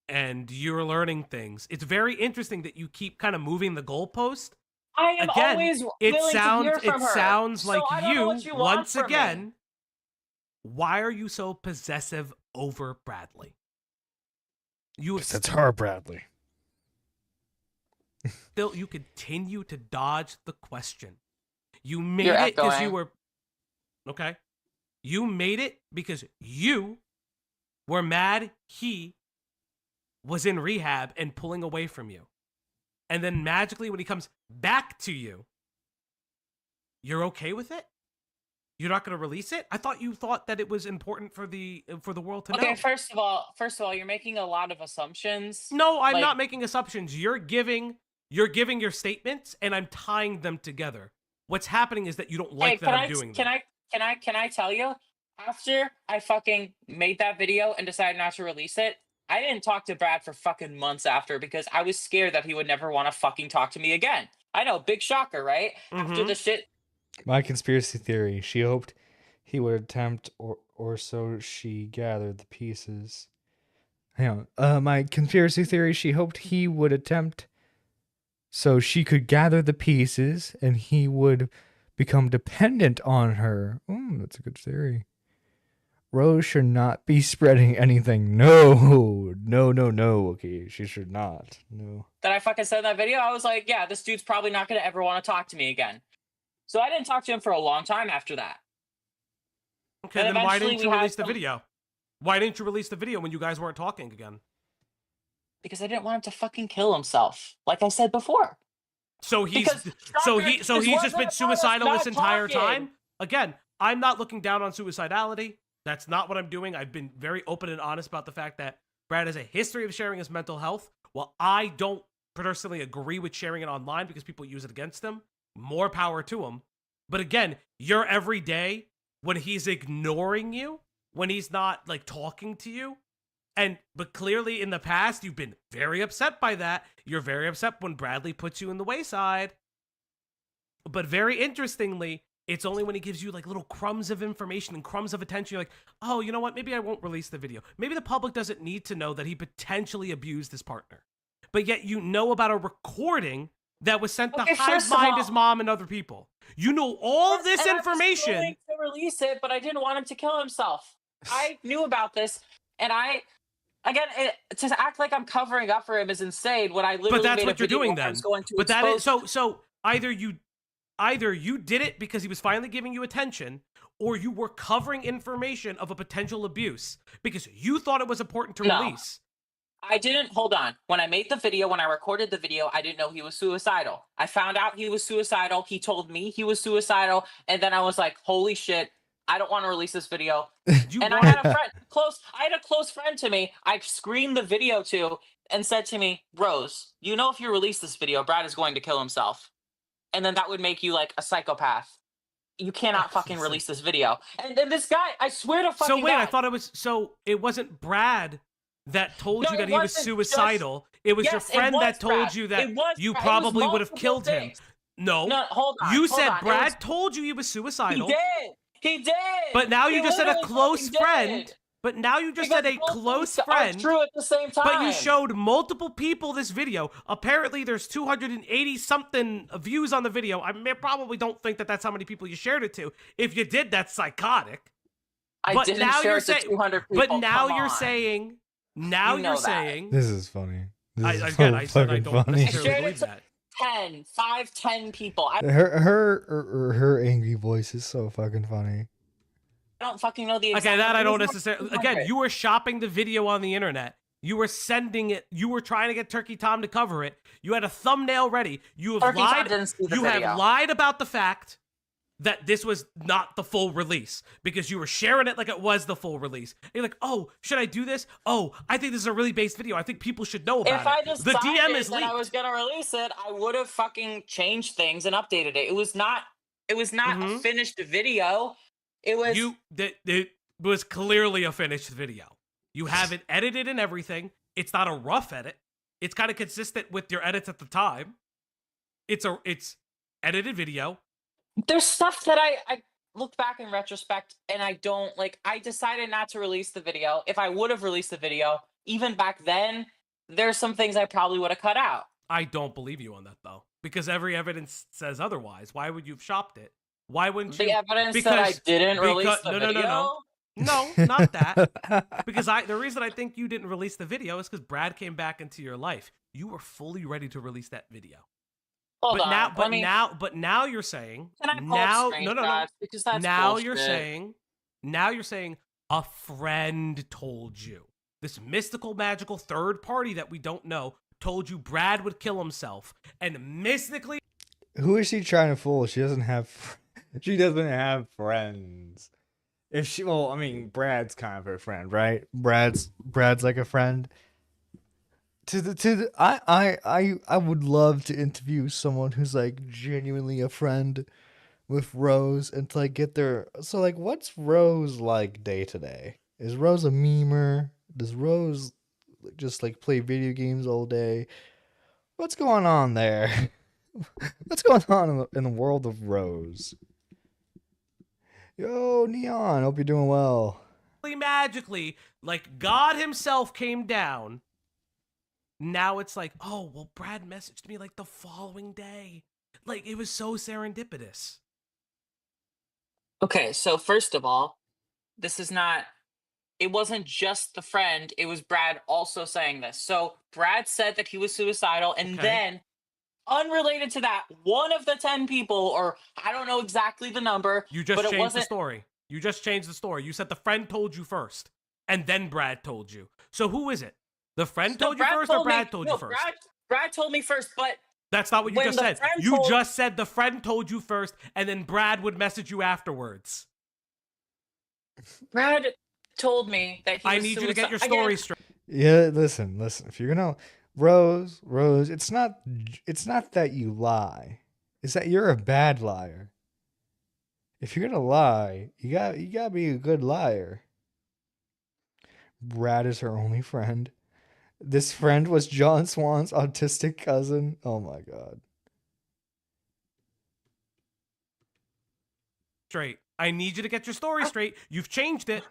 and you're learning things, it's very interesting that you keep kind of moving the goalpost. I am Again, always it willing sounds to hear from her. sounds So like I don't know what you want once from me. again. Why are you so possessive over Bradley? That's her, Bradley. You continue to dodge the question. You made You're it because echoing. you were okay. You made it because you were mad he was in rehab and pulling away from you. And then magically when he comes back to you, you're okay with it? You're not going to release it? I thought you thought that it was important for the world to know. Okay, first of all, you're making a lot of assumptions. No, I'm Like- not making assumptions. You're giving your statements and I'm tying them together. What's happening is that you don't like that I'm doing that. Can I tell you? After I fucking made that video and decided not to release it, I didn't talk to Brad for fucking months after because I was scared that he would never want to fucking talk to me again. I know, big shocker, right? After the shit. My conspiracy theory: she hoped he would attempt, or so she gathered the pieces. Hang on. My conspiracy theory: she hoped he would attempt, so she could gather the pieces, and he would become dependent on her. That's a good theory. Rose should not be spreading anything. No. Okay, she should not. No. That I fucking said in that video, I was like, yeah, this dude's probably not going to ever want to talk to me again. So I didn't talk to him for a long time after that. Okay, And then why eventually didn't you we had release the some- video? Why didn't you release the video when you guys weren't talking again? Because I didn't want him to fucking kill himself. Like I said before. So he's Because, Shocker, he's this just been wasn't about us suicidal not this entire talking. time? Again, I'm not looking down on suicidality. That's not what I'm doing. I've been very open and honest about the fact that Brad has a history of sharing his mental health. While I don't personally agree with sharing it online because people use it against him, more power to him. But again, you're every day when he's ignoring you, when he's not like talking to you. But clearly in the past, you've been very upset by that. You're very upset when Bradley puts you in the wayside. But very interestingly, it's only when he gives you like little crumbs of information and crumbs of attention. You're like, oh, you know what? Maybe I won't release the video. Maybe the public doesn't need to know that he potentially abused his partner. But yet you know about a recording that was sent to hive mind his mom and other people. You know all this information. I was going to release it, but I didn't want him to kill himself. I knew about this, and to act like I'm covering up for him is insane. When I literally but that's made what a you're video doing where I then. was going to But that is expose- so either you did it because he was finally giving you attention, or you were covering information of a potential abuse because you thought it was important to release. I didn't. Hold on. When I made the video, when I recorded the video, I didn't know he was suicidal. I found out he was suicidal. He told me he was suicidal. And then I was like, holy shit, I don't want to release this video. I had a close friend to me. I screened the video to and said to me, Rose, you know, if you release this video, Brad is going to kill himself. And then that would make you like a psychopath. You cannot fucking release this video. And then this guy, I swear to fucking So wait, God, I thought it wasn't Brad that told you that he was suicidal. It was your friend that told you that you probably would have killed him. No, hold on. You said Brad told you he was suicidal. He did. But now you just said a close friend. Did. But now you just said a close friend. True at the same time. But you showed multiple people this video. Apparently, there's 280 something views on the video. I probably don't think that that's how many people you shared it to. If you did, that's psychotic. I didn't share it to 200 people. But now you're saying. Now you're saying. This is funny. I said I don't necessarily believe that. 10 people. Her angry voice is so fucking funny. I don't fucking know the exact. Okay, that I don't necessarily. Again, you were shopping the video on the internet. You were sending it. You were trying to get Turkey Tom to cover it. You had a thumbnail ready. You have lied. You have lied about the fact that this was not the full release because you were sharing it like it was the full release. And you're like, oh, should I do this? Oh, I think this is a really based video. I think people should know about it. If I decided the DM is that leaked. I was gonna release it, I would have fucking changed things and updated it. It was not a finished video. It was it was clearly a finished video. You have it edited and everything. It's not a rough edit. It's kind of consistent with your edits at the time. It's edited video. There's stuff that I look back in retrospect and I don't like. I decided not to release the video. If I would have released the video, even back then, there's some things I probably would have cut out. I don't believe you on that though, because every evidence says otherwise. Why would you have shopped it? Why wouldn't you? The evidence that I didn't release the video? No, not that. Because the reason I think you didn't release the video is because Brad came back into your life. You were fully ready to release that video. Hold on. But now you're saying Can I now no, because that's now bullshit. you're saying a friend told you. This mystical, magical third party that we don't know told you Brad would kill himself, and mystically. Who is she trying to fool? She doesn't have. She doesn't have friends. If she, well, I mean, Brad's kind of her friend, right? Brad's like a friend. I would love to interview someone who's like genuinely a friend with Rose and to like get their. So like, what's Rose like day to day? Is Rose a memer? Does Rose just like play video games all day? What's going on there? What's going on in the world of Rose? Yo, Neon, hope you're doing well. Magically, like God himself came down. Now it's like, oh, well, Brad messaged me like the following day. Like, it was so serendipitous. Okay, so first of all, it wasn't just the friend, it was Brad also saying this. So Brad said that he was suicidal, and then, unrelated to that, one of the 10 people, or I don't know exactly the number, you just changed the story. You just changed the story. You said the friend told you first, and then Brad told you. So who is it? The friend told you first, or Brad told you first? Brad told me first, but that's not what you just said. You just said the friend told you first, and then Brad would message you afterwards. Brad told me that he I was need you to get your Again, story straight. Yeah, listen. If you're gonna Rose, it's not that you lie. It's that you're a bad liar. If you're gonna lie, you gotta be a good liar. Brad is her only friend. This friend was John Swan's autistic cousin. Oh my god. Straight. I need you to get your story straight. You've changed it.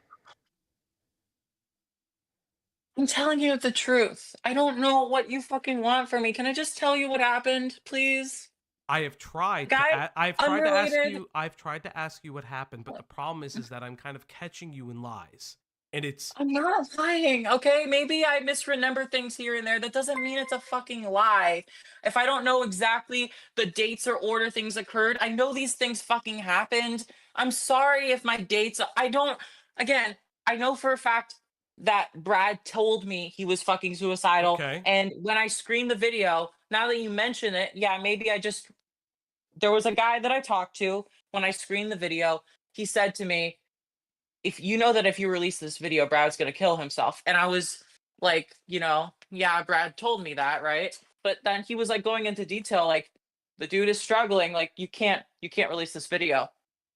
I'm telling you the truth. I don't know what you fucking want from me. Can I just tell you what happened, please? I have tried Guy, to. I've tried to ask unrelated. you. I've tried to ask you what happened, but the problem is that I'm kind of catching you in lies, and it's I'm not lying, okay? Maybe I misremember things here and there. That doesn't mean it's a fucking lie. If I don't know exactly the dates or order things occurred, I know these things fucking happened. I'm sorry if my dates, I don't, again, I know for a fact that Brad told me he was fucking suicidal. okay. And when I screened the video, now that you mention it, yeah, maybe there was a guy that I talked to when I screened the video. He said to me, if you know that if you release this video, Brad's gonna kill himself. And I was like, yeah, Brad told me that, right? But then he was like going into detail, like the dude is struggling, like you can't release this video.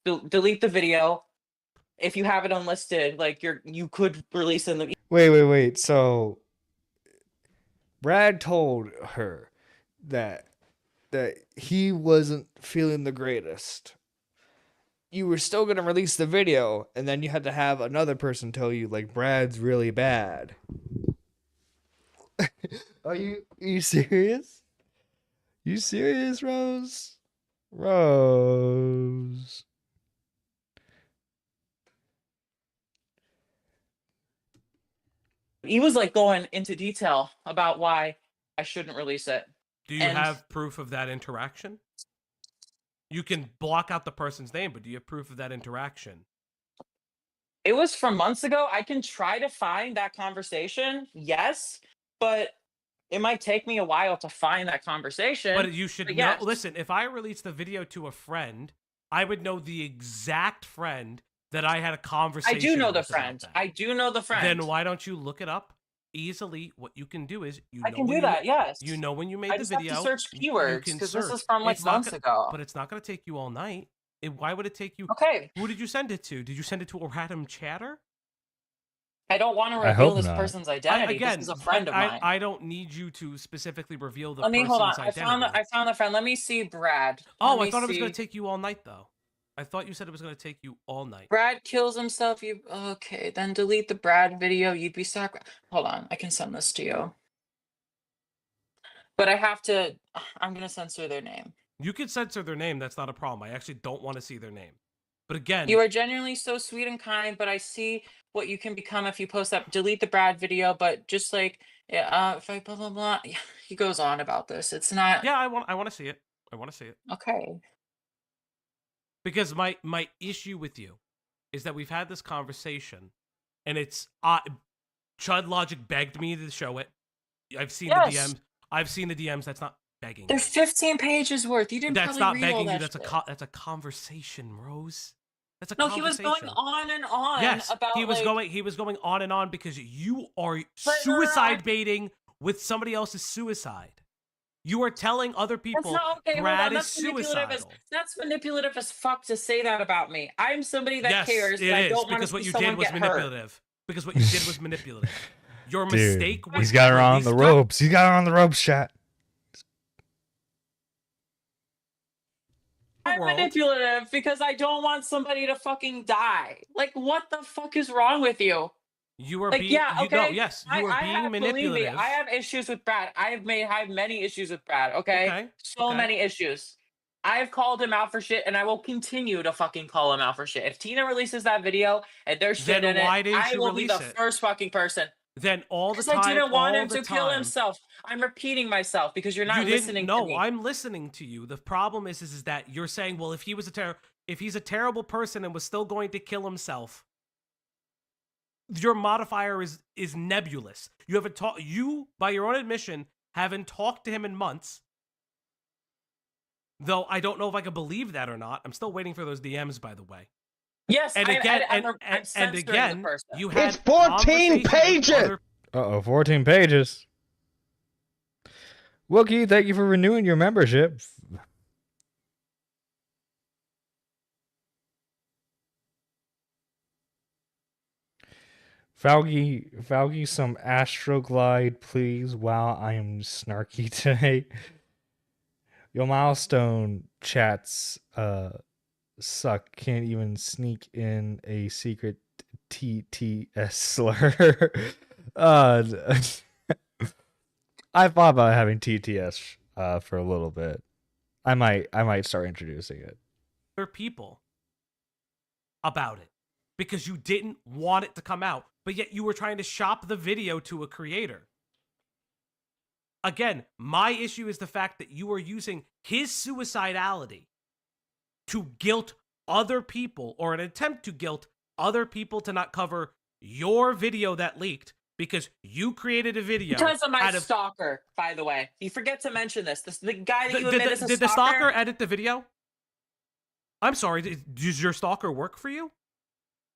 Delete the video. If you have it unlisted, like you could release it in the Wait. So Brad told her that he wasn't feeling the greatest. You were still gonna release the video, and then you had to have another person tell you like Brad's really bad. Are you serious? You serious, Rose? Rose. he was like going into detail about why I shouldn't release it. Do you And have proof of that interaction? You can block out the person's name, but do you have proof of that interaction? it was from months ago. I can try to find that conversation, yes, but it might take me a while to find that conversation. But you should But know. yes. Listen, if I released the video to a friend, I would know the exact friend that I had a conversation. I do know the with about friend. that. I do know the friend. Then why don't you look it up easily? What you can do is I can do that. Yes. You know when you made I the just video. have to search you keywords can because this is search. from like It's not months ago. But it's not going to take you all night. Why would it take you? Okay. Who did you send it to? Did you send it to a random chatter? I don't want to I reveal hope this not. person's identity. Again, this is a friend of mine. I don't need you to specifically reveal the Let me person's hold on. identity. I found the friend. Let me see Brad. Oh, Let I thought it was me going to see. take you all night, though. I thought you said it was going to take you all night. Brad kills himself. You okay? Then delete the Brad video. You'd be Hold on. I can send this to you. But I have to. I'm gonna censor their name. You could censor their name. That's not a problem. I actually don't want to see their name. But again, You are genuinely so sweet and kind, but I see what you can become if you post that. Delete the Brad video, but just like, if I blah blah blah. Yeah, he goes on about this. It's not. yeah, I want to see it. I want to see it. Okay. Because my issue with you is that we've had this conversation, and it's Chud Logic begged me to show it. I've seen the Yes. DMs. I've seen the DMs. That's not begging. They're 15 pages worth. You didn't. That's probably not read all begging you. that That's shit. that's a conversation, Rose. That's a No, conversation. he was going on and on Yes, about. he was like, going on and on because you are But suicide baiting with somebody else's suicide. You are telling other That's people not okay. Hold Brad on. is That's manipulative. suicidal. That's manipulative as fuck to say that about me. I'm somebody that Yes, cares. it That I is don't want because to what see you someone did was get hurt. manipulative. Because what you did was manipulative. Your mistake was He's got her on the ropes. He's got her on the ropes, chat. I'm manipulative because I don't want somebody to fucking die. Like, what the fuck is wrong with you? You are Like, being yeah, okay. no, yes, you are being Believe me, manipulative. I have issues with Brad. I have many issues with Brad. Okay, so many issues. I have called him out for shit, and I will continue to fucking call him out for shit. If Tina releases that video and there's shit Then in why it, didn't I you will be the release it? first fucking person. Then all the Because time, I didn't want all him the to kill time. himself. I'm repeating myself because you're not You didn't. listening No, to me. I'm listening to you. The problem is that you're saying, well, if he's a terrible person and was still going to kill himself, your modifier is nebulous. You haven't talked. You, by your own admission, haven't talked to him in months. Though I don't know if I can believe that or not. I'm still waiting for those DMs, by the way. Yes, And I'm, again, I'm and censoring again, the person. you had It's 14 conversations with pages! other- Uh-oh, 14 pages. Wookie, thank you for renewing your membership. Falgy, some Astroglide, please. Wow, I am snarky today. Your milestone chats suck. Can't even sneak in a secret TTS slur. uh, I thought about having TTS for a little bit. I might start introducing it. other people about it because you didn't want it to come out, but yet you were trying to shop the video to a creator. Again, my issue is the fact that you are using his suicidality to guilt other people, or an attempt to guilt other people to not cover your video that leaked because you created a video Because of my stalker, by the way. You forget to mention this. The guy that you admit is a Did the stalker edit the video? I'm sorry, does your stalker work for you?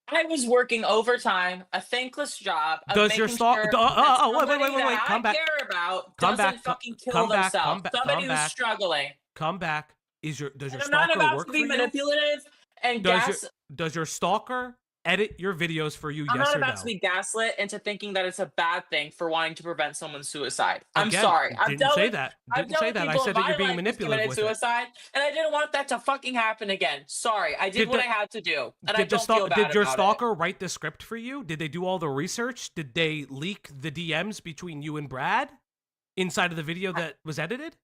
I was working overtime, a thankless job. Of Does your making stalker? Sure Wait! that Come back. I care about Come doesn't back. fucking kill Come back. themselves. Come back. Somebody Come who's back. struggling. Come back. Does your And I'm stalker not about work to for be you? manipulative and gas. Does your stalker edit your videos for you? I'm Yes not or about no? to be gaslit into thinking that it's a bad thing for wanting to prevent someone's suicide. I'm Again, sorry. Didn't say that. Didn't say that. I said that you're being manipulative with it. suicide, and I didn't want that to fucking happen again. Sorry, I did what I had to do, and I don't feel bad Did your about stalker write the script for you? Did they do all the research? Did they leak the DMs between you and Brad inside of the video that was edited?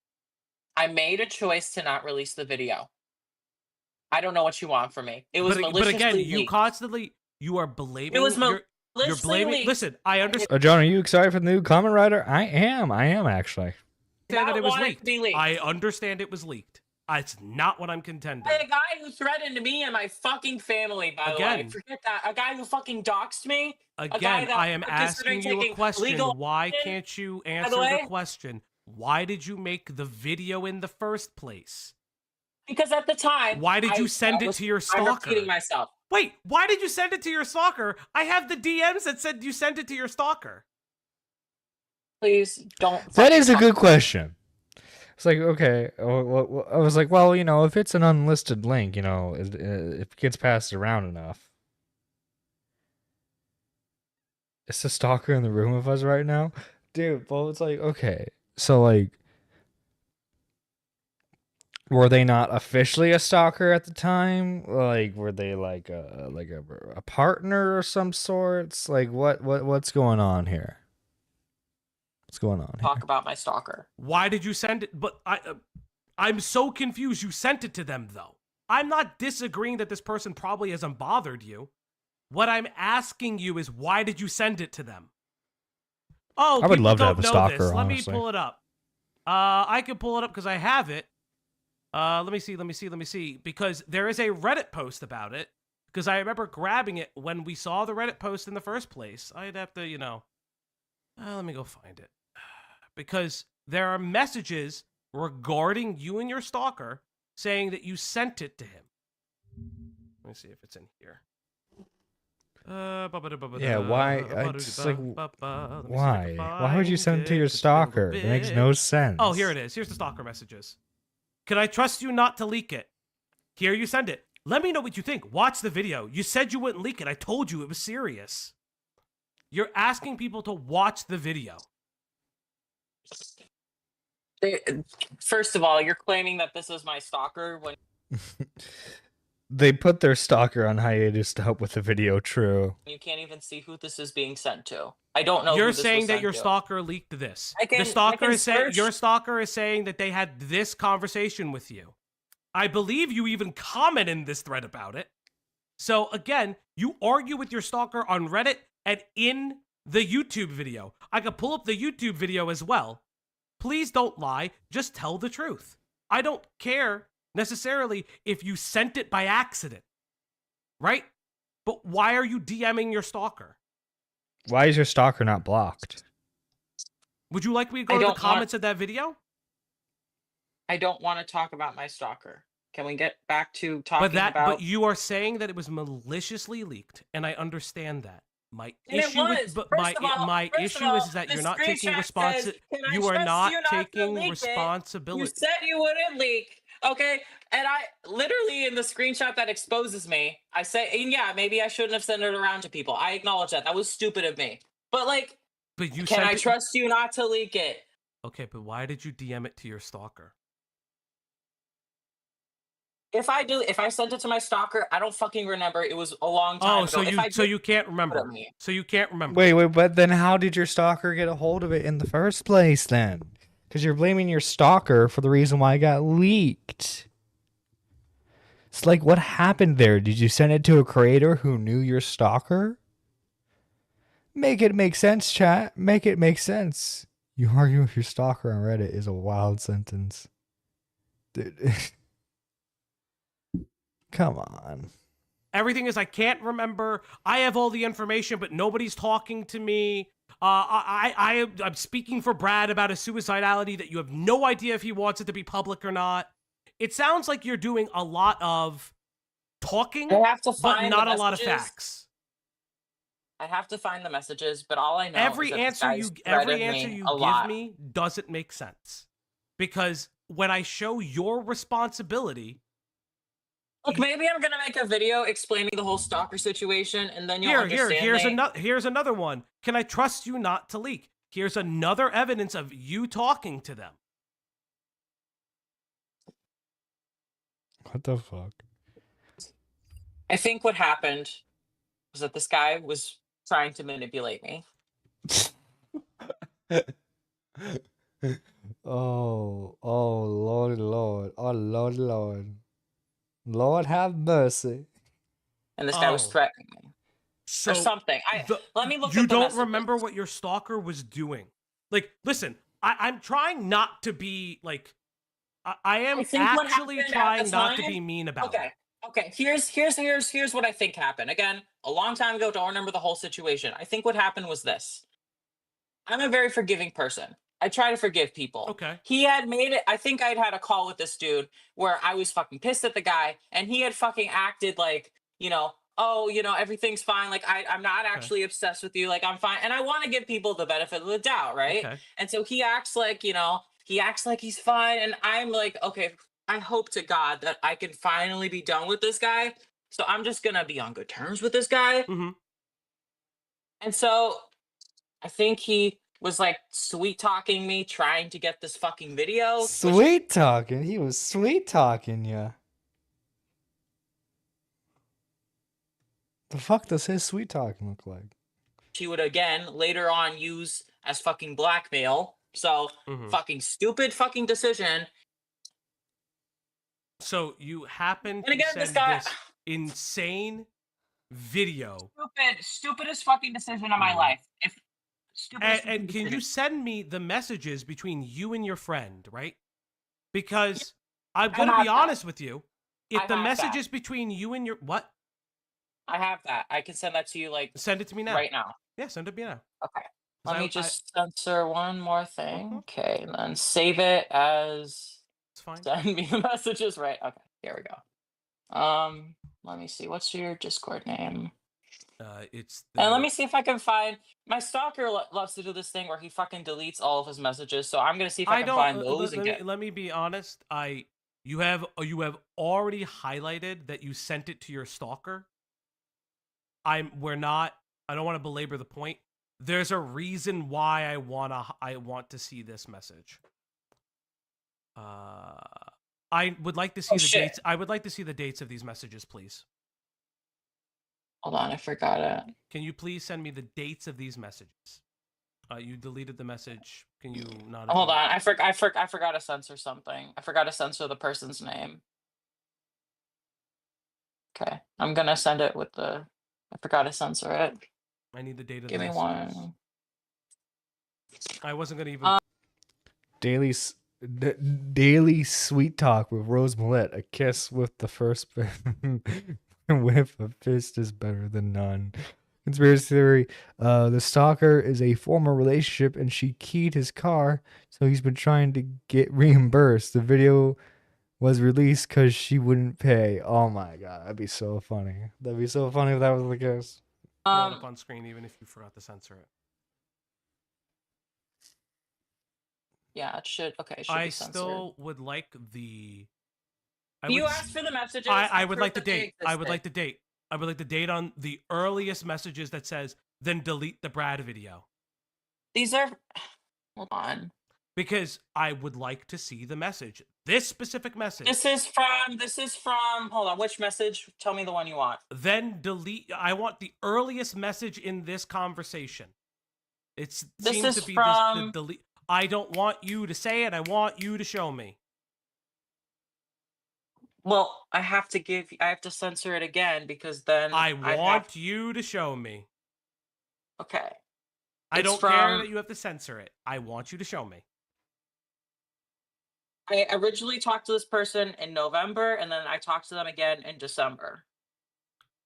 I made a choice to not release the video. I don't know what you want from me. It was maliciously but again, leaked. you are blaming. It was you're maliciously blaming. leaked. Listen, I understand John, are you excited for the new comment writer? I am actually. that it was want it to leaked. be leaked. I understand it was leaked. It's not what I'm contending. By a guy who threatened me and my fucking family, by the way. Again. Forget that. A guy who fucking doxed me. Again, I am asking you a question. Why action. can't you answer the question? Why did you make the video in the first place? Because at the time, Why did you send it to your I'm stalker? repeating myself. Wait, why did you send it to your stalker? I have the DMs that said you sent it to your stalker. Please don't. That is a good question. It's like, okay, I was like, well, if it's an unlisted link, if it gets passed around enough. Is the stalker in the room with us right now? Dude, well, it's like, okay, so like, were they not officially a stalker at the time? Like, were they like a partner or some sorts? Like, what's going on here? What's going on here? Talk about my stalker. Why did you send it? But I'm so confused. You sent it to them, though. I'm not disagreeing that this person probably hasn't bothered you. What I'm asking you is, why did you send it to them? Oh, I would people love to don't have a know stalker, this. Let honestly. me pull it up. I can pull it up because I have it. Let me see. Because there is a Reddit post about it. Because I remember grabbing it when we saw the Reddit post in the first place. I'd have to, let me go find it. Because there are messages regarding you and your stalker saying that you sent it to him. Let me see if it's in here. Yeah, why? It's like, why? Why would you send it to your stalker? It makes no sense. Oh, here it is. Here's the stalker messages. Can I trust you not to leak it? Here, you send it. Let me know what you think. Watch the video. You said you wouldn't leak it. I told you it was serious. You're asking people to watch the video. First of all, you're claiming that this is my stalker when They put their stalker on hiatus to help with the video. True. you can't even see who this is being sent to. I don't know. You're who this saying was that sent your to. stalker leaked this. I can Saying search. your stalker is saying that they had this conversation with you. I believe you even comment in this thread about it. So again, you argue with your stalker on Reddit and in the YouTube video. I could pull up the YouTube video as well. Please don't lie. Just tell the truth. I don't care necessarily if you sent it by accident, right? But why are you DMing your stalker? Why is your stalker not blocked? Would you like me to go to the comments of that video? I don't want to talk about my stalker. Can we get back to talking about? But you are saying that it was maliciously leaked, and I understand that. My And it issue was. is, but First of all- my first of issue all, is that the you're not taking screenshot responsibility. says, "Can I You are trust not you not to taking leak it? responsibility. You said you wouldn't leak, okay?" And I literally, in the screenshot that exposes me, I say, and yeah, maybe I shouldn't have sent it around to people. I acknowledge that. That was stupid of me. But like, But you can sent I it- trust you not to leak it? Okay, but why did you DM it to your stalker? If I sent it to my stalker, I don't fucking remember. It was a long time ago. So you can't remember. So you can't remember. Wait, but then how did your stalker get a hold of it in the first place then? Because you're blaming your stalker for the reason why it got leaked. It's like, what happened there? Did you send it to a creator who knew your stalker? Make it make sense, chat. Make it make sense. You argue with your stalker on Reddit is a wild sentence. Dude. Come on. Everything is I can't remember. I have all the information, but nobody's talking to me. I'm speaking for Brad about a suicidality that you have no idea if he wants it to be public or not. It sounds like you're doing a lot of talking, I have to but find not the a lot of messages. facts. I have to find the messages, but all I know Every is that this answer guy's you threatened me a give lot. me doesn't make sense. Because when I show your responsibility, Look, maybe I'm gonna make a video explaining the whole stalker situation, and then you'll understand. here's another one. Can I trust you not to leak? Here's another evidence of you talking to them. What the fuck? I think what happened was that this guy was trying to manipulate me. Oh, Lord, Lord. Oh, Lord, Lord. Lord have mercy. And this guy was threatening me. So or something. Let me look You at the don't messages. remember what your stalker was doing. Like, listen, I'm trying not to be like I am think what actually happened at trying the not to time- be mean about Okay. it. Okay, here's what I think happened. Again, a long time ago, don't remember the whole situation. I think what happened was this. I'm a very forgiving person. I try to forgive people. Okay. He had made it. I think I'd had a call with this dude where I was fucking pissed at the guy, and he had fucking acted like, oh, everything's fine. Like I'm not actually obsessed with you. Like I'm fine, and I want to give people the benefit of the doubt, right? Okay. And so he acts like, he's fine, and I'm like, okay, I hope to God that I can finally be done with this guy. So I'm just gonna be on good terms with this guy. Mm-hmm. And so I think he was like sweet talking me, trying to get this fucking video. Sweet talking? He was sweet talking ya. The fuck does his sweet talking look like? He would again later on use as fucking blackmail. So fucking stupid fucking decision. So you happen to And again, send this guy- this insane video. Stupidest fucking decision of my life. And can you send me the messages between you and your friend, right? Because I'm going to be honest with you. If the messages between you and your... What? I have that. I can send that to you Send it to me now. right now. Yeah, send it to me now. Okay. Let me just censor one more thing. Okay, and then save it as... It's fine. Send me the messages, right? Okay, here we go. Let me see. What's your Discord name? And let me see if I can find... My stalker loves to do this thing where he fucking deletes all of his messages, so I'm gonna see if I can find those and get... Let me be honest. You have already highlighted that you sent it to your stalker. I don't want to belabor the point. There's a reason why I want to see this message. I would like to see dates. I would like to see the dates of these messages, please. Hold on, I forgot it. Can you please send me the dates of these messages? You deleted the message. Can you not? Hold on, I forgot to censor something. I forgot to censor the person's name. Okay, I'm gonna send it with the... I forgot to censor it. I need the date of Give the me messages. one. I wasn't gonna even. Daily sweet talk with Rose Millette. A kiss with the first with a fist is better than none. Conspiracy theory. The stalker is a former relationship and she keyed his car, so he's been trying to get reimbursed. The video was released because she wouldn't pay. Oh my god, that'd be so funny. That'd be so funny if that was the case. Pull it up on screen, even if you forgot to censor it. Yeah, it should. Okay, it should I be censored. still would like the. You asked for the messages. I would proof like the that they date. I would existed. like the date. I would like the date on the earliest messages that says, then delete the Brad video. These are. Hold on. Because I would like to see the message. This specific message. This is from. Hold on. Which message? Tell me the one you want. Then delete. I want the earliest message in this conversation. It This seems is to be from- the delete. I don't want you to say it. I want you to show me. Well, I have to censor it again because then I I'd want have- you to show me. Okay. I It's don't care from- that you have to censor it. I want you to show me. I originally talked to this person in November, and then I talked to them again in December.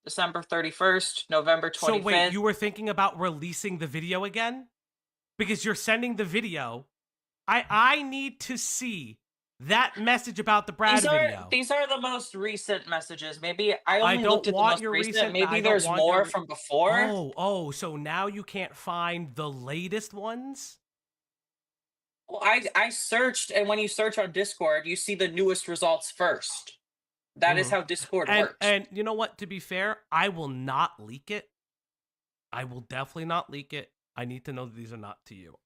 December 31st, November 25th. So wait, you were thinking about releasing the video again? Because you're sending the video. I need to see that message about the Brad video. These are the most recent messages. Maybe I only don't looked at the want most your recent. recent- I Maybe don't there's want more your- from before. Oh, so now you can't find the latest ones? Well, I searched, and when you search on Discord, you see the newest results first. That is Mhm. how Discord And works. and you know what? To be fair, I will not leak it. I will definitely not leak it. I need to know that these are not to you.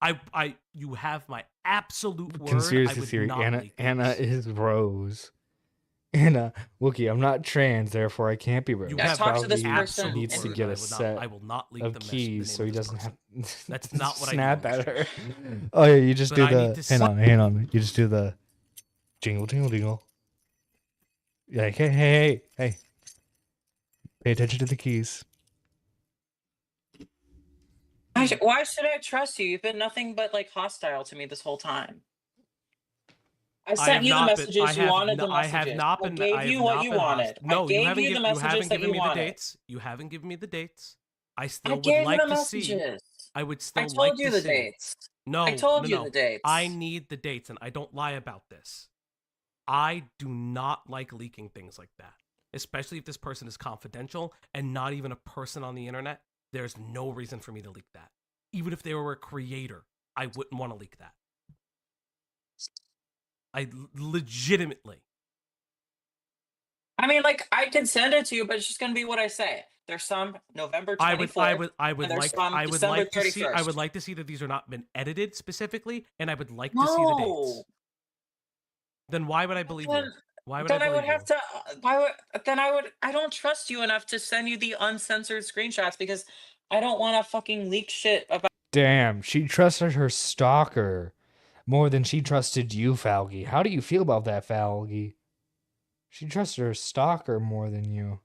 You have my absolute word. I Conspiracy would theory. not Anna leak Anna these. is Rose. Anna, Wookie, I'm not trans, therefore I can't be Rose. You I have talked to this Falky person needs to and- get I a will not- set I will not leak of the keys so he doesn't have. That's not what I do snap on at this her. Oh yeah, you just But do I need the. to Hang on. You just do the jingle, jingle, jingle. You're like, hey. Pay attention to the keys. Why should I trust you? You've been nothing but like hostile to me this whole time. I sent you the messages you wanted. The messages. I have not been. I gave you what you wanted. No, I gave you haven't you the you haven't messages that given you me wanted. the dates. You haven't given me the dates. I still I would gave like you the to see. messages. I would still I like told to you the see. dates. No, I told no, you no. the dates. I need the dates, and I don't lie about this. I do not like leaking things like that, especially if this person is confidential and not even a person on the internet. There's no reason for me to leak that. Even if they were a creator, I wouldn't want to leak that. Legitimately. I mean, like, I can send it to you, but it's just gonna be what I say. There's some November 24th. I would and there's some December like to see. I 31st. would like to see that these are not been edited specifically, and I would like to see the dates. No. Then why would I believe you? Then- Why would Then I I believe would have you? to. Why would? Then I would. I don't trust you enough to send you the uncensored screenshots because I don't want to fucking leak shit about. Damn, she trusted her stalker more than she trusted you, Falgy. How do you feel about that, Falgy? She trusted her stalker more than you.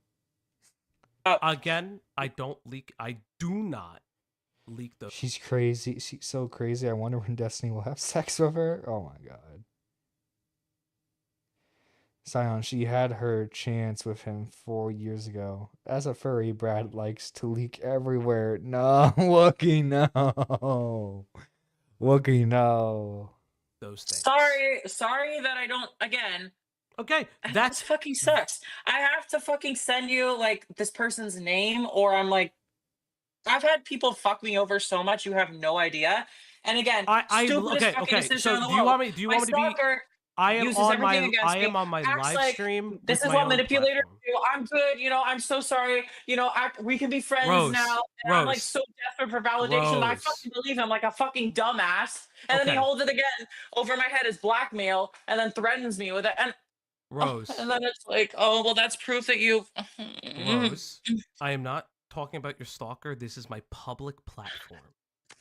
Again, I don't leak. I do not leak those. She's crazy. She's so crazy. I wonder when Destiny will have sex with her. Oh my god. Sion, she had her chance with him 4 years ago. As a furry, Brad likes to leak everywhere. No, Wookie, no. Wookie, no. Those things. Sorry that I don't. Again, Okay, that that's fucking sucks. I have to fucking send you like this person's name, or I'm like, I've had people fuck me over so much you have no idea. And again, stupidest fucking okay. decision So in the do you world. want me? Do you My want me to be? stalker I am uses on everything my. against I me, am on my acts live like, stream. This with is my what own manipulators platform. do. I'm good. I'm so sorry. We can be friends Rose, now. And I'm like Rose, so desperate for validation. And I Rose. fucking believe him like a fucking dumbass. And then he Okay. holds it again over my head as blackmail and then threatens me with it. And, Rose, and then it's like, oh, well, that's proof that you. Rose. I am not talking about your stalker. This is my public platform.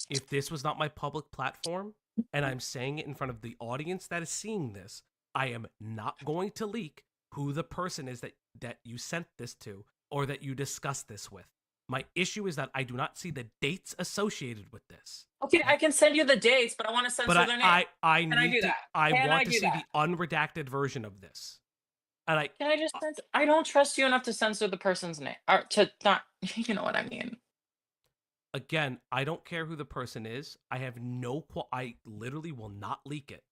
If this was not my public platform, and I'm saying it in front of the audience that is seeing this, I am not going to leak who the person is that you sent this to or that you discussed this with. My issue is that I do not see the dates associated with this. Okay, I can send you the dates, but I want to censor But their name. I Can I need do to. that? I Can I want to do see that? the unredacted version of this. And Can I just censor? I don't trust you enough to censor the person's name. Or to not, you know what I mean. Again, I don't care who the person is. I have no I literally will not leak it.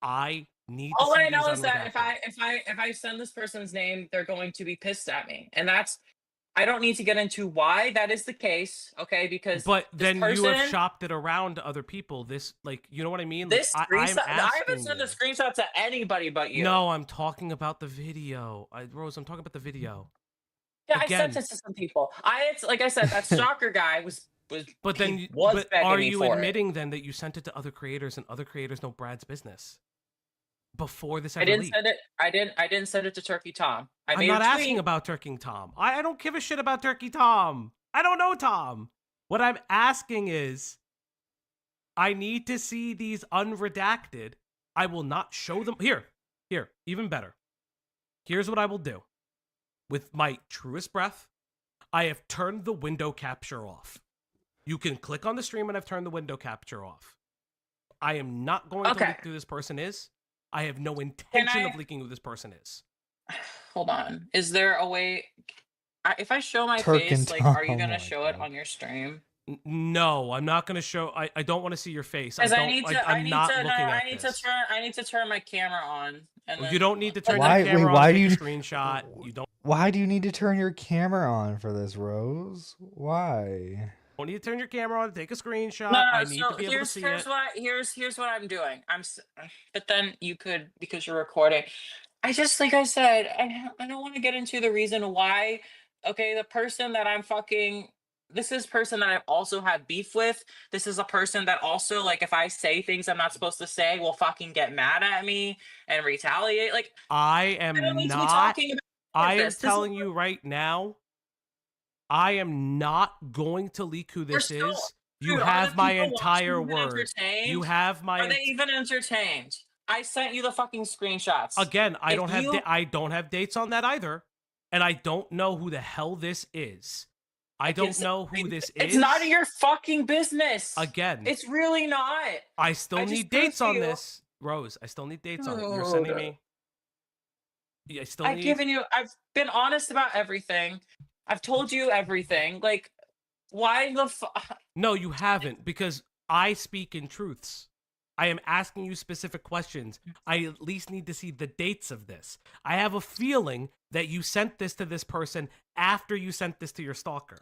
I need to All see I know these is that unredacted. if I send this person's name, they're going to be pissed at me, and that's I don't need to get into why that is the case, okay? Because But this then you have person, shopped it around to other people. This, like, you know what I mean? Like, this I'm screenshot, I haven't asking sent you. a screenshot to anybody but you. No, I'm talking about the video. Rose, I'm talking about the video. Yeah, I sent Again, it to some people. It's like I said, that stalker guy but then, he was but begging are me you for it. admitting then that you sent it to other creators and other creators know Brad's business before this ever I didn't leaked? send it. I didn't send it to Turkey Tom. I I'm made not a asking tweet. about Turkey Tom. I don't give a shit about Turkey Tom. I don't know Tom. What I'm asking is, I need to see these unredacted. I will not show them. Here, even better. Here's what I will do. With my truest breath, I have turned the window capture off. You can click on the stream and I've turned the window capture off. I am not going to leak who this person is. I have no intention of leaking who this person is. Hold on. Is there a way? If I show my Turk face, and like, are you Tom, gonna oh my show it God. on your stream? No, I'm not going to show. I don't want to see your face. Because I'm not looking at this. I need to turn my camera on. And You don't need to turn Why- your camera wait, on. why Take do a you- screenshot. You don't Why do you need to turn your camera on for this, Rose? Why? need to turn your camera on. Take a screenshot. No, I need to be able to see it. Here's what I'm doing. But then you could, because you're recording. I just, like I said, I don't want to get into the reason why. Okay, the person that I'm fucking. This is person that I also have beef with. This is a person that also, like, if I say things I'm not supposed to say, will fucking get mad at me and retaliate. Like, I I don't am need to be not. talking about I am this. This is telling you right now. I am not going to leak who this still- is. You Dude, are have the my people entire watching even word. entertained? You have my. Are they even entertained? I sent you the fucking screenshots. Again, I If don't have. you- I don't have dates on that either, and I don't know who the hell this is. I don't know who this is. It's none of your fucking business. Again, It's really not. I still I just need proved dates to on you- this, Rose. I still need dates on it. You're sending me. Yeah, I still I've need. given you. I've been honest about everything. I've told you everything. Like, why the fuck? No, you haven't, because I speak in truths. I am asking you specific questions. I at least need to see the dates of this. I have a feeling that you sent this to this person after you sent this to your stalker.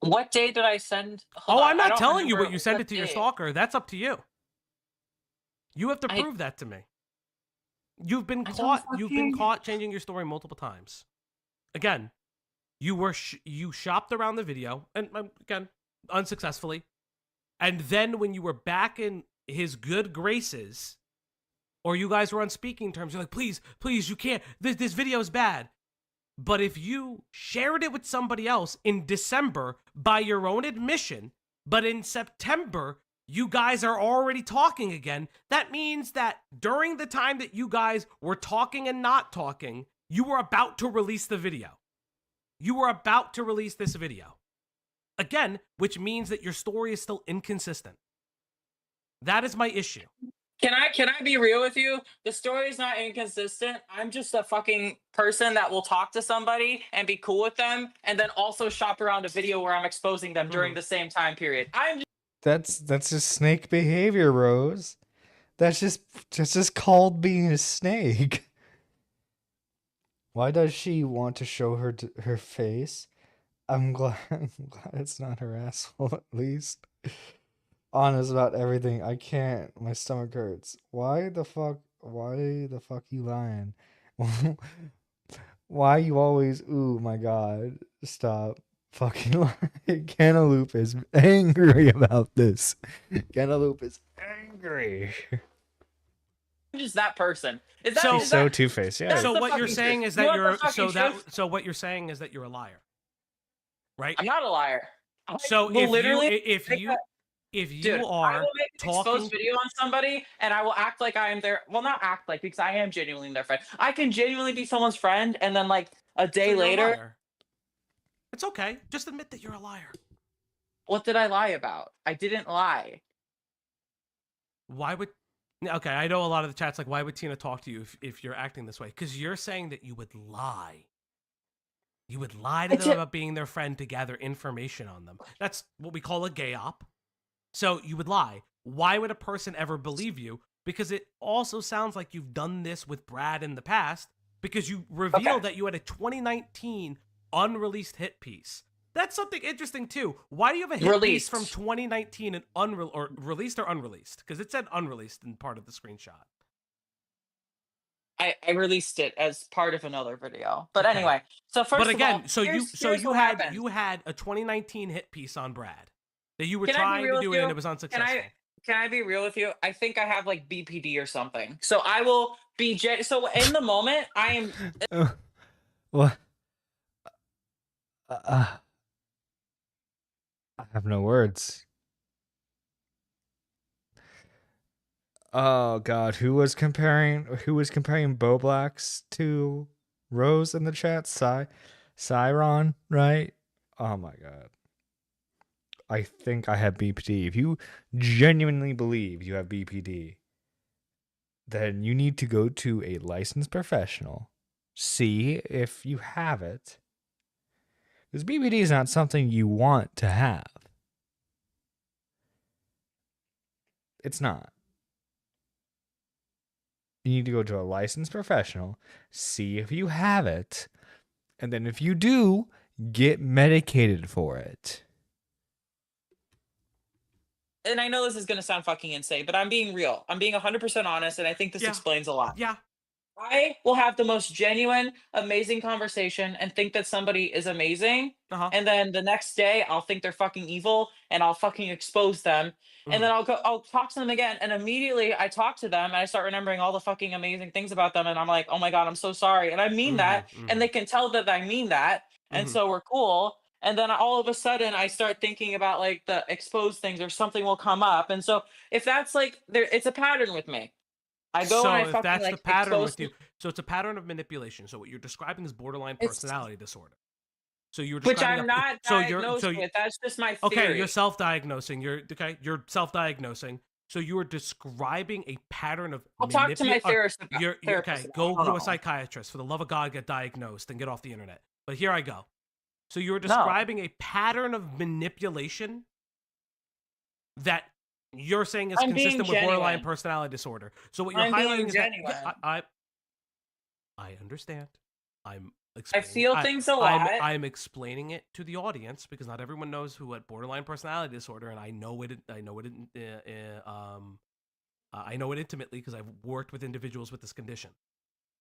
What day did I send? Hold Oh, on, I'm I not don't telling you remember what you sent it to your date. stalker. That's up to you. You have to I- prove that to me. You've been I don't caught. You've been fucking- caught changing your story multiple times. Again, you were you shopped around the video, and again, unsuccessfully. And then when you were back in his good graces, or you guys were on speaking terms, you're like, please, you can't. This video is bad. But if you shared it with somebody else in December by your own admission, but in September you guys are already talking again, that means that during the time that you guys were talking and not talking, you were about to release the video. You were about to release this video. Again, which means that your story is still inconsistent. That is my issue. Can I be real with you? The story is not inconsistent. I'm just a fucking person that will talk to somebody and be cool with them, and then also shop around a video where I'm exposing them during the same time period. That's just snake behavior, Rose. That's just called being a snake. Why does she want to show her face? I'm glad it's not her asshole, at least. Honest about everything. I can't. My stomach hurts. Why the fuck you lying? Why you always, ooh my god. Stop fucking lying. Cantaloupe is angry about this. Cantaloupe is angry. I'm just that person. Is that, So- is She's so that- two-faced. Yeah. that's So the what you're fucking saying truth. is You that want the you're fucking truth? so what you're saying is that you're a liar. Right? I'm not a liar. I So will literally if make you a- if you Dude, I are will make an talking exposed video on somebody, and I will act like I am their. Well, not act like, because I am genuinely their friend. I can genuinely be someone's friend, and then like a so day you're a later, liar. It's okay. Just admit that you're a liar. what did I lie about? I didn't lie. Why would Okay, I know a lot of the chat's like, why would Tina talk to you if you're acting this way? Because you're saying that you would lie. You would lie to them about being their friend to gather information on them. That's what we call a gay op. So you would lie. Why would a person ever believe you? because it also sounds like you've done this with Brad in the past, because you revealed that you had a 2019 unreleased hit piece. That's something interesting too. Why do you have a hit piece from 2019 and released or unreleased? Because it said unreleased in part of the screenshot. I released it as part of another video. But anyway, so first of all, here's what happened. You had a 2019 hit piece on Brad that you were trying to do it and it was unsuccessful. Can I be real with you? I think I have like BPD or something. So I will be so in the moment I am What? I have no words. Oh God, who was comparing Bo Blacks to Rose in the chat? Cyron, right? Oh my God. I think I have BPD. If you genuinely believe you have BPD, then you need to go to a licensed professional, see if you have it. Because BPD is not something you want to have. It's not. You need to go to a licensed professional, see if you have it, and then if you do, get medicated for it. And I know this is going to sound fucking insane, but I'm being real. I'm being 100% honest, and I think this explains a lot. Yeah. I will have the most genuine, amazing conversation and think that somebody is amazing. And then the next day I'll think they're fucking evil and I'll fucking expose them. And then I'll talk to them again. And immediately I talk to them and I start remembering all the fucking amazing things about them. And I'm like, oh my God, I'm so sorry. And I mean that. And they can tell that I mean that. And so we're cool. And then all of a sudden I start thinking about like the exposed things or something will come up. And so if that's like, it's a pattern with me. I go and I fucking that's like the pattern with expose you. So it's a pattern of manipulation. So what you're describing is borderline It's- personality disorder. So you're which describing I'm not diagnosed so with. That's just my theory. okay. You're self-diagnosing. You're self-diagnosing. So you are describing a pattern of. I'll talk to my therapist. Okay. Go to a psychiatrist. For the love of God, get diagnosed and get off the internet. But here I go. So you're describing a pattern of manipulation that you're saying is consistent with borderline personality disorder. So what you're highlighting is that I understand. I feel things a lot. I'm explaining it to the audience because not everyone knows who had borderline personality disorder, and I know it. I know it intimately because I've worked with individuals with this condition.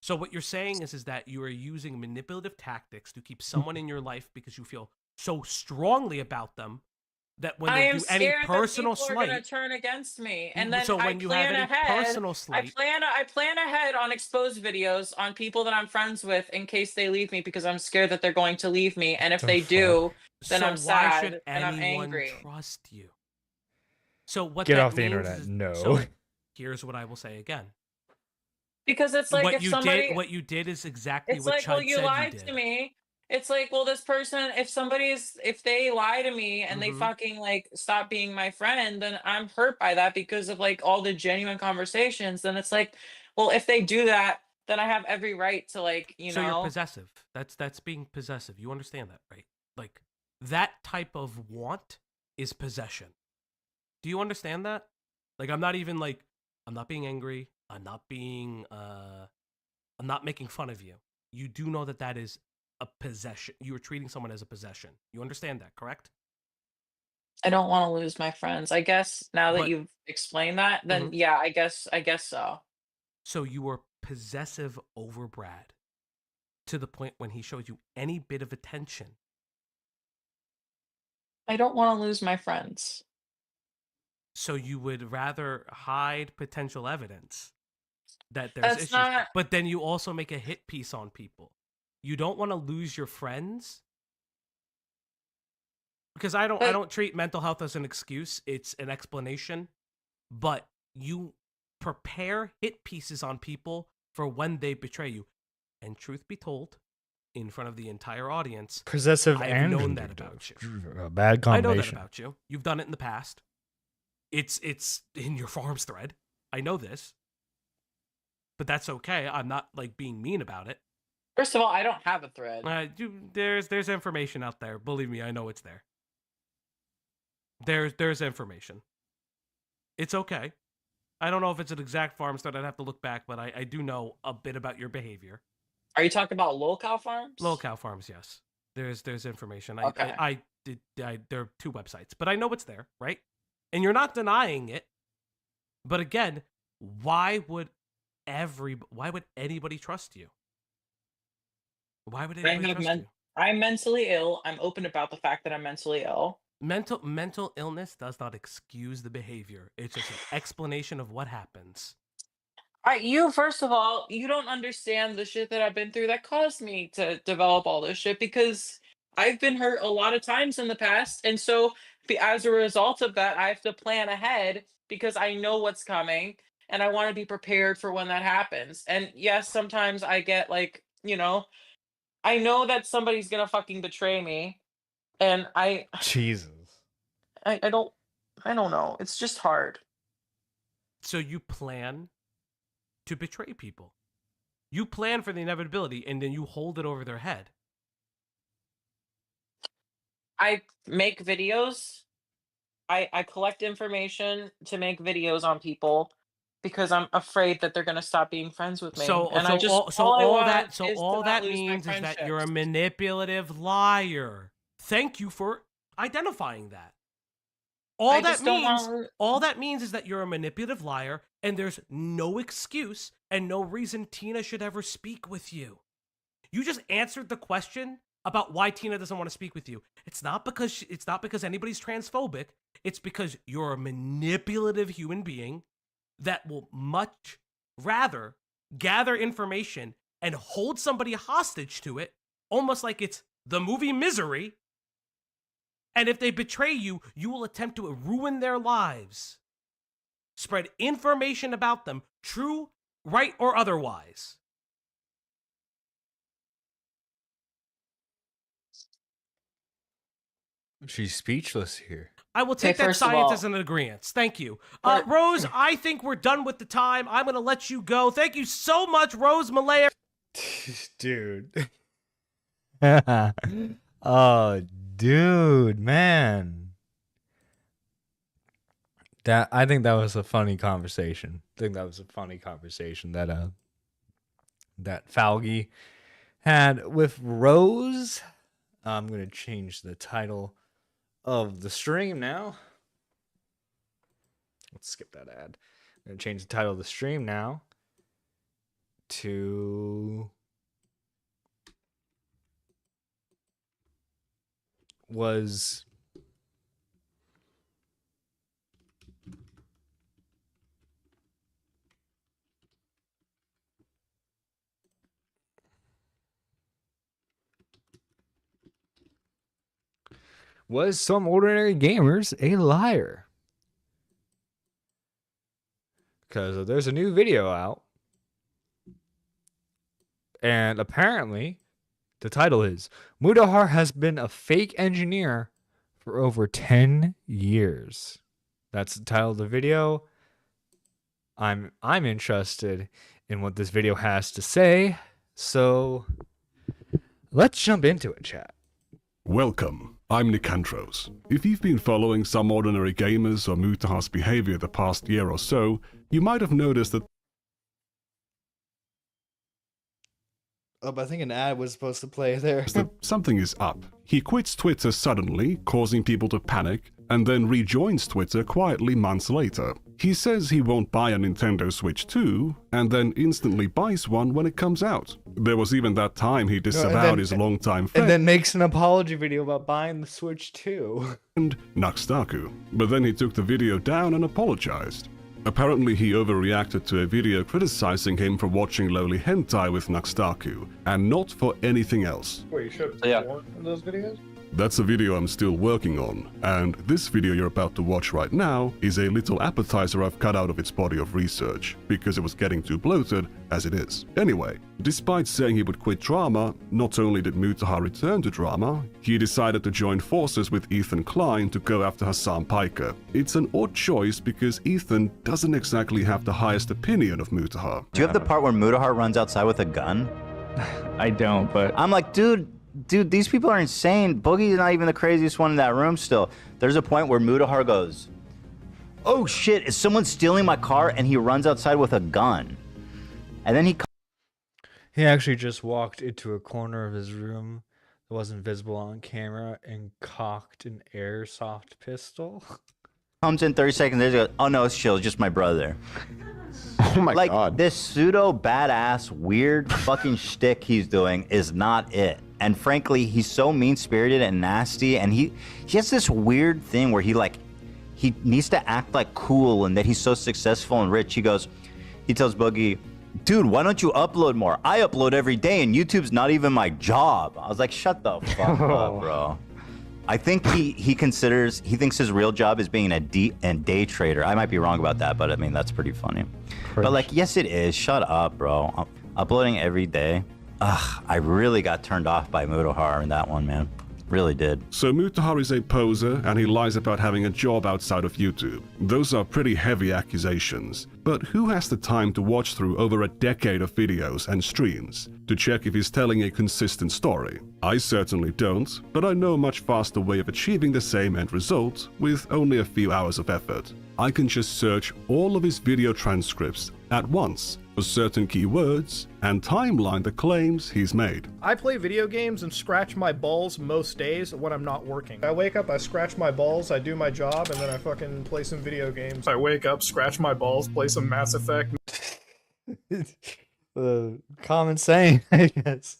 So what you're saying is that you are using manipulative tactics to keep someone in your life because you feel so strongly about them that when they do any personal slight, are going to turn against me. And then so when you have any personal slight, I plan ahead on exposed videos on people that I'm friends with in case they leave me because I'm scared that they're going to leave me. And if they do, then I'm sad and I'm angry. Trust you. So what? Get that off the means internet. is, No. So here's what I will say again. Because it's like what you did is exactly what Chud said you did. Well, you lied to me. It's like, well, this person, if they lie to me and they fucking like stop being my friend, then I'm hurt by that because of like all the genuine conversations. Then it's like, well, if they do that, then I have every right to like, So you're possessive. That's being possessive. You understand that, right? Like that type of want is possession. Do you understand that? Like I'm not being angry. I'm not making fun of you. You do know that is a possession. You are treating someone as a possession. You understand that, correct? I don't want to lose my friends. I guess now that you've explained that, then yeah, I guess so. So you were possessive over Brad to the point when he showed you any bit of attention. I don't want to lose my friends. So you would rather hide potential evidence that there's issues. But then you also make a hit piece on people. You don't want to lose your friends. Because I don't treat mental health as an excuse. It's an explanation. But you prepare hit pieces on people for when they betray you. And truth be told, in front of the entire audience, possessive I've known that about you. A bad combination. I know that about you. You've done it in the past. It's in your forums thread. I know this. But that's okay. I'm not like being mean about it. First of all, I don't have a thread. There's information out there. Believe me, I know it's there. There's information. It's okay. I don't know if it's an exact farm start. I'd have to look back, but I do know a bit about your behavior. Are you talking about lol cow farms? Lol cow farms, yes. There's information. Okay. There are 2 websites, but I know it's there, right? And you're not denying it. But again, why would anybody trust you? Why would anybody trust you? I'm mentally ill. I'm open about the fact that I'm mentally ill. Mental illness does not excuse the behavior. It's just an explanation of what happens. First of all, you don't understand the shit that I've been through that caused me to develop all this shit because I've been hurt a lot of times in the past. And so, as a result of that, I have to plan ahead because I know what's coming and I want to be prepared for when that happens. And yes, sometimes I get like, I know that somebody's going to fucking betray me. And Jesus. I don't know. It's just hard. So you plan to betray people. You plan for the inevitability and then you hold it over their head. I make videos. I collect information to make videos on people because I'm afraid that they're gonna stop being friends with me. So and all that means is that you're a manipulative liar. Thank you for identifying that. All that means is that you're a manipulative liar and there's no excuse and no reason Tina should ever speak with you. You just answered the question about why Tina doesn't want to speak with you. It's not because anybody's transphobic. It's because you're a manipulative human being that will much rather gather information and hold somebody hostage to it, almost like it's the movie Misery. And if they betray you, you will attempt to ruin their lives. Spread information about them, true, right, or otherwise. She's speechless here. I will take that science as an agreement. Thank you. Rose, I think we're done with the time. I'm going to let you go. Thank you so much, Rose Malaya. Dude. Oh, dude, man. I think that was a funny conversation. that Falgi had with Rose. I'm going to change the title of the stream now. Let's skip that ad. I'm going to change the title of the stream now to was some ordinary gamers a liar? Because there's a new video out, and apparently the title is Mudahar has been a fake engineer for over 10 years. That's the title of the video. I'm interested in what this video has to say, so let's jump into it, chat. Welcome, I'm Nicantros. If you've been following Some Ordinary Gamers or Mutahar's behavior the past year or so, you might have noticed that I think an ad was supposed to play there. Something is up. He quits Twitter suddenly, causing people to panic, and then rejoins Twitter quietly months later. He says he won't buy a Nintendo Switch 2, and then instantly buys one when it comes out. There was even that time he disavowed his longtime friend. And then makes an apology video about buying the Switch 2. And Naxtaku. But then he took the video down and apologized. Apparently he overreacted to a video criticizing him for watching lowly hentai with Naxtaku, and not for anything else. Wait, you showed more of those videos? That's a video I'm still working on, and this video you're about to watch right now is a little appetizer I've cut out of its body of research, because it was getting too bloated as it is. Anyway, despite saying he would quit drama, not only did Mutahar return to drama, he decided to join forces with Ethan Klein to go after Hassan Piker. It's an odd choice because Ethan doesn't exactly have the highest opinion of Mutahar. Do you have the part where Mutahar runs outside with a gun? I don't, but I'm like, dude, these people are insane. Boogie's not even the craziest one in that room still. There's a point where Mutahar goes, oh shit, is someone stealing my car? And he runs outside with a gun. And then He actually just walked into a corner of his room that wasn't visible on camera and cocked an airsoft pistol. comes in 30 seconds later, goes, oh no, it's chill, it's just my brother. Oh my like, god. this pseudo badass weird fucking shtick he's doing is not it. And frankly, he's so mean-spirited and nasty, and he has this weird thing where he needs to act like cool and that he's so successful and rich. He tells Boogie, dude, why don't you upload more? I upload every day and YouTube's not even my job. I was like, shut the fuck up, bro. I think he thinks his real job is being a day trader. I might be wrong about that, but I mean, that's pretty funny. But like, yes, it is. Shut up, bro. I'm uploading every day. Ugh, I really got turned off by Mutahar in that one, man. Really did. So Mutahar is a poser and he lies about having a job outside of YouTube. Those are pretty heavy accusations. But who has the time to watch through over a decade of videos and streams to check if he's telling a consistent story? I certainly don't, but I know a much faster way of achieving the same end result with only a few hours of effort. I can just search all of his video transcripts at once for certain keywords and timeline the claims he's made. I play video games and scratch my balls most days when I'm not working. I wake up, I scratch my balls, I do my job, and then I fucking play some video games. I wake up, scratch my balls, play some Mass Effect. Common saying, I guess.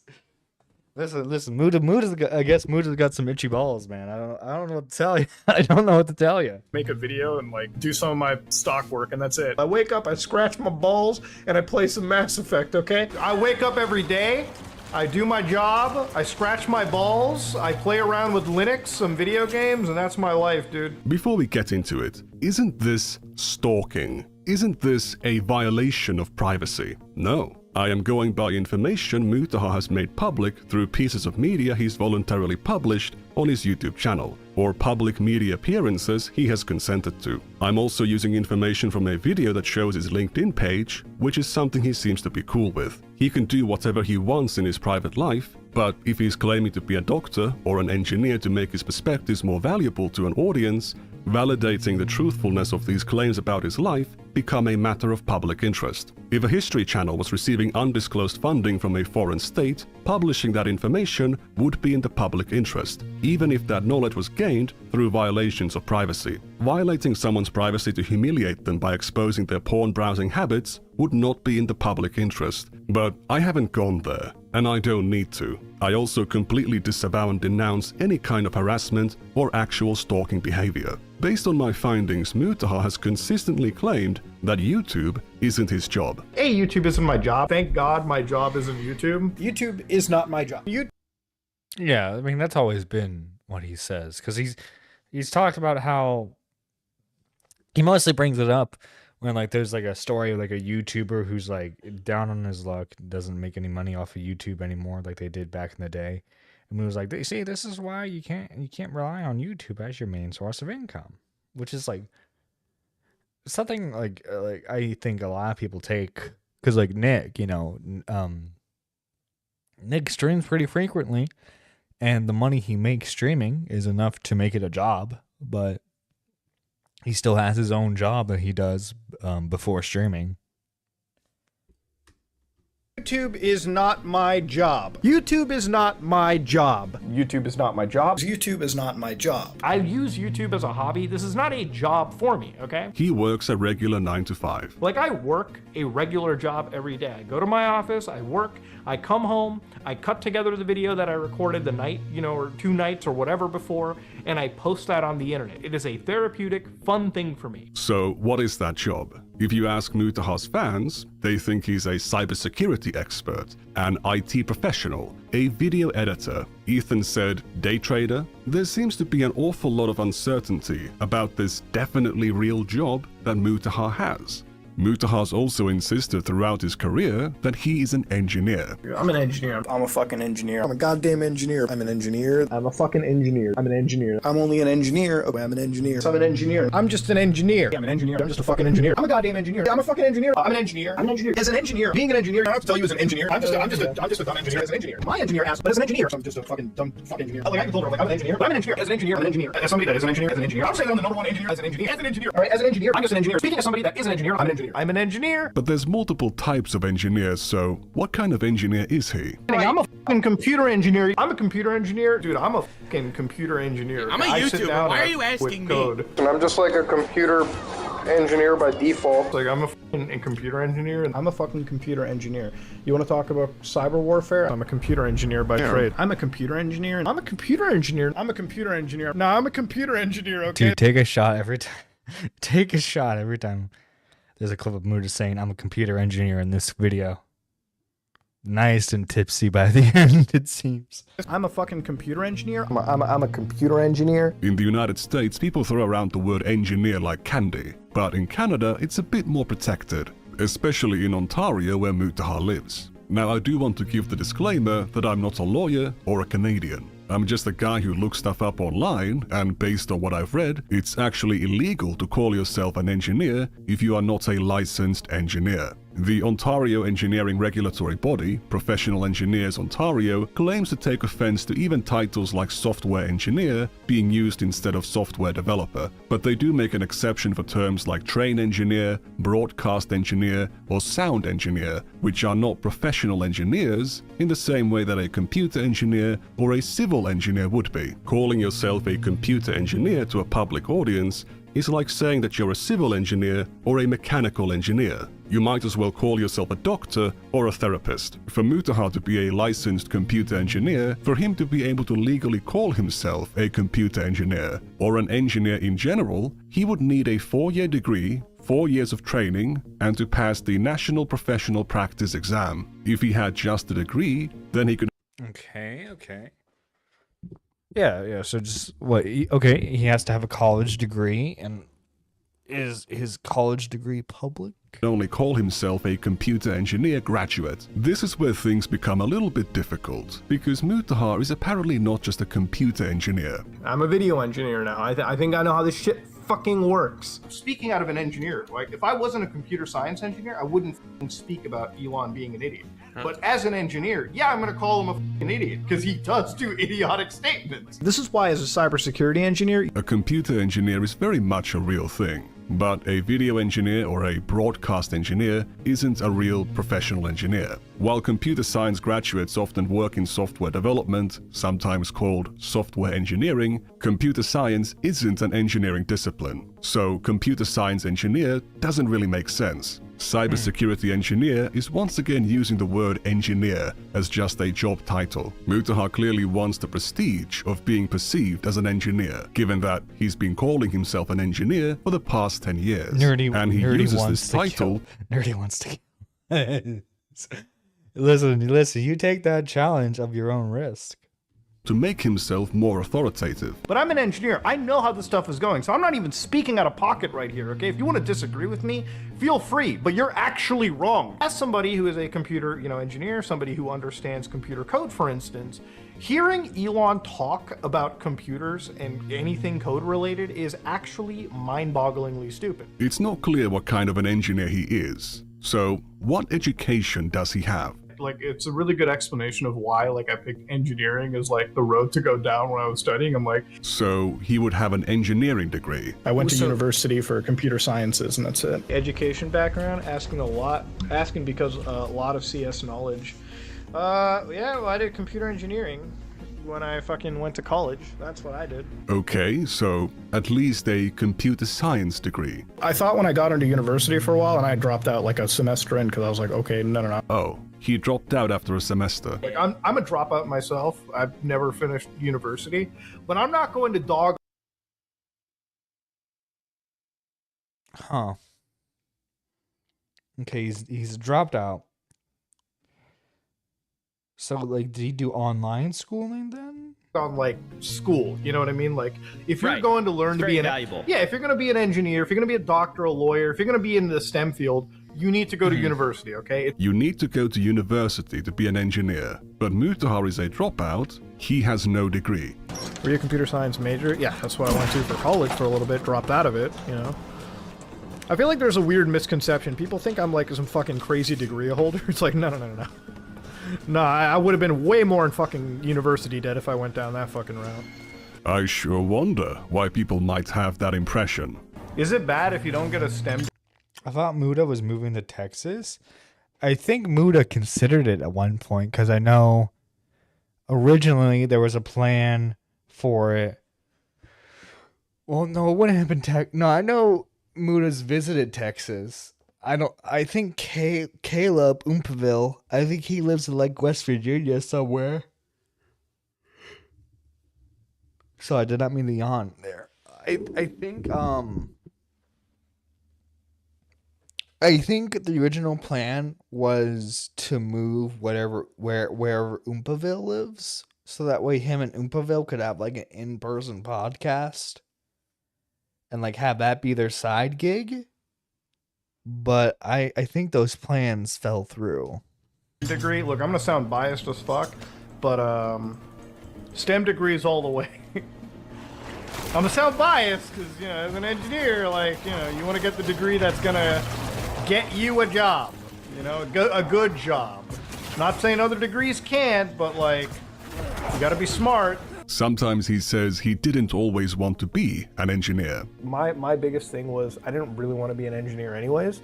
Listen, Muta's got some itchy balls, man. I don't know what to tell you. I don't know what to tell you. Make a video and like do some of my stock work, and that's it. I wake up, I scratch my balls, and I play some Mass Effect, okay? I wake up every day, I do my job, I scratch my balls, I play around with Linux, some video games, and that's my life, dude. Before we get into it, isn't this stalking? Isn't this a violation of privacy? No. I am going by information Mutahar has made public through pieces of media he's voluntarily published on his YouTube channel, or public media appearances he has consented to. I'm also using information from a video that shows his LinkedIn page, which is something he seems to be cool with. He can do whatever he wants in his private life, but if he's claiming to be a doctor or an engineer to make his perspectives more valuable to an audience, validating the truthfulness of these claims about his life become a matter of public interest. If a history channel was receiving undisclosed funding from a foreign state, publishing that information would be in the public interest, even if that knowledge was gained through violations of privacy. Violating someone's privacy to humiliate them by exposing their porn browsing habits would not be in the public interest. But I haven't gone there, and I don't need to. I also completely disavow and denounce any kind of harassment or actual stalking behavior. Based on my findings, Mutahar has consistently claimed that YouTube isn't his job. Hey, YouTube isn't my job. Thank God my job isn't YouTube. YouTube is not my job. Yeah, I mean, that's always been what he says, because he's talked about how he mostly brings it up when like there's like a story of like a YouTuber who's like down on his luck, doesn't make any money off of YouTube anymore like they did back in the day. And we was like, see, this is why you can't rely on YouTube as your main source of income, which is like something like I think a lot of people take, because like Nick, Nick streams pretty frequently, and the money he makes streaming is enough to make it a job, but he still has his own job that he does before streaming. YouTube is not my job. YouTube is not my job. YouTube is not my job. YouTube is not my job. I use YouTube as a hobby. This is not a job for me, okay? He works a regular 9 to 5. Like, I work a regular job every day. I go to my office, I work, I come home, I cut together the video that I recorded the night, or 2 nights or whatever before, and I post that on the internet. It is a therapeutic, fun thing for me. So what is that job? If you ask Mutahar's fans, they think he's a cybersecurity expert, an IT professional, a video editor. Ethan said day trader. There seems to be an awful lot of uncertainty about this definitely real job that Mutahar has. Mutahar's also insisted throughout his career that he is an engineer. I'm an engineer. I'm a fucking engineer. I'm a goddamn engineer. I'm an engineer. I'm a fucking engineer. I'm an engineer. I'm only an engineer. Oh, I'm an engineer. I'm an engineer. I'm just an engineer. I'm an engineer. I'm just a fucking engineer. I'm a goddamn engineer. I'm a fucking engineer. I'm an engineer. I'm an engineer. As an engineer, being an engineer, I don't have to tell you as an engineer. I'm just a dumb engineer as an engineer. My engineer asked, but as an engineer, so I'm just a fucking dumb fucking engineer. Like I can told her, like I'm an engineer. But I'm an engineer. As an engineer, I'm an engineer. As somebody that is an engineer, as an engineer. I'm saying I'm the number one engineer as an engineer. As an engineer. All right, as an engineer, I'm just an engineer. Speaking as somebody that is an engineer, I'm an engineer. I'm an engineer. But there's multiple types of engineers, so what kind of engineer is he? I'm a fucking computer engineer. I'm a computer engineer. Dude, I'm a fucking computer engineer. I'm a YouTuber. Why are you asking me? And I'm just like a computer engineer by default. Like I'm a fucking computer engineer, and I'm a fucking computer engineer. You want to talk about cyber warfare? I'm a computer engineer by trade. I'm a computer engineer. I'm a computer engineer. I'm a computer engineer. No, I'm a computer engineer. Okay. Dude, take a shot every time. Take a shot every time. There's a clip of Muta saying, "I'm a computer engineer" in this video. Nice and tipsy by the end, it seems. I'm a fucking computer engineer. I'm a computer engineer. In the United States, people throw around the word engineer like candy, but in Canada, it's a bit more protected, especially in Ontario where Mutahar lives. Now, I do want to give the disclaimer that I'm not a lawyer or a Canadian. I'm just a guy who looks stuff up online, and based on what I've read, it's actually illegal to call yourself an engineer if you are not a licensed engineer. The Ontario Engineering Regulatory Body, Professional Engineers Ontario, claims to take offense to even titles like software engineer being used instead of software developer, but they do make an exception for terms like train engineer, broadcast engineer, or sound engineer, which are not professional engineers in the same way that a computer engineer or a civil engineer would be. Calling yourself a computer engineer to a public audience is like saying that you're a civil engineer or a mechanical engineer. You might as well call yourself a doctor or a therapist. For Mutahar to be a licensed computer engineer, for him to be able to legally call himself a computer engineer, or an engineer in general, he would need a 4-year degree, 4 years of training, and to pass the National Professional Practice exam. If he had just a degree, then he could... Okay. Yeah, so just, he has to have a college degree, and is his college degree public? only call himself a computer engineer graduate. This is where things become a little bit difficult, because Mutahar is apparently not just a computer engineer. I'm a video engineer now. I think I know how this shit fucking works. Speaking out of an engineer, like if I wasn't a computer science engineer, I wouldn't speak about Elon being an idiot. But as an engineer, yeah, I'm gonna call him a fucking idiot because he does do idiotic statements. This is why, as a cybersecurity engineer, a computer engineer is very much a real thing. But a video engineer or a broadcast engineer isn't a real professional engineer. While computer science graduates often work in software development, sometimes called software engineering, computer science isn't an engineering discipline. So computer science engineer doesn't really make sense. Cybersecurity engineer is once again using the word engineer as just a job title. Mutahar clearly wants the prestige of being perceived as an engineer, given that he's been calling himself an engineer for the past 10 years. And he uses this title. Nerdy wants to kill. Listen, you take that challenge of your own risk. To make himself more authoritative. But I'm an engineer. I know how this stuff is going, so I'm not even speaking out of pocket right here, okay? If you want to disagree with me, feel free, but you're actually wrong. As somebody who is a computer, engineer, somebody who understands computer code, for instance, hearing Elon talk about computers and anything code related is actually mind-bogglingly stupid. It's not clear what kind of an engineer he is. So, what education does he have? Like, it's a really good explanation of why, I picked engineering as, the road to go down when I was studying. I'm like... So, he would have an engineering degree. I went to university for computer sciences, and that's it. Education background, asking because a lot of CS knowledge. I did computer engineering when I fucking went to college. That's what I did. Okay, so at least a computer science degree. I thought when I got into university for a while, and I dropped out a semester in because I was like, okay, no. Oh. He dropped out after a semester. I'm a dropout myself. I've never finished university, but I'm not going to dog. Huh. Okay, he's dropped out. So, did he do online schooling then? on like school, you know what I mean? Like if you're Right. going to learn It's to very be valuable. yeah, if you're going to be an engineer, if you're going to be a doctor, a lawyer, if you're going to be in the STEM field, you need to go to university, okay? You need to go to university to be an engineer, but Mutahar is a dropout. He has no degree. Were you a computer science major? Yeah, that's what I went to for college for a little bit, dropped out of it, you know. I feel like there's a weird misconception. People think I'm like some fucking crazy degree holder. It's like, no. No, I would have been way more in fucking university debt if I went down that fucking route. I sure wonder why people might have that impression. Is it bad if you don't get a STEM? I thought Muda was moving to Texas. I think Muda considered it at one point because I know originally there was a plan for it. Well, no, it wouldn't have been No, I know Muda's visited Texas. I think Caleb Umpaville, I think he lives in like West Virginia somewhere. So I did not mean to yawn there. I think the original plan was to move wherever Umpaville lives, so that way him and Umpaville could have like an in-person podcast and like have that be their side gig. But I think those plans fell through. Degree, look, I'm gonna sound biased as fuck, but STEM degrees all the way. I'm gonna sound biased because, you know, as an engineer, like, you know, you want to get the degree that's gonna get you a job, you know, a good job. Not saying other degrees can't, but like, you gotta be smart. Sometimes he says he didn't always want to be an engineer. My biggest thing was I didn't really want to be an engineer anyways.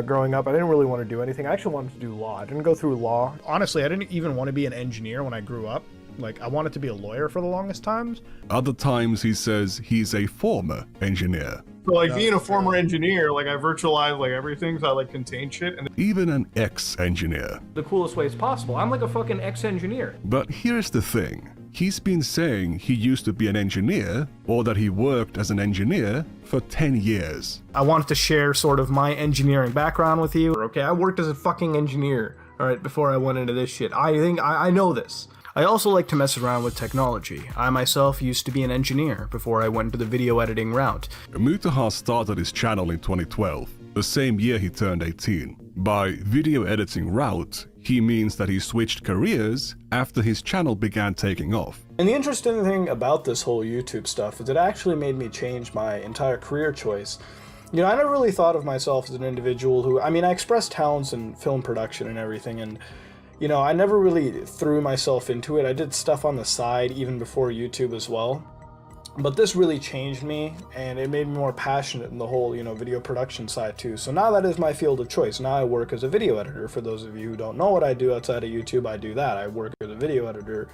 Growing up, I didn't really want to do anything. I actually wanted to do law. I didn't go through law. Honestly, I didn't even want to be an engineer when I grew up. Like, I wanted to be a lawyer for the longest times. Other times he says he's a former engineer. So, like, being a former engineer, like, I virtualize, like, everything, so I, like, contain shit. And Even an ex-engineer. the coolest ways possible. I'm, like, a fucking ex-engineer. But here's the thing. He's been saying he used to be an engineer, or that he worked as an engineer, for 10 years. I wanted to share sort of my engineering background with you. Okay, I worked as a fucking engineer, all right, before I went into this shit. I know this. I also like to mess around with technology. I myself used to be an engineer before I went into the video editing route. Mutahar started his channel in 2012, the same year he turned 18. By video editing route, he means that he switched careers after his channel began taking off. And the interesting thing about this whole YouTube stuff is it actually made me change my entire career choice. You know, I never really thought of myself as an individual who, I mean, I expressed talents in film production and everything, and you know, I never really threw myself into it. I did stuff on the side even before YouTube as well. But this really changed me, and it made me more passionate in the whole, you know, video production side too. So now that is my field of choice. Now I work as a video editor. For those of you who don't know what I do outside of YouTube, I do that. I work as a video editor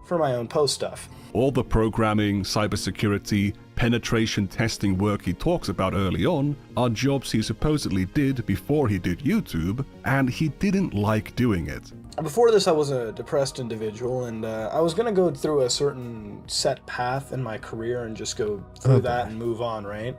for my own post stuff. All the programming, cybersecurity, penetration testing work he talks about early on are jobs he supposedly did before he did YouTube, and he didn't like doing it. Before this, I was a depressed individual, and I was going to go through a certain set path in my career and just go through that and move on, right?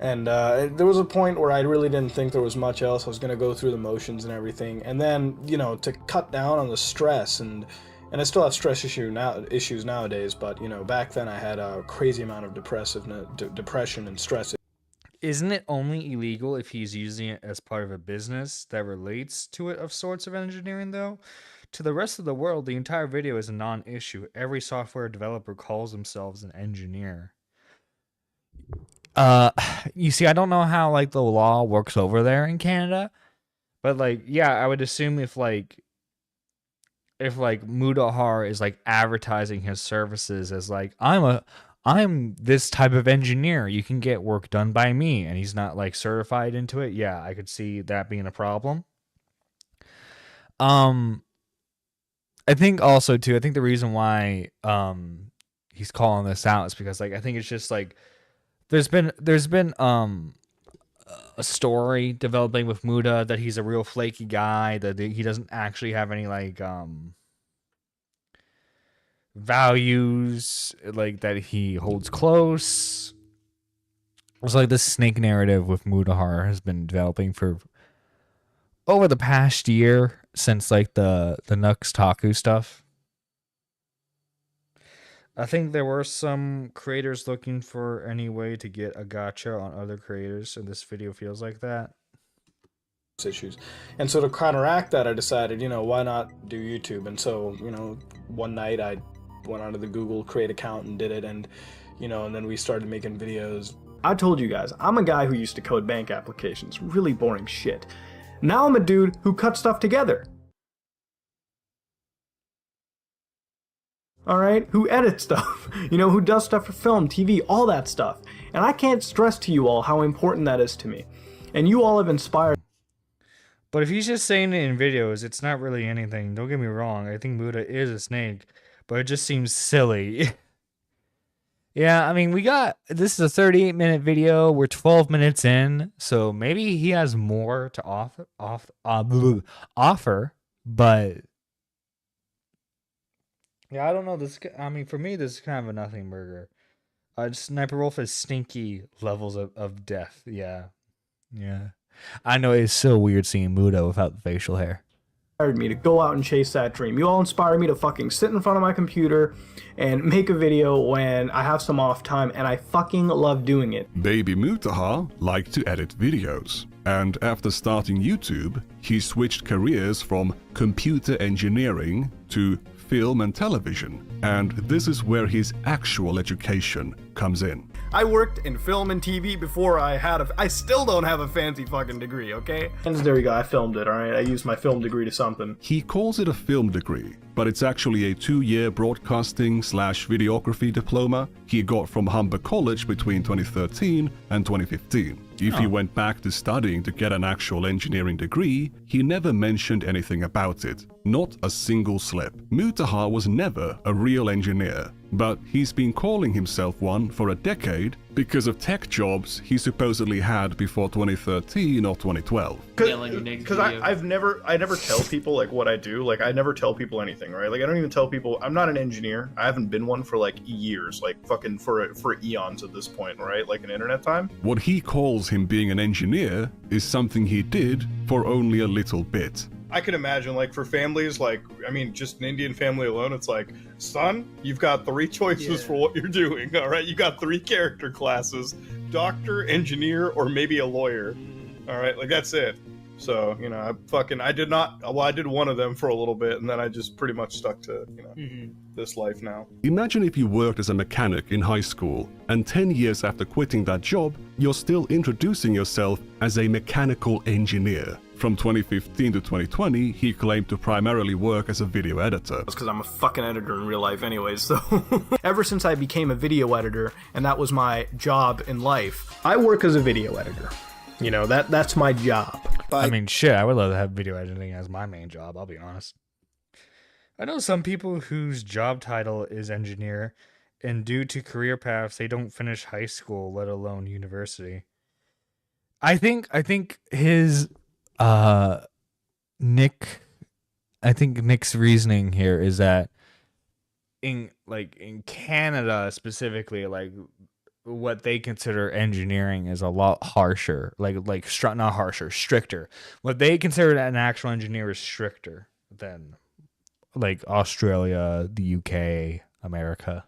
And there was a point where I really didn't think there was much else. I was going to go through the motions and everything. And then, you know, to cut down on the stress, and I still have stress issues nowadays, but, you know, back then I had a crazy amount of depression and stress. Isn't it only illegal if he's using it as part of a business that relates to it of sorts of engineering, though? To the rest of the world, the entire video is a non-issue. Every software developer calls themselves an engineer. You see, I don't know how, like, the law works over there in Canada, but, like, yeah, I would assume if Mutahar is, like, advertising his services as, like, I'm this type of engineer, you can get work done by me, and he's not like certified into it, yeah, I could see that being a problem. I think also too, I think the reason why he's calling this out is because, like, I think it's just like there's been a story developing with Muda that he's a real flaky guy, that he doesn't actually have any like values, like, that he holds close. It's like this snake narrative with Mutahar has been developing for over the past year, since like the Nux Taku stuff. I think there were some creators looking for any way to get a gotcha on other creators, and this video feels like that. Issues. And so to counteract that, I decided, you know, why not do YouTube? And so, you know, one night I went onto the Google Create account and did it, and, you know, and then we started making videos. I told you guys, I'm a guy who used to code bank applications, really boring shit. Now I'm a dude who cuts stuff together. Alright, who edits stuff, you know, who does stuff for film, TV, all that stuff. And I can't stress to you all how important that is to me. And you all have inspired. But if he's just saying it in videos, it's not really anything. Don't get me wrong, I think Muda is a snake, but it just seems silly. Yeah, I mean, this is a 38-minute video. We're 12 minutes in, so maybe he has more to offer, but yeah, I don't know. I mean, for me, this is kind of a nothing burger. Sniper Wolf has stinky levels of death. Yeah. I know it's so weird seeing Muda without the facial hair. Me to go out and chase that dream. You all inspire me to fucking sit in front of my computer and make a video when I have some off time, and I fucking love doing it. Baby Mutaha liked to edit videos, and after starting YouTube, he switched careers from computer engineering to film and television, and this is where his actual education comes in. I worked in film and TV before I still don't have a fancy fucking degree, okay? And there you go, I filmed it, alright? I used my film degree to something. He calls it a film degree, but it's actually a 2-year broadcasting/videography diploma he got from Humber College between 2013 and 2015. If he went back to studying to get an actual engineering degree, he never mentioned anything about it. Not a single slip. Mutaha was never a real engineer, but he's been calling himself one for a decade because of tech jobs he supposedly had before 2013 or 2012. Because I never tell people like what I do. Like I never tell people anything, right? Like I don't even tell people I'm not an engineer. I haven't been one for like years, like fucking for eons at this point, right? Like in internet time. What he calls him being an engineer is something he did for only a little bit. I can imagine, like, for families, like, I mean, just an Indian family alone, it's like, son, you've got 3 choices for what you're doing, all right? You got 3 character classes, doctor, engineer, or maybe a lawyer, all right? Like, that's it. So, you know, I did one of them for a little bit, and then I just pretty much stuck to, you know, this life now. Imagine if you worked as a mechanic in high school, and 10 years after quitting that job, you're still introducing yourself as a mechanical engineer. From 2015 to 2020, he claimed to primarily work as a video editor. That's because I'm a fucking editor in real life anyways, so... Ever since I became a video editor, and that was my job in life, I work as a video editor. You know, that's my job. I mean, shit, I would love to have video editing as my main job, I'll be honest. I know some people whose job title is engineer, and due to career paths, they don't finish high school, let alone university. I think his... Nick's reasoning here is that in Canada specifically, like what they consider engineering is a lot harsher, not harsher, stricter. What they consider an actual engineer is stricter than like Australia, the UK, America.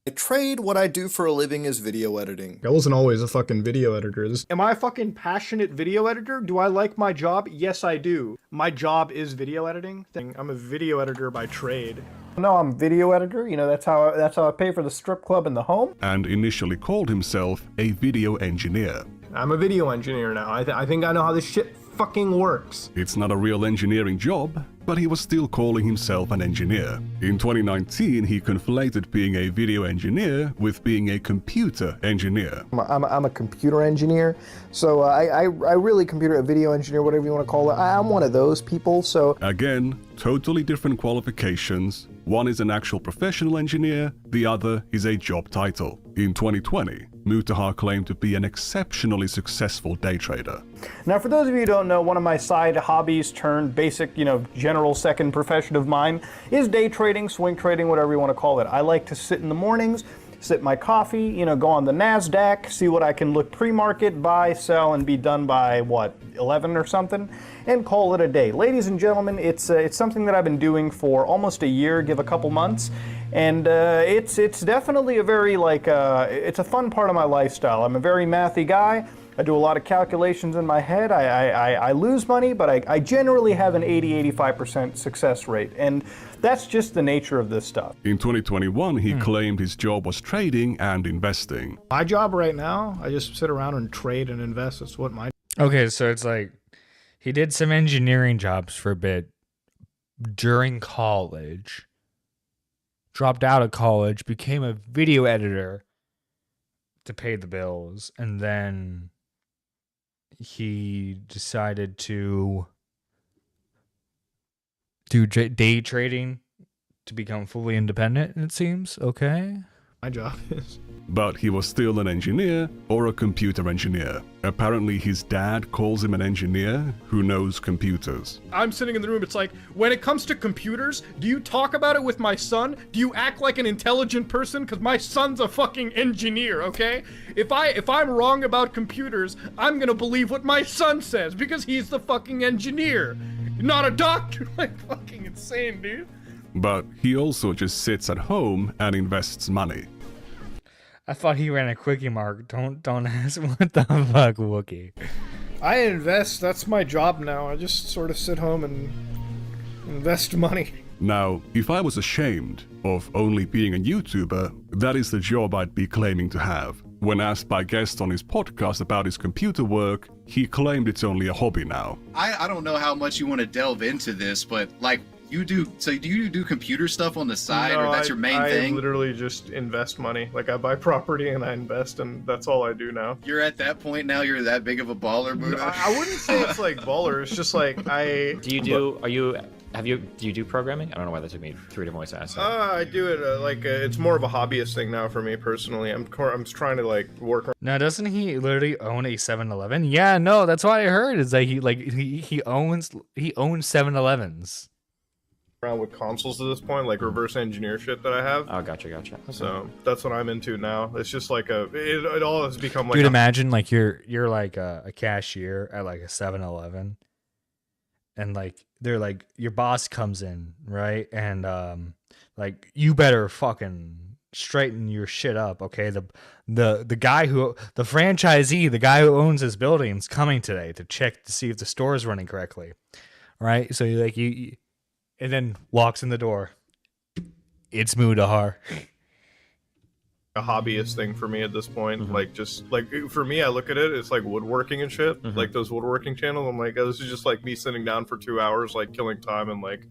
By trade, what I do for a living is video editing. I wasn't always a fucking video editor. Am I a fucking passionate video editor? Do I like my job? Yes, I do. My job is video editing. I'm a video editor by trade. No, I'm video editor. You know, that's how I pay for the strip club and the home. And initially called himself a video engineer. I'm a video engineer now. I think I know how this shit fucking works. It's not a real engineering job, but he was still calling himself an engineer. In 2019, he conflated being a video engineer with being a computer engineer. I'm a computer engineer, so I really a video engineer, whatever you want to call it. I'm one of those people, so... Again, totally different qualifications. One is an actual professional engineer, the other is a job title. In 2020, Mutaha claimed to be an exceptionally successful day trader. Now, for those of you who don't know, one of my side hobbies turned basic, general second profession of mine is day trading, swing trading, whatever you want to call it. I like to sit in the mornings, sip my coffee, you know, go on the NASDAQ, see what I can look pre-market, buy, sell, and be done by, what, 11 or something, and call it a day. Ladies and gentlemen, it's something that I've been doing for almost a year, give a couple months, and it's definitely a very, like, it's a fun part of my lifestyle. I'm a very mathy guy. I do a lot of calculations in my head. I lose money, but I generally have an 80-85% success rate. And that's just the nature of this stuff. In 2021, he claimed his job was trading and investing. My job right now, I just sit around and trade and invest. That's what my... Okay, so it's like he did some engineering jobs for a bit during college, dropped out of college, became a video editor to pay the bills, and then he decided to do day trading to become fully independent, it seems. Okay. My job is... But he was still an engineer or a computer engineer. Apparently his dad calls him an engineer who knows computers. I'm sitting in the room, it's like, when it comes to computers, do you talk about it with my son? Do you act like an intelligent person? Because my son's a fucking engineer, okay? If I'm wrong about computers, I'm gonna believe what my son says, because he's the fucking engineer, not a doctor. Like, fucking insane, dude. But he also just sits at home and invests money. I thought he ran a quickie mark. Don't ask what the fuck, Wookie. I invest, that's my job now. I just sort of sit home and invest money. Now, if I was ashamed of only being a YouTuber, that is the job I'd be claiming to have. When asked by guests on his podcast about his computer work, he claimed it's only a hobby now. I don't know how much you want to delve into this, but like, do you do computer stuff on the side, no, or that's your main thing? I literally just invest money. Like, I buy property and I invest, and that's all I do now. You're at that point now, you're that big of a baller, Buddha? I wouldn't say it's like baller, it's just like Do you do programming? I don't know why that took me 3 different ways to ask that. I do it, it's more of a hobbyist thing now for me personally. I'm trying to, like, work... Now, doesn't he literally own a 7-Eleven? Yeah, no, that's what I heard, is that he owns 7-Elevens. Around with consoles at this point, like reverse engineer shit that I have. Oh, gotcha. Okay. So that's what I'm into now. It's just like it all has become like... Dude, imagine like you're like a cashier at like a 7-Eleven, and like they're like, your boss comes in, right? And like, you better fucking straighten your shit up, okay? The guy who, the franchisee, the guy who owns this building is coming today to check to see if the store is running correctly, right? So you and then walks in the door. It's Mudahar. A hobbyist thing for me at this point. Like, just like, for me, I look at it, it's like woodworking and shit. Like those woodworking channels, I'm like, oh, this is just like me sitting down for 2 hours, like killing time and like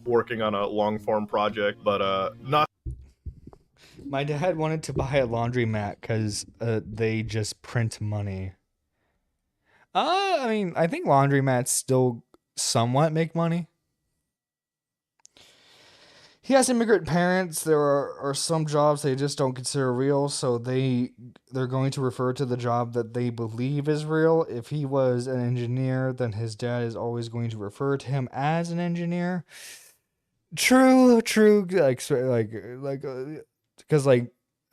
working on a long form project, but not. My dad wanted to buy a laundromat because they just print money. I mean, I think laundromats still somewhat make money. He has immigrant parents. There are some jobs they just don't consider real, so they're going to refer to the job that they believe is real. If he was an engineer, then his dad is always going to refer to him as an engineer. True. Because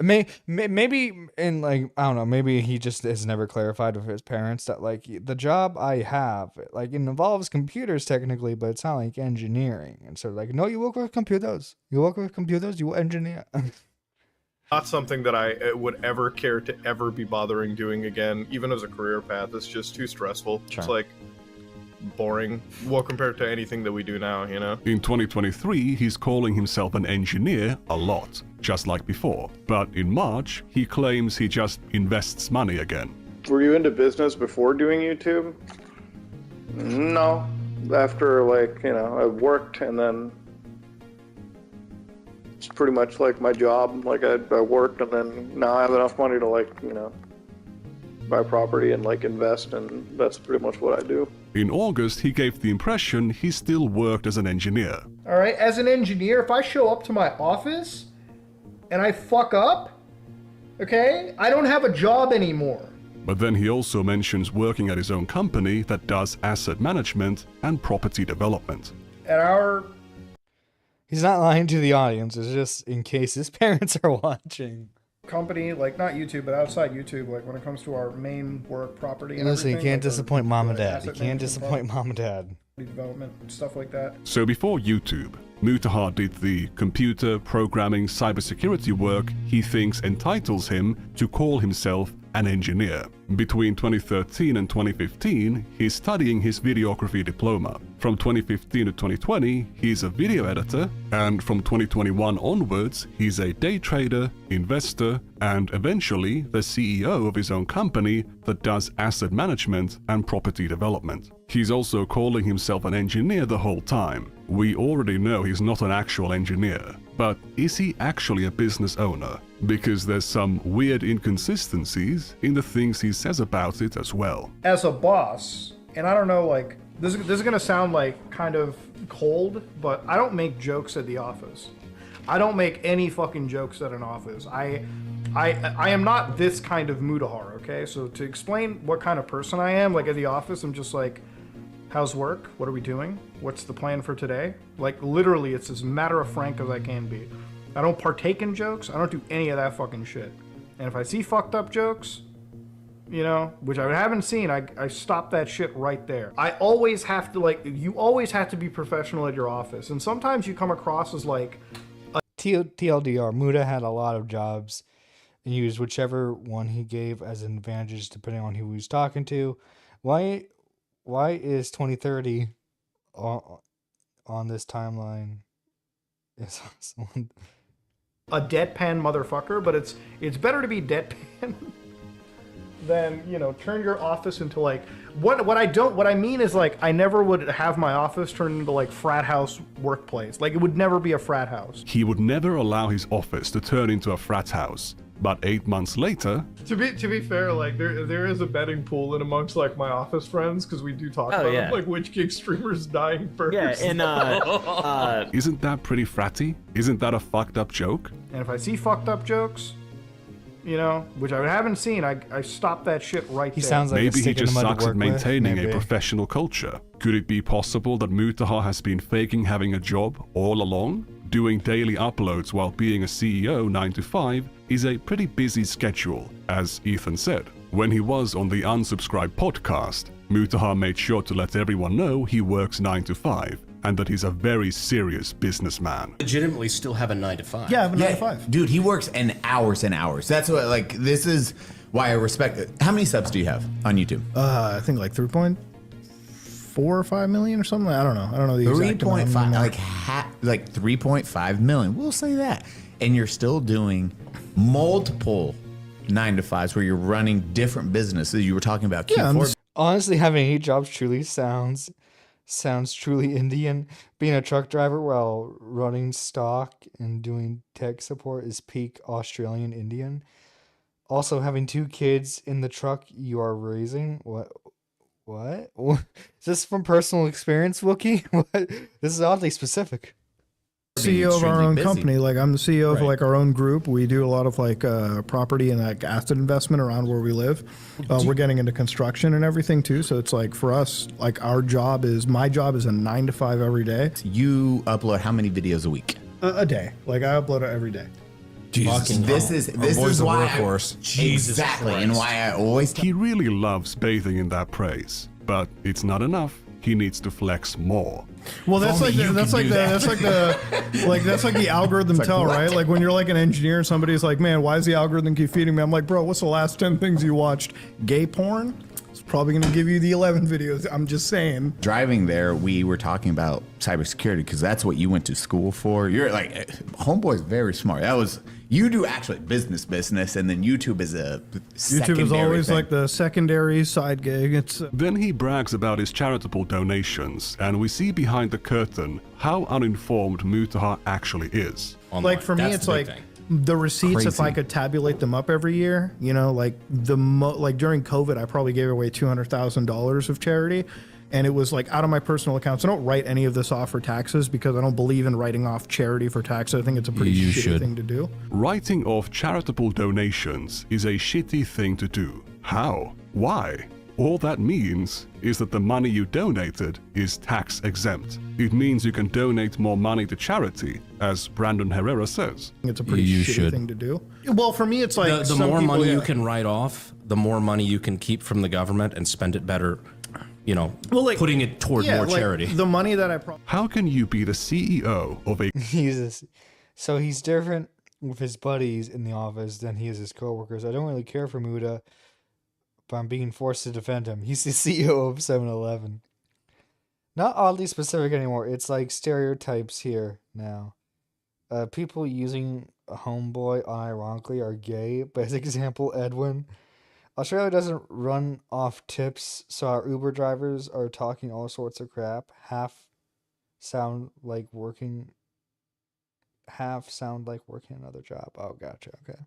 maybe in like, I don't know, maybe he just has never clarified with his parents that like the job I have, like, it involves computers technically, but it's not like engineering. And so like, no, you work with computers, you engineer. Not something that I would ever care to ever be bothering doing again, even as a career path. It's just too stressful. It's like boring, well, compared to anything that we do now, you know? In 2023, he's calling himself an engineer a lot, just like before. But in March, he claims he just invests money again. Were you into business before doing YouTube? No. After, like, you know, I worked, and then it's pretty much like my job. Like, I worked, and then now I have enough money to, like, you know, buy property and, like, invest, and that's pretty much what I do. In August, he gave the impression he still worked as an engineer. All right, as an engineer, if I show up to my office and I fuck up, okay, I don't have a job anymore. But then he also mentions working at his own company that does asset management and property development. He's not lying to the audience, it's just in case his parents are watching. company, like not YouTube, but outside YouTube, like when it comes to our main work property and Listen, you everything, can't like disappoint mom and dad. You asset can't management disappoint mom and dad. development, stuff like that. So before YouTube, Mutahar did the computer, programming, cybersecurity work he thinks entitles him to call himself an engineer. Between 2013 and 2015, he's studying his videography diploma. From 2015 to 2020, he's a video editor, and from 2021 onwards, he's a day trader, investor, and eventually the CEO of his own company that does asset management and property development. He's also calling himself an engineer the whole time. We already know he's not an actual engineer, but is he actually a business owner? Because there's some weird inconsistencies in the things he says about it as well. As a boss, and I don't know, like, this is gonna sound like kind of cold, but I don't make jokes at the office. I don't make any fucking jokes at an office. I am not this kind of Mutahar, okay? So to explain what kind of person I am, like at the office, I'm just like, how's work? What are we doing? What's the plan for today? Like literally, it's as matter of frank as I can be. I don't partake in jokes. I don't do any of that fucking shit. And if I see fucked up jokes, you know, which I haven't seen, I stop that shit right there. I always have to, like, you always have to be professional at your office. And sometimes you come across as like... TLDR, Muta had a lot of jobs and used whichever one he gave as an advantage depending on who he was talking to. Why is 2030 on this timeline? Is someone... a deadpan motherfucker, but it's better to be deadpan than, you know, turn your office into like what I mean is like I never would have my office turn into like frat house workplace. Like it would never be a frat house. He would never allow his office to turn into a frat house. But 8 months later... To be fair, like there is a betting pool in amongst like my office friends because we do talk about like which gig streamers dying first. Yeah, and isn't that pretty fratty? Isn't that a fucked up joke? And if I see fucked up jokes, you know, which I haven't seen, I stop that shit right there. Sounds like maybe he just sucks at maintaining a professional culture. Could it be possible that Mutahar has been faking having a job all along? Doing daily uploads while being a CEO 9 to 5 is a pretty busy schedule, as Ethan said. When he was on the Unsubscribed podcast, Mutahar made sure to let everyone know he works 9 to 5 and that he's a very serious businessman. Legitimately still have a 9 to 5. Yeah, I have a 9 to 5. Dude, he works in hours and hours. That's what, like, this is why I respect it. How many subs do you have on YouTube? I think like 3.4 or 5 million or something. I don't know the exact amount. 3.5, like 3.5 million. We'll say that. And you're still doing multiple 9 to 5s where you're running different businesses. You were talking about Q4. Honestly, having 8 jobs truly sounds truly Indian. Being a truck driver while running stock and doing tech support is peak Australian Indian. Also, having 2 kids in the truck you are raising. What? Is this from personal experience, Wookie? What? This is oddly specific. CEO of our own company. Like I'm the CEO of like our own group. We do a lot of like property and like asset investment around where we live. We're getting into construction and everything too. So it's like for us, like my job is a 9 to 5 every day. You upload how many videos a week? A day. Like I upload it every day. Jesus, this is why exactly, and why I always. He really loves bathing in that praise, but it's not enough. He needs to flex more. Well, that's like the algorithm like, tell, what? right? Like when you're like an engineer and somebody's like, "Man, why does the algorithm keep feeding me?" I'm like, "Bro, what's the last 10 things you watched? Gay porn? It's probably going to give you the 11 videos." I'm just saying. Driving there, we were talking about cybersecurity because that's what you went to school for. You're like, homeboy's very smart. You do actually business, and then YouTube is a YouTube is always thing. like the secondary side gig. Then he brags about his charitable donations, and we see behind the curtain how uninformed Mutahar actually is. Like for me, it's like the receipts. If I could tabulate them up every year, you know, like like during COVID, I probably gave away $200,000 of charity. And it was like out of my personal accounts. I don't write any of this off for taxes because I don't believe in writing off charity for taxes. I think it's a pretty shitty thing to do. Writing off charitable donations is a shitty thing to do. How? Why? All that means is that the money you donated is tax exempt. It means you can donate more money to charity, as Brandon Herrera says. It's a pretty shitty thing to do. Well, for me, it's like the more money you can write off, the more money you can keep from the government and spend it better, you know, putting it toward more charity. The money that I How can you be the CEO of a So he's different with his buddies in the office than he is his coworkers. I don't really care for Muda, but I'm being forced to defend him. He's the CEO of 7-Eleven. Not oddly specific anymore. It's like stereotypes here now. People using homeboy unironically are gay. By his example, Edwin. Australia doesn't run off tips, so our Uber drivers are talking all sorts of crap. Half sound like working another job. Oh, gotcha. Okay.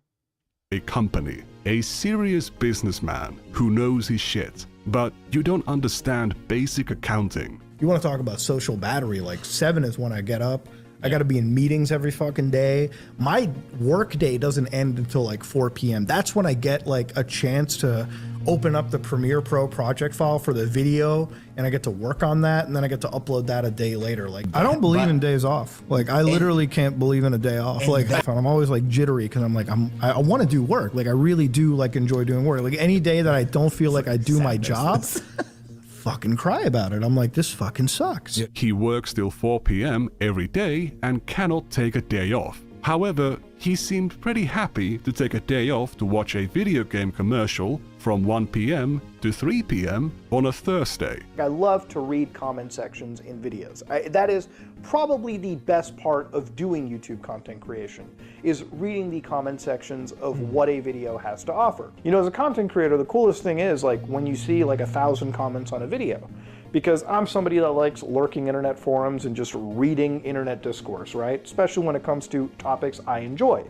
A company, a serious businessman who knows his shit, but you don't understand basic accounting. You want to talk about social battery, like 7 is when I get up. I got to be in meetings every fucking day. My work day doesn't end until like 4 p.m. That's when I get like a chance to open up the Premiere Pro project file for the video, and I get to work on that, and then I get to upload that a day later. Like, I don't believe in days off. Like, I literally can't believe in a day off. Like, I'm always like jittery because I'm like, I want to do work. Like, I really do like enjoy doing work. Like, any day that I don't feel like I do my job, fucking cry about it. I'm like, this fucking sucks. He works till 4 p.m. every day and cannot take a day off. However, he seemed pretty happy to take a day off to watch a video game commercial from 1 p.m. to 3 p.m. on a Thursday. I love to read comment sections in videos. That is probably the best part of doing YouTube content creation, is reading the comment sections of what a video has to offer. You know, as a content creator, the coolest thing is like when you see like 1,000 comments on a video. Because I'm somebody that likes lurking internet forums and just reading internet discourse, right? Especially when it comes to topics I enjoy.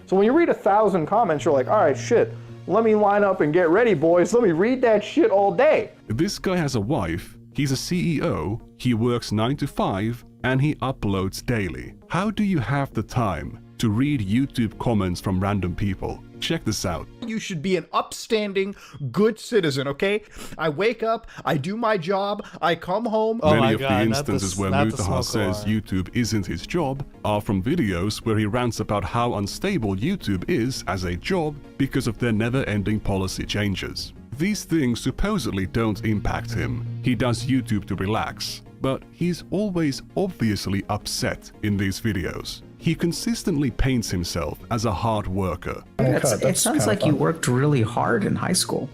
So when you read 1,000 comments, you're like, all right, shit, let me line up and get ready, boys. Let me read that shit all day. This guy has a wife, he's a CEO, he works 9 to 5, and he uploads daily. How do you have the time to read YouTube comments from random people? Check this out. You should be an upstanding, good citizen, okay? I wake up, I do my job, I come home. Many of the instances where Mutaha says YouTube isn't his job are from videos where he rants about how unstable YouTube is as a job because of their never-ending policy changes. These things supposedly don't impact him. He does YouTube to relax, but he's always obviously upset in these videos. He consistently paints himself as a hard worker. It sounds like you worked really hard in high school.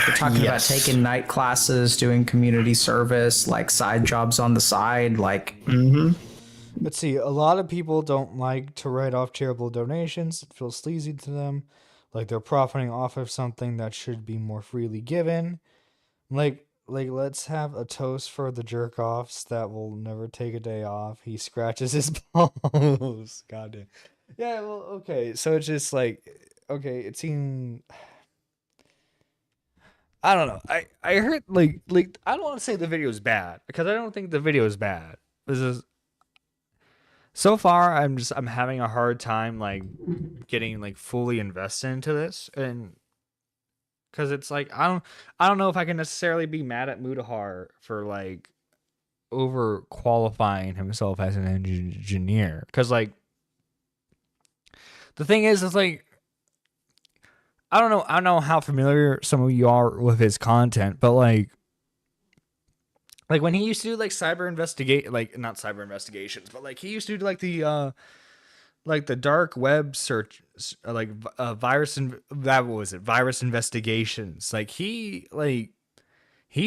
You're talking about taking night classes, doing community service, like side jobs on the side, like... Let's see, a lot of people don't like to write off charitable donations. It feels sleazy to them, like they're profiting off of something that should be more freely given. Like let's have a toast for the jerk-offs that will never take a day off. He scratches his balls. Goddamn. Yeah, well, okay. So it's just like, okay, it seemed... I don't know. I heard, like I don't want to say the video is bad, because I don't think the video is bad. This is... So far, I'm having a hard time, like, getting, like, fully invested into this, and... Because it's like, I don't know if I can necessarily be mad at Mutahar for like over qualifying himself as an engineer. Because like the thing is, it's like I don't know how familiar some of you are with his content, but like when he used to do like not cyber investigations, but like he used to do like the dark web search, like virus investigations. Like he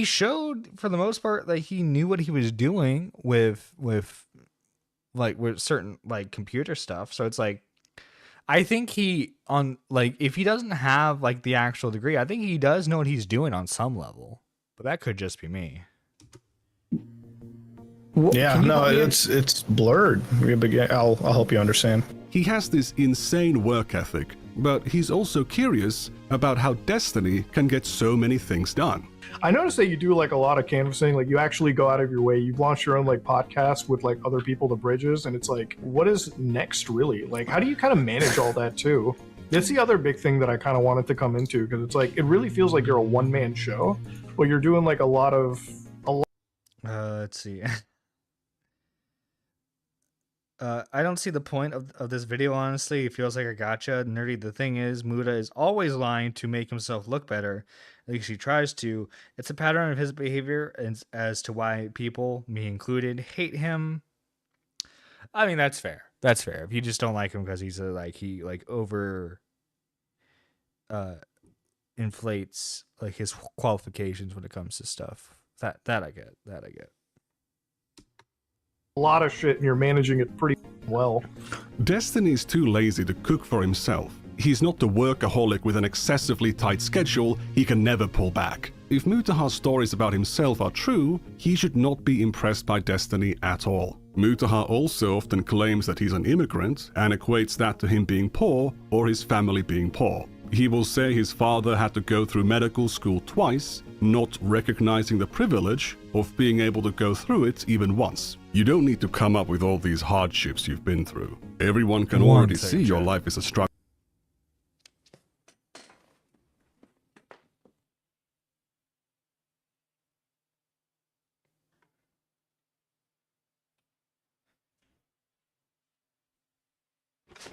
showed for the most part like he knew what he was doing with certain like computer stuff. So it's like I think if he doesn't have like the actual degree, I think he does know what he's doing on some level. But that could just be me. Yeah, no, it's blurred. I'll help you understand. He has this insane work ethic, but he's also curious about how Destiny can get so many things done. I noticed that you do like a lot of canvassing, like you actually go out of your way. You've launched your own like podcast with like other people, The Bridges, and it's like, what is next really? Like, how do you kind of manage all that too? That's the other big thing that I kind of wanted to come into, because it's like, it really feels like you're a one-man show, but you're doing like a lot of... Let's see. I don't see the point of this video, honestly. It feels like a gotcha. Nerdy, the thing is, Muda is always lying to make himself look better. At least he tries to. It's a pattern of his behavior as to why people, me included, hate him. I mean, that's fair. That's fair. If you just don't like him because he's he over inflates like his qualifications when it comes to stuff. That I get. That I get. A lot of shit, and you're managing it pretty well. Destiny is too lazy to cook for himself. He's not the workaholic with an excessively tight schedule he can never pull back. If Mutaha's stories about himself are true, he should not be impressed by Destiny at all. Mutaha also often claims that he's an immigrant and equates that to him being poor or his family being poor. He will say his father had to go through medical school twice, not recognizing the privilege of being able to go through it even once. You don't need to come up with all these hardships you've been through. Everyone can already see your life is a struggle.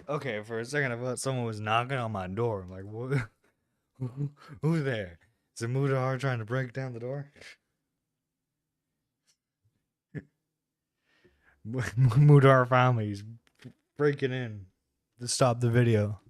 Okay, for a second I thought someone was knocking on my door. I'm like, what? Who's there? Is it Mudahar trying to break down the door? Mudahar family is breaking in to stop the video.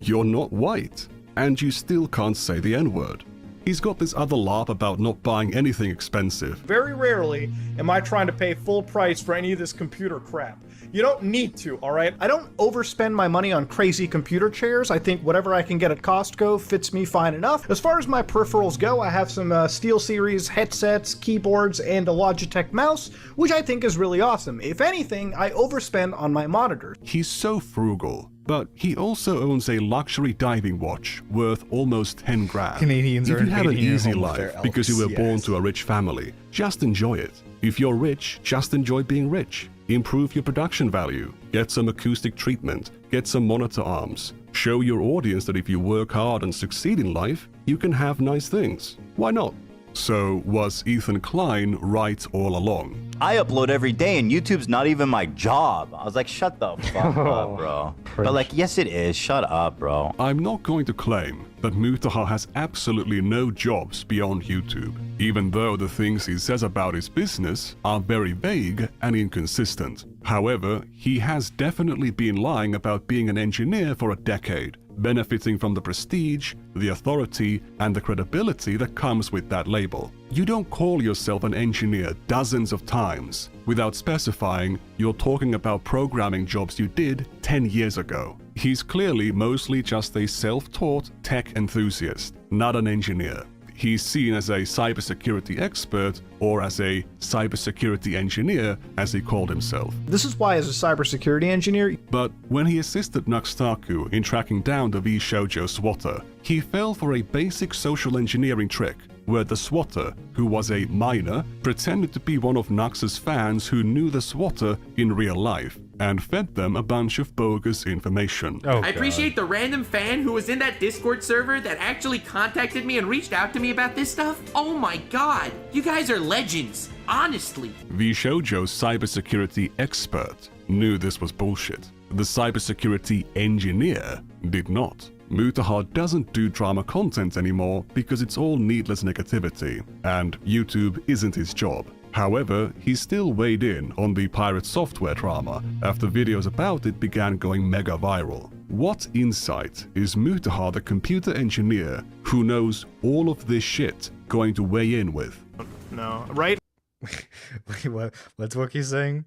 You're not white, and you still can't say the N-word. He's got this other laugh about not buying anything expensive. Very rarely am I trying to pay full price for any of this computer crap. You don't need to, all right? I don't overspend my money on crazy computer chairs. I think whatever I can get at Costco fits me fine enough. As far as my peripherals go, I have some SteelSeries headsets, keyboards, and a Logitech mouse, which I think is really awesome. If anything, I overspend on my monitors. He's so frugal, but he also owns a luxury diving watch worth almost 10 grand. Canadians if are you have an invading your easy home with life their because you were elks, born yes. to a rich family, just enjoy it. If you're rich, just enjoy being rich. Improve your production value. Get some acoustic treatment. Get some monitor arms. Show your audience that if you work hard and succeed in life, you can have nice things. Why not? So, was Ethan Klein right all along? I upload every day and YouTube's not even my job. I was like, shut the fuck up, bro. But like, yes it is. Shut up, bro. I'm not going to claim that Mutaha has absolutely no jobs beyond YouTube, even though the things he says about his business are very vague and inconsistent. However, he has definitely been lying about being an engineer for a decade, benefiting from the prestige, the authority, and the credibility that comes with that label. You don't call yourself an engineer dozens of times without specifying you're talking about programming jobs you did 10 years ago. He's clearly mostly just a self-taught tech enthusiast, not an engineer. He's seen as a cybersecurity expert or as a cybersecurity engineer, as he called himself. This is why, as a cybersecurity engineer... But when he assisted Nuxtaku in tracking down the V-Shoujo swatter, he fell for a basic social engineering trick, where the swatter, who was a minor, pretended to be one of Nux's fans who knew the swatter in real life, and fed them a bunch of bogus information. I appreciate the random fan who was in that Discord server that actually contacted me and reached out to me about this stuff. Oh my god, you guys are legends, honestly. V-Shoujo's cybersecurity expert knew this was bullshit. The cybersecurity engineer did not. Mutaha doesn't do drama content anymore because it's all needless negativity, and YouTube isn't his job. However, he still weighed in on the pirate software drama after videos about it began going mega viral. What insight is Mutaha, the computer engineer who knows all of this shit, going to weigh in with? No, right? Wait, what's Wookie saying?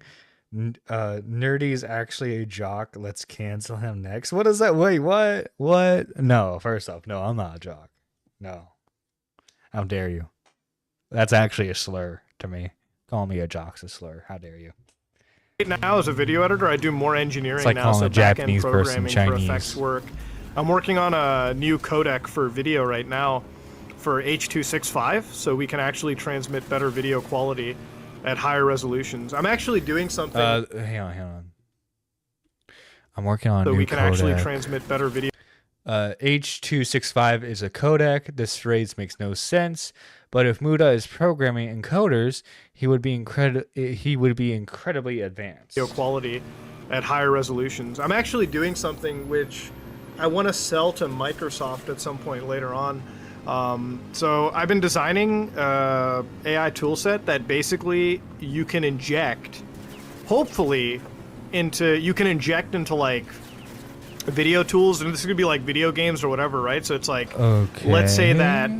Nerdy is actually a jock. Let's cancel him next. What is that? Wait, what? What? No, first off, no, I'm not a jock. No. How dare you? That's actually a slur to me. Call me a jock's a slur. How dare you? Right now, as a video editor, I do more engineering like now, so a back-end Japanese person programming Chinese. for effects work. I'm working on a new codec for video right now for H.265, so we can actually transmit better video quality at higher resolutions. I'm actually doing something. Hang on. I'm working on a so new we can actually codec. transmit better video. H.265 is a codec. This phrase makes no sense, but if Muda is programming encoders, he would be incredibly advanced. Video quality at higher resolutions. I'm actually doing something which I want to sell to Microsoft at some point later on. So I've been designing AI toolset that basically you can inject, hopefully, into like video tools, and this is gonna be like video games or whatever, right? So it's like, let's say that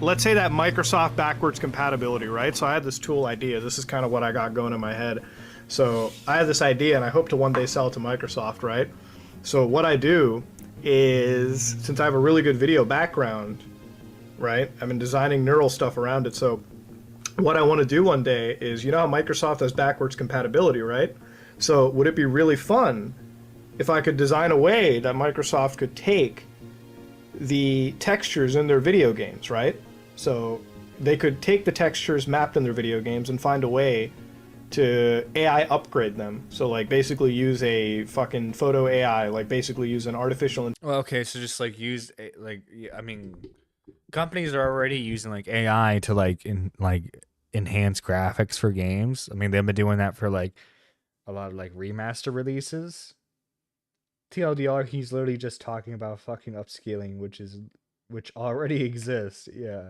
Microsoft backwards compatibility, right? So I had this tool idea. This is kind of what I got going in my head. So I have this idea, and I hope to one day sell it to Microsoft, right? So what I do is, since I have a really good video background, right? I've been designing neural stuff around it. So what I want to do one day is, you know how Microsoft has backwards compatibility, right? So would it be really fun if I could design a way that Microsoft could take the textures in their video games, right? So they could take the textures mapped in their video games and find a way to AI upgrade them. So like basically use a fucking photo AI, like basically use an artificial. Well, okay, so just like companies are already using like AI to enhance graphics for games. I mean, they've been doing that for like a lot of like remaster releases. TLDR, he's literally just talking about fucking upscaling, which already exists. Yeah.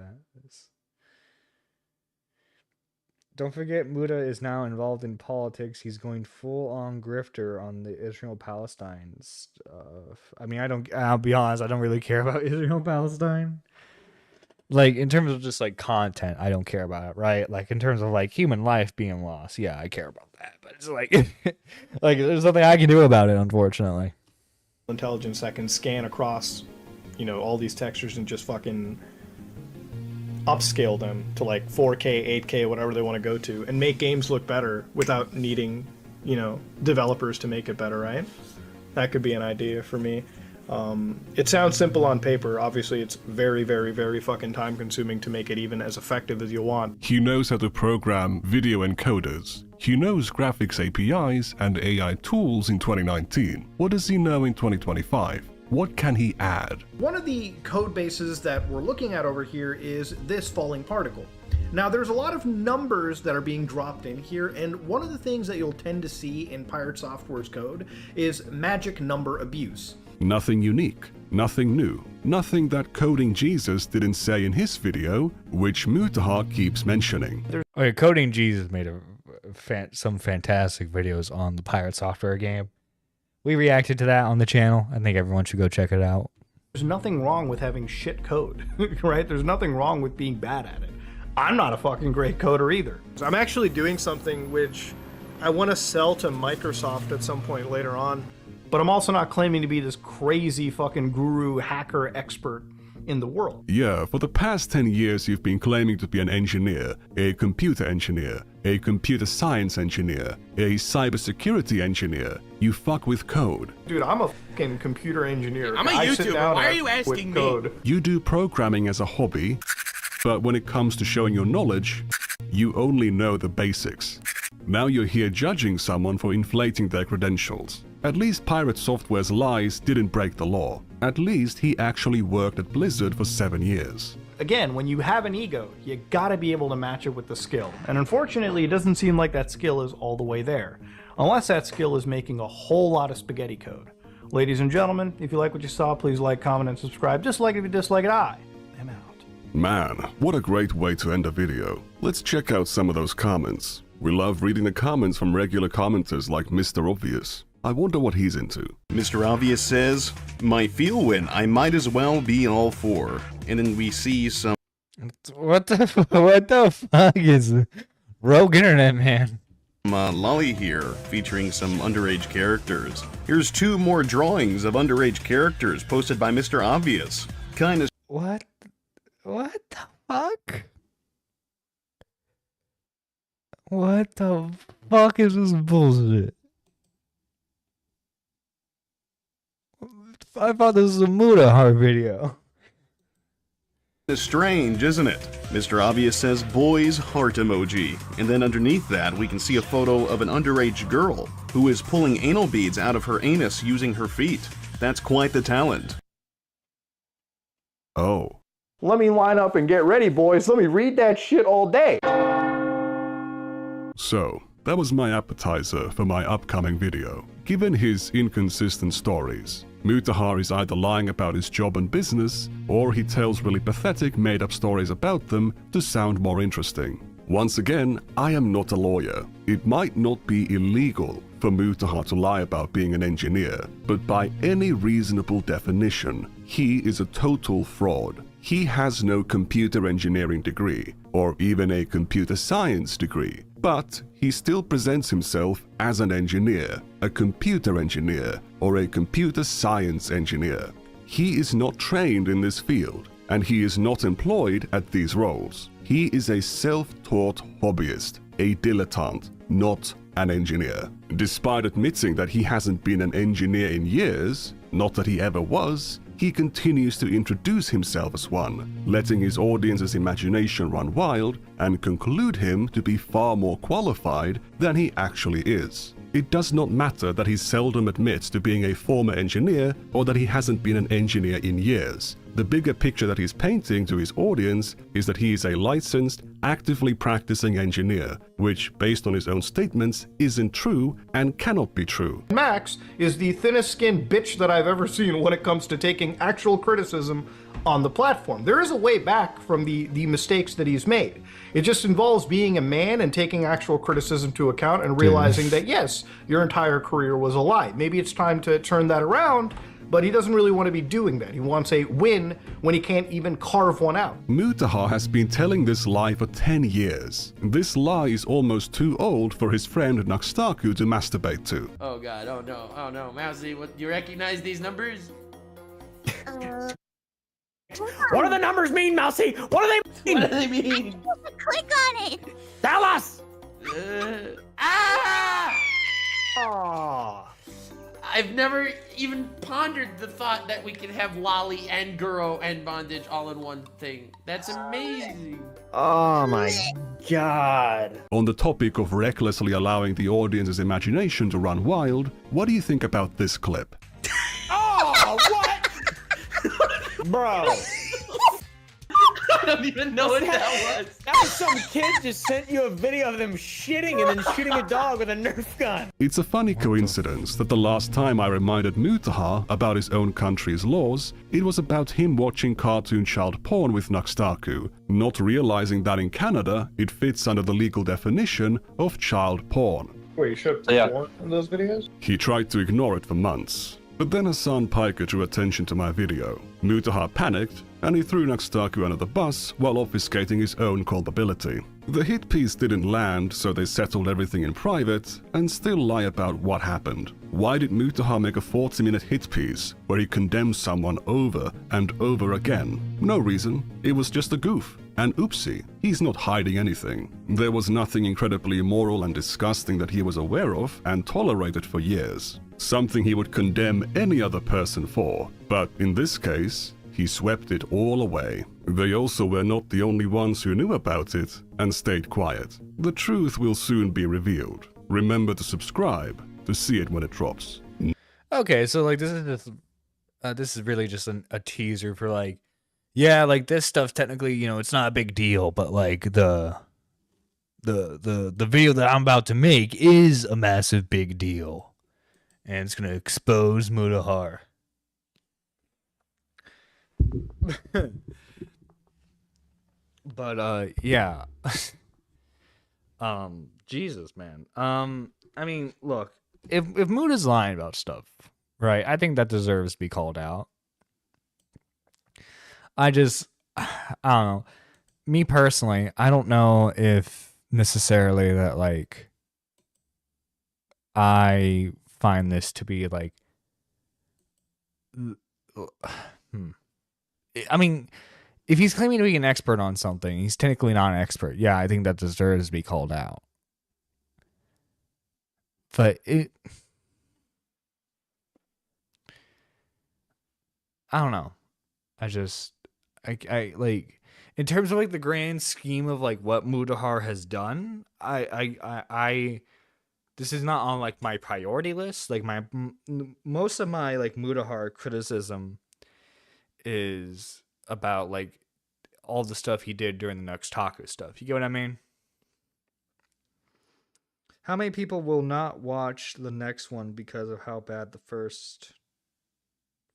Don't forget, Muda is now involved in politics. He's going full on grifter on the Israel-Palestine stuff. I mean, I'll be honest, I don't really care about Israel-Palestine. Like, in terms of just like content, I don't care about it, right? Like, in terms of like human life being lost, yeah, I care about that. But it's like, like, there's nothing I can do about it, unfortunately. Intelligence that can scan across, you know, all these textures and just fucking upscale them to like 4K, 8K, whatever they want to go to, and make games look better without needing, you know, developers to make it better, right? That could be an idea for me. It sounds simple on paper. Obviously, it's very, very, very fucking time consuming to make it even as effective as you want. He knows how to program video encoders. He knows graphics APIs and AI tools in 2019. What does he know in 2025? What can he add? One of the code bases that we're looking at over here is this falling particle. Now, there's a lot of numbers that are being dropped in here, and one of the things that you'll tend to see in Pirate Software's code is magic number abuse. Nothing unique, nothing new, nothing that Coding Jesus didn't say in his video, which Mutaha keeps mentioning. Okay, Coding Jesus made some fantastic videos on the Pirate Software game. We reacted to that on the channel. I think everyone should go check it out. There's nothing wrong with having shit code, right? There's nothing wrong with being bad at it. I'm not a fucking great coder either. I'm actually doing something which I want to sell to Microsoft at some point later on. But I'm also not claiming to be this crazy fucking guru hacker expert in the world. Yeah, for the past 10 years you've been claiming to be an engineer, a computer engineer, a computer science engineer, a cybersecurity engineer. You fuck with code. Dude, I'm a fucking computer engineer. I'm a YouTuber. Why are you asking me? You do programming as a hobby, but when it comes to showing your knowledge, you only know the basics. Now you're here judging someone for inflating their credentials. At least Pirate Software's lies didn't break the law. At least he actually worked at Blizzard for 7 years. Again, when you have an ego, you gotta be able to match it with the skill. And unfortunately, it doesn't seem like that skill is all the way there. Unless that skill is making a whole lot of spaghetti code. Ladies and gentlemen, if you like what you saw, please like, comment, and subscribe. Dislike it if you dislike it. I am out. Man, what a great way to end a video. Let's check out some of those comments. We love reading the comments from regular commenters like Mr. Obvious. I wonder what he's into. Mr. Obvious says, my feel win, I might as well be all for. And then we see some... What the fuck is Rogue Internet, man? Lolly here, featuring some underage characters. Here's 2 more drawings of underage characters posted by Mr. Obvious. Kinda... What the fuck? What the fuck is this bullshit? I thought this was a Mutahar video. It's strange, isn't it? Mr. Obvious says boys heart emoji, and then underneath that we can see a photo of an underage girl who is pulling anal beads out of her anus using her feet. That's quite the talent. Oh. Let me line up and get ready, boys. Let me read that shit all day. So, that was my appetizer for my upcoming video. Given his inconsistent stories, Mutahar is either lying about his job and business, or he tells really pathetic made-up stories about them to sound more interesting. Once again, I am not a lawyer. It might not be illegal for Mutahar to lie about being an engineer, but by any reasonable definition, he is a total fraud. He has no computer engineering degree, or even a computer science degree, but he still presents himself as an engineer, a computer engineer, or a computer science engineer. He is not trained in this field, and he is not employed at these roles. He is a self-taught hobbyist, a dilettante, not an engineer. Despite admitting that he hasn't been an engineer in years, not that he ever was, he continues to introduce himself as one, letting his audience's imagination run wild and conclude him to be far more qualified than he actually is. It does not matter that he seldom admits to being a former engineer or that he hasn't been an engineer in years. The bigger picture that he's painting to his audience is that he is a licensed, actively practicing engineer, which, based on his own statements, isn't true and cannot be true. Max is the thinnest skinned bitch that I've ever seen when it comes to taking actual criticism on the platform. There is a way back from the mistakes that he's made. It just involves being a man and taking actual criticism to account and realizing that, yes, your entire career was a lie. Maybe it's time to turn that around, but he doesn't really want to be doing that. He wants a win when he can't even carve one out. Mutahar has been telling this lie for 10 years. This lie is almost too old for his friend Naxtaku to masturbate to. Oh god, oh no, Mousy, what, you recognize these numbers? What do the numbers mean, Mousy? What do they mean? What do they mean? Click on it. Tell us. Oh. I've never even pondered the thought that we could have lolly and guro and bondage all in one thing. That's amazing. Oh my god. On the topic of recklessly allowing the audience's imagination to run wild, what do you think about this clip? Oh, what? Bro. I don't even know what that was. That was some kid just sent you a video of them shitting and then shooting a dog with a Nerf gun. It's a funny coincidence that the last time I reminded Mutahar about his own country's laws, it was about him watching cartoon child porn with Naxtaku, not realizing that in Canada, it fits under the legal definition of child porn. Wait, you showed porn in those videos? He tried to ignore it for months. But then Hassan Piker drew attention to my video. Mutahar panicked, and he threw Naxtaku under the bus while obfuscating his own culpability. The hit piece didn't land, so they settled everything in private and still lie about what happened. Why did Mutahar make a 40-minute hit piece where he condemns someone over and over again? No reason. It was just a goof. And oopsie, he's not hiding anything. There was nothing incredibly immoral and disgusting that he was aware of and tolerated for years. Something he would condemn any other person for. But in this case, he swept it all away. They also were not the only ones who knew about it and stayed quiet. The truth will soon be revealed. Remember to subscribe to see it when it drops. Okay, so like this is really just a teaser for like, yeah, like this stuff technically, you know, it's not a big deal, but like the video that I'm about to make is a massive big deal. And it's gonna expose Mutahar. But yeah. Jesus, man. I mean, look, if Muta's lying about stuff, right, I think that deserves to be called out. I don't know. Me personally, I don't know if necessarily that like I find this to be like I mean, if he's claiming to be an expert on something, he's technically not an expert. Yeah, I think that deserves to be called out. But I don't know. I like in terms of like the grand scheme of like what Mudahar has done. I this is not on like my priority list. Like most of my like Mudahar criticism is about like all the stuff he did during the next taco stuff. You get what I mean? How many people will not watch the next one because of how bad the first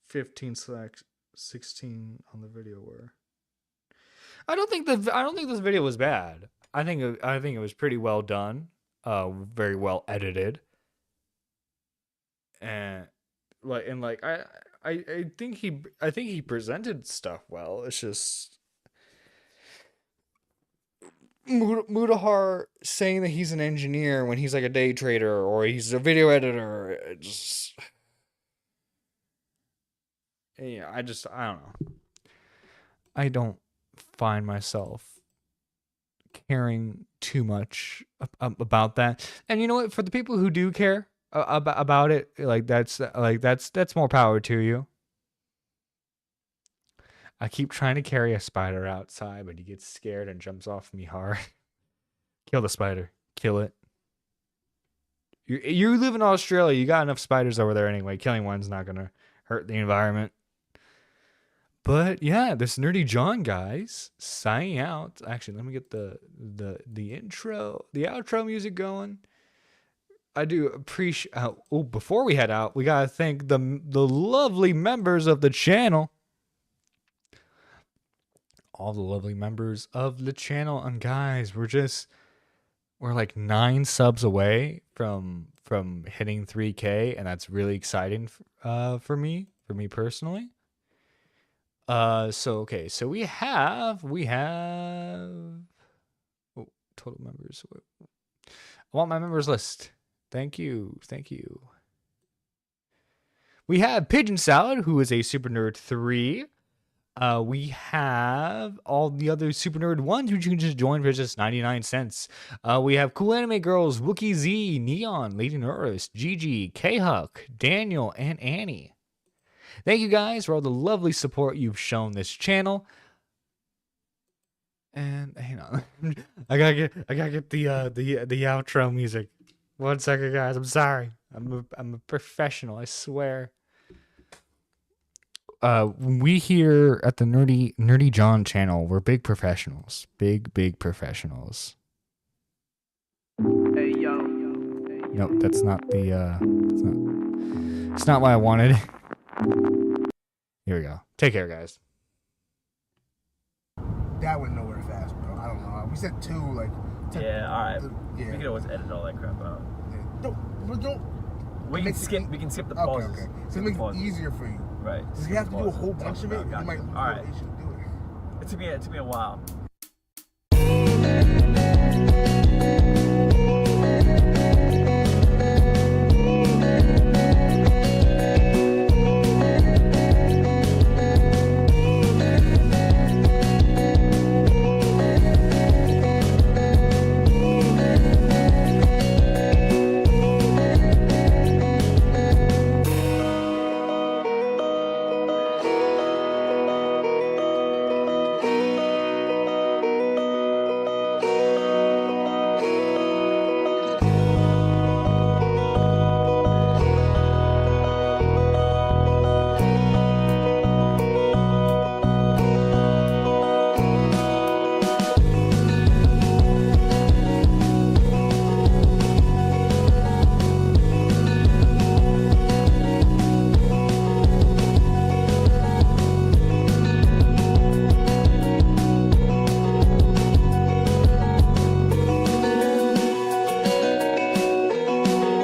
16 on the video were? I don't think this video was bad. I think it was pretty well done, very well edited, and I think he presented stuff well. It's just Mudahar saying that he's an engineer when he's like a day trader or he's a video editor. I don't know. I don't find myself caring too much about that. And you know what? For the people who do care about it, that's more power to you. I keep trying to carry a spider outside, but he gets scared and jumps off me hard. Kill the spider. Kill it. You live in Australia. You got enough spiders over there anyway. Killing one's not going to hurt the environment. But yeah, this Nerdy John, guys, signing out. Actually, let me get the intro, the outro music going. I do appreciate... before we head out, we got to thank the lovely members of the channel. All the lovely members of the channel. And guys, we're like 9 subs away from hitting 3K, and that's really exciting for me personally. So we have total members. I want my members list. Thank you. We have Pigeon Salad, who is a Super Nerd 3. We have all the other Super Nerd 1s, which you can just join for just 99 cents. We have Cool Anime Girls, Wookie Z, Neon, Lady Nerdist, Gigi, K-Huck, Daniel, and Annie. Thank you guys for all the lovely support you've shown this channel. And hang on, I gotta get the outro music. 1 second, guys. I'm sorry. I'm a professional. I swear. We here at the Nerdy John channel, we're big professionals. Big professionals. Hey yo. Nope, that's not the it's not what I wanted. Here we go. Take care, guys. That went nowhere fast, bro. I don't know. We said 2, like. Yeah, alright. Yeah. We can always edit all that crap out. Yeah. We can skip the pauses. Okay. So it makes it easier for you. Right. Because you have to do a whole bunch of it. You might alright. do it. It took me a while.